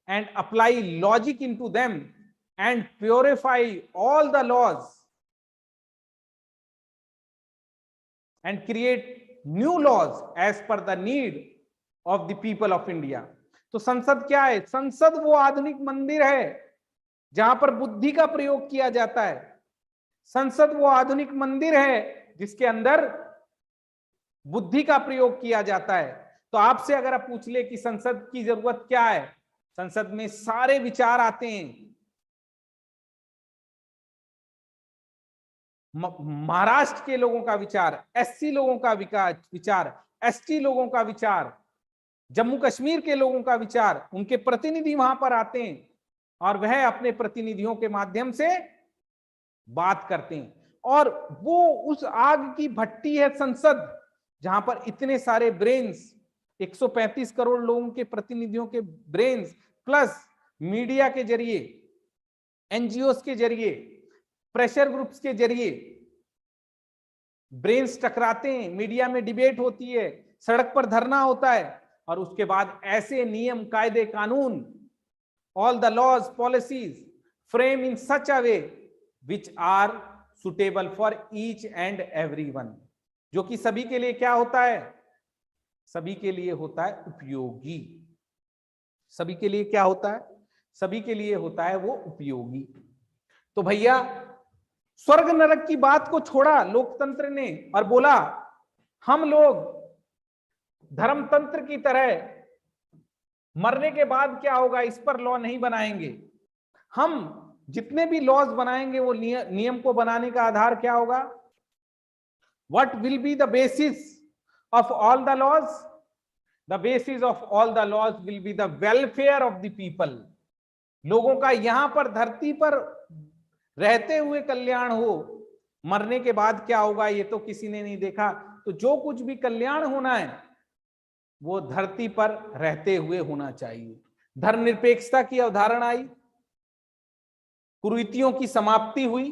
Speaker 1: and apply logic into them and purify all the laws and create new laws as per the need of the people of India. तो संसद क्या है? संसद वो आधुनिक मंदिर है जहां पर बुद्धि का प्रयोग किया जाता है। संसद वो आधुनिक मंदिर है जिसके अंदर बुद्धि का प्रयोग किया जाता है। तो आपसे अगर आप पूछ ले कि संसद की जरूरत क्या है, संसद में सारे विचार आते हैं। महाराष्ट्र के लोगों का विचार, एससी लोगों का विचार, एसटी लोगों का विचार, जम्मू कश्मीर के लोगों का विचार, उनके प्रतिनिधि वहां पर आते हैं और वह अपने प्रतिनिधियों के माध्यम से बात करते हैं। और वो उस आग की भट्टी है संसद, जहां पर इतने सारे ब्रेन्स, 135 करोड़ लोगों के प्रतिनिधियों के ब्रेन्स प्लस मीडिया के जरिए, एनजीओस के जरिए, प्रेशर ग्रुप्स के जरिए ब्रेन्स टकराते हैं, मीडिया में डिबेट होती है, सड़क पर धरना होता है, और उसके बाद ऐसे नियम, कायदे, कानून, all the laws, policies frame in such a way which are suitable for each and everyone, जो कि सभी के लिए क्या होता है? सभी के लिए होता है उपयोगी। सभी के लिए क्या होता है? सभी के लिए होता है वो उपयोगी। तो भैया स्वर्ग नरक की बात को छोड़ा लोकतंत्र ने और बोला हम लोग धर्मतंत्र की तरह मरने के बाद क्या होगा इस पर लॉ नहीं बनाएंगे। हम जितने भी लॉज बनाएंगे वो नियम को बनाने का आधार क्या होगा? What will be the basis of all the laws? The basis of all the laws will be the welfare of the people, लोगों का यहां पर धरती पर रहते हुए कल्याण हो, मरने के बाद क्या होगा ये तो किसी ने नहीं देखा। तो जो कुछ भी कल्याण होना है वो धरती पर रहते हुए होना चाहिए। धर्मनिरपेक्षता की अवधारणा आई, कुरीतियों की समाप्ति हुई।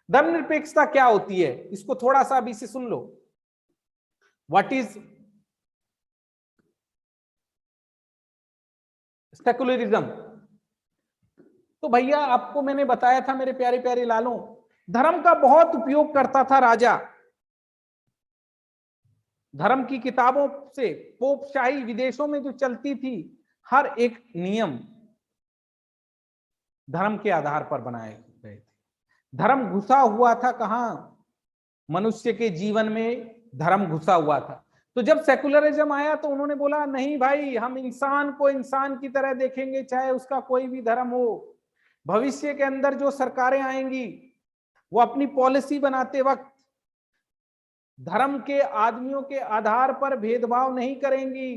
Speaker 1: धर्मनिरपेक्षता क्या होती है, इसको थोड़ा सा अभी से सुन लो। What is secularism? तो भैया आपको मैंने बताया था मेरे प्यारे प्यारे लालों, धर्म का बहुत उपयोग करता था राजा। धर्म की किताबों से, पोपशाही विदेशों में जो चलती थी, हर एक नियम धर्म के आधार पर बनाए गए थे। धर्म घुसा हुआ था कहां? मनुष्य के जीवन में धर्म घुसा हुआ था। तो जब सेकुलरिज्म आया तो उन्होंने बोला नहीं भाई, हम इंसान को इंसान की तरह देखेंगे, चाहे उसका कोई भी धर्म हो। भविष्य के अंदर जो सरकारें आएंगी वो अपनी पॉलिसी बनाते वक्त धर्म के, आदमियों के आधार पर भेदभाव नहीं करेंगी।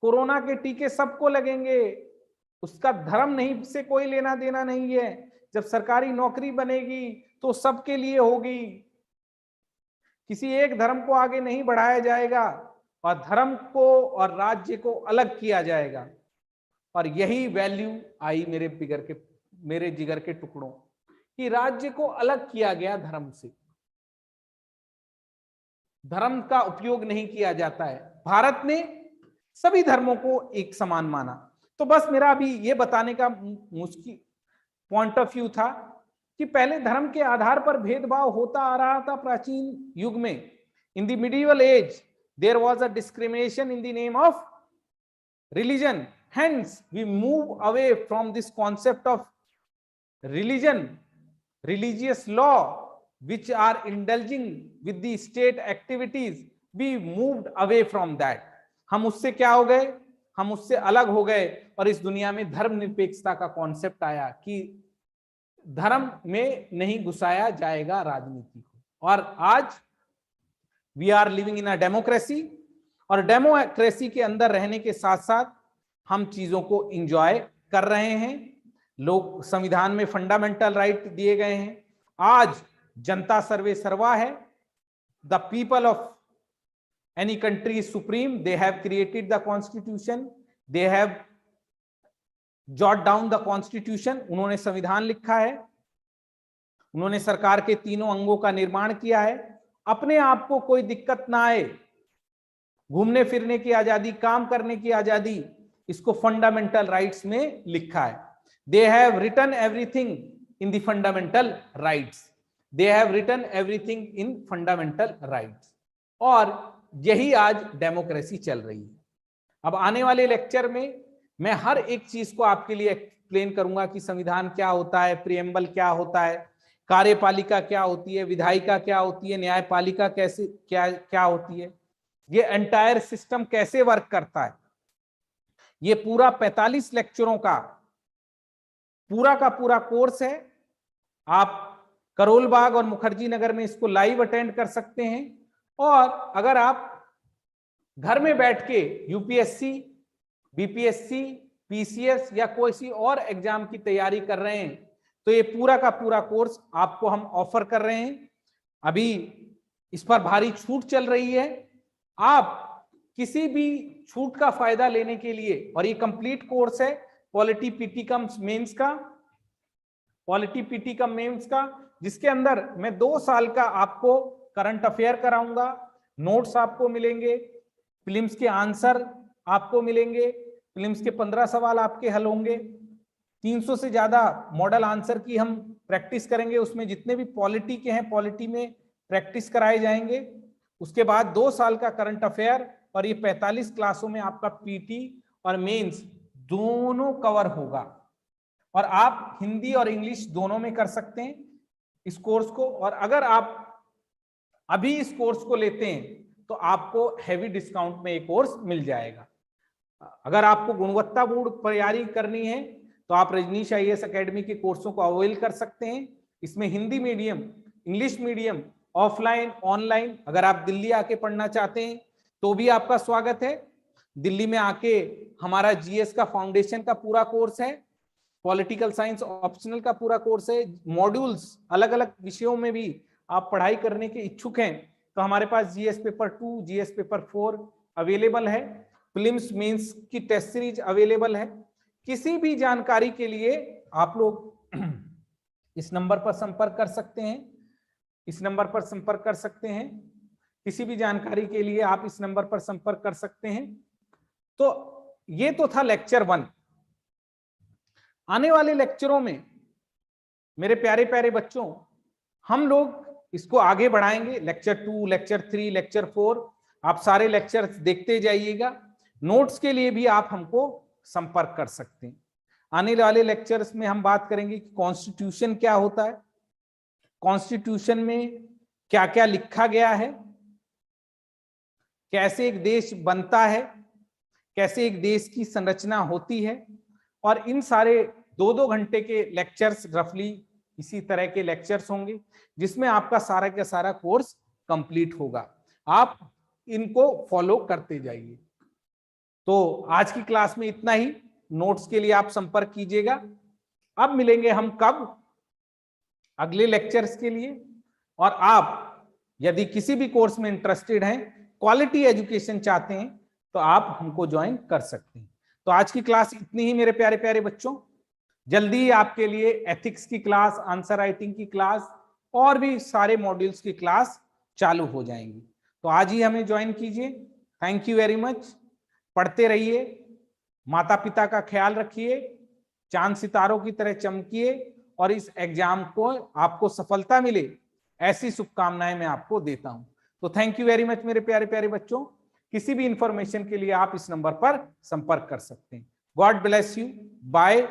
Speaker 1: कोरोना के टीके सबको लगेंगे, उसका धर्म नहीं से कोई लेना देना नहीं है। जब सरकारी नौकरी बनेगी तो सबके लिए होगी, किसी एक धर्म को आगे नहीं बढ़ाया जाएगा और धर्म को और राज्य को अलग किया जाएगा। और यही वैल्यू आई मेरे जिगर के टुकड़ों, कि राज्य को अलग किया गया धर्म से। धर्म का उपयोग नहीं किया जाता है। भारत ने सभी धर्मों को एक समान माना। तो बस मेरा अभी ये बताने का मुश्किल पॉइंट ऑफ व्यू था कि पहले धर्म के आधार पर भेदभाव होता आ रहा था प्राचीन युग में। In the medieval age there was a discrimination in the name of religion, hence we move away from this concept of religion, religious law, which are indulging with the state activities. We moved away from that. हम उससे क्या हो गए? हम उससे अलग हो गए और इस दुनिया में धर्मनिरपेक्षता का कॉन्सेप्ट आया कि धर्म में नहीं घुसाया जाएगा राजनीति को। और आज we are living in a democracy, और डेमोक्रेसी के अंदर रहने के साथ साथ हम चीजों को एंजॉय कर रहे हैं। लोग, संविधान में फंडामेंटल राइट दिए गए हैं। आज जनता सर्वे सर्वा है। The people of any country is supreme. They have created the constitution, they have jot down the constitution. उन्होंने संविधान लिखा है, उन्होंने सरकार के तीनों अंगों का निर्माण किया है। अपने आप को कोई दिक्कत ना आए, घूमने फिरने की आजादी, काम करने की आजादी, इसको फंडामेंटल राइट्स में लिखा है। They have written everything in the fundamental rights, they have written everything in fundamental rights. और यही आज डेमोक्रेसी चल रही है। अब आने वाले लेक्चर में मैं हर एक चीज को आपके लिए एक्सप्लेन करूंगा कि संविधान क्या होता है, प्रिएम्बल क्या होता है, कार्यपालिका क्या होती है, विधायिका क्या होती है, न्यायपालिका कैसे क्या होती है, ये एंटायर सिस्टम कैसे वर्क करता है। ये पूरा 45 लेक्चरों का पूरा कोर्स है। आप करोल बाग और मुखर्जी नगर में इसको लाइव अटेंड कर सकते हैं। और अगर आप घर में बैठ के यूपीएससी, बीपीएससी, पीसीएस या कोई सी और एग्जाम की तैयारी कर रहे हैं तो ये पूरा का पूरा कोर्स आपको हम ऑफर कर रहे हैं। अभी इस पर भारी छूट चल रही है। आप किसी भी छूट का फायदा लेने के लिए, और ये कंप्लीट कोर्स है पॉलिटी पीटी कम मेंस का, जिसके अंदर मैं 2 साल का आपको करंट अफेयर कराऊंगा, नोट्स आपको मिलेंगे, फिल्म्स के आंसर आपको मिलेंगे, फिल्म्स के 15 सवाल आपके हल होंगे, 300 से ज्यादा मॉडल आंसर की हम प्रैक्टिस करेंगे। उसमें जितने भी पॉलिटी के हैं, पॉलिटी में प्रैक्टिस कराए जाएंगे। उसके बाद 2 साल का करंट अफेयर, और ये 45 क्लासों में आपका पीटी और मेंस दोनों कवर होगा। और आप हिंदी और इंग्लिश दोनों में कर सकते हैं इस कोर्स को। और अगर आप अभी इस कोर्स को लेते हैं तो आपको हैवी डिस्काउंट में ये कोर्स मिल जाएगा। अगर आपको गुणवत्तापूर्ण तैयारी करनी है तो आप रजनीश आईएएस एकेडमी के कोर्सों को अवेल कर सकते हैं। इसमें Hindi medium, English medium, offline, online, अगर आप दिल्ली आके पढ़ना चाहते हैं तो भी आपका स्वागत है। दिल्ली में आके हमारा जीएस का फाउंडेशन का पूरा कोर्स है, पॉलिटिकल साइंस ऑप्शनल का पूरा कोर्स है। मॉड्यूल्स अलग अलग विषयों में भी आप पढ़ाई करने के इच्छुक हैं तो हमारे पास GS paper 2, GS paper 4 available है। प्रीलिम्स मेंस की टेस्ट सीरीज अवेलेबल है। किसी भी जानकारी के लिए आप लोग इस नंबर पर संपर्क कर सकते हैं, इस नंबर पर संपर्क कर सकते हैं। किसी भी जानकारी के लिए आप इस नंबर पर संपर्क कर सकते हैं। तो ये तो था लेक्चर 1। आने वाले लेक्चरों में मेरे प्यारे प्यारे बच्चों हम लोग इसको आगे बढ़ाएंगे। लेक्चर 2, लेक्चर 3, लेक्चर 4 आप सारे लेक्चर्स देखते जाइएगा। नोट्स के लिए भी आप हमको संपर्क कर सकते हैं। आने वाले लेक्चर्स में हम बात करेंगे कि कॉन्स्टिट्यूशन क्या होता है, कॉन्स्टिट्यूशन में क्या क्या लिखा गया है, कैसे एक देश बनता है, कैसे एक देश की संरचना होती है। और इन सारे 2-2 घंटे के लेक्चर्स रफली इसी तरह के लेक्चर्स होंगे जिसमें आपका सारा का सारा कोर्स कंप्लीट होगा। आप इनको फॉलो करते जाइए। तो आज की क्लास में इतना ही। नोट्स के लिए आप संपर्क कीजिएगा। अब मिलेंगे हम कब? अगले लेक्चर्स के लिए। और आप यदि किसी भी कोर्स में इंटरेस्टेड हैं, क्वालिटी एजुकेशन चाहते हैं तो आप हमको ज्वाइन कर सकते हैं। तो आज की क्लास इतनी ही मेरे प्यारे प्यारे बच्चों। जल्दी आपके लिए एथिक्स की क्लास, आंसर राइटिंग की क्लास और भी सारे मॉड्यूल्स की क्लास चालू हो जाएंगी। तो आज ही हमें ज्वाइन कीजिए। Thank you very much. पढ़ते रहिए, माता पिता का ख्याल रखिए, चांद सितारों की तरह चमकिए और इस एग्जाम को आपको सफलता मिले ऐसी शुभकामनाएं मैं आपको देता हूं। तो थैंक यू वेरी मच मेरे प्यारे प्यारे बच्चों। किसी भी इंफॉर्मेशन के लिए आप इस नंबर पर संपर्क कर सकते हैं। God bless you. बाय।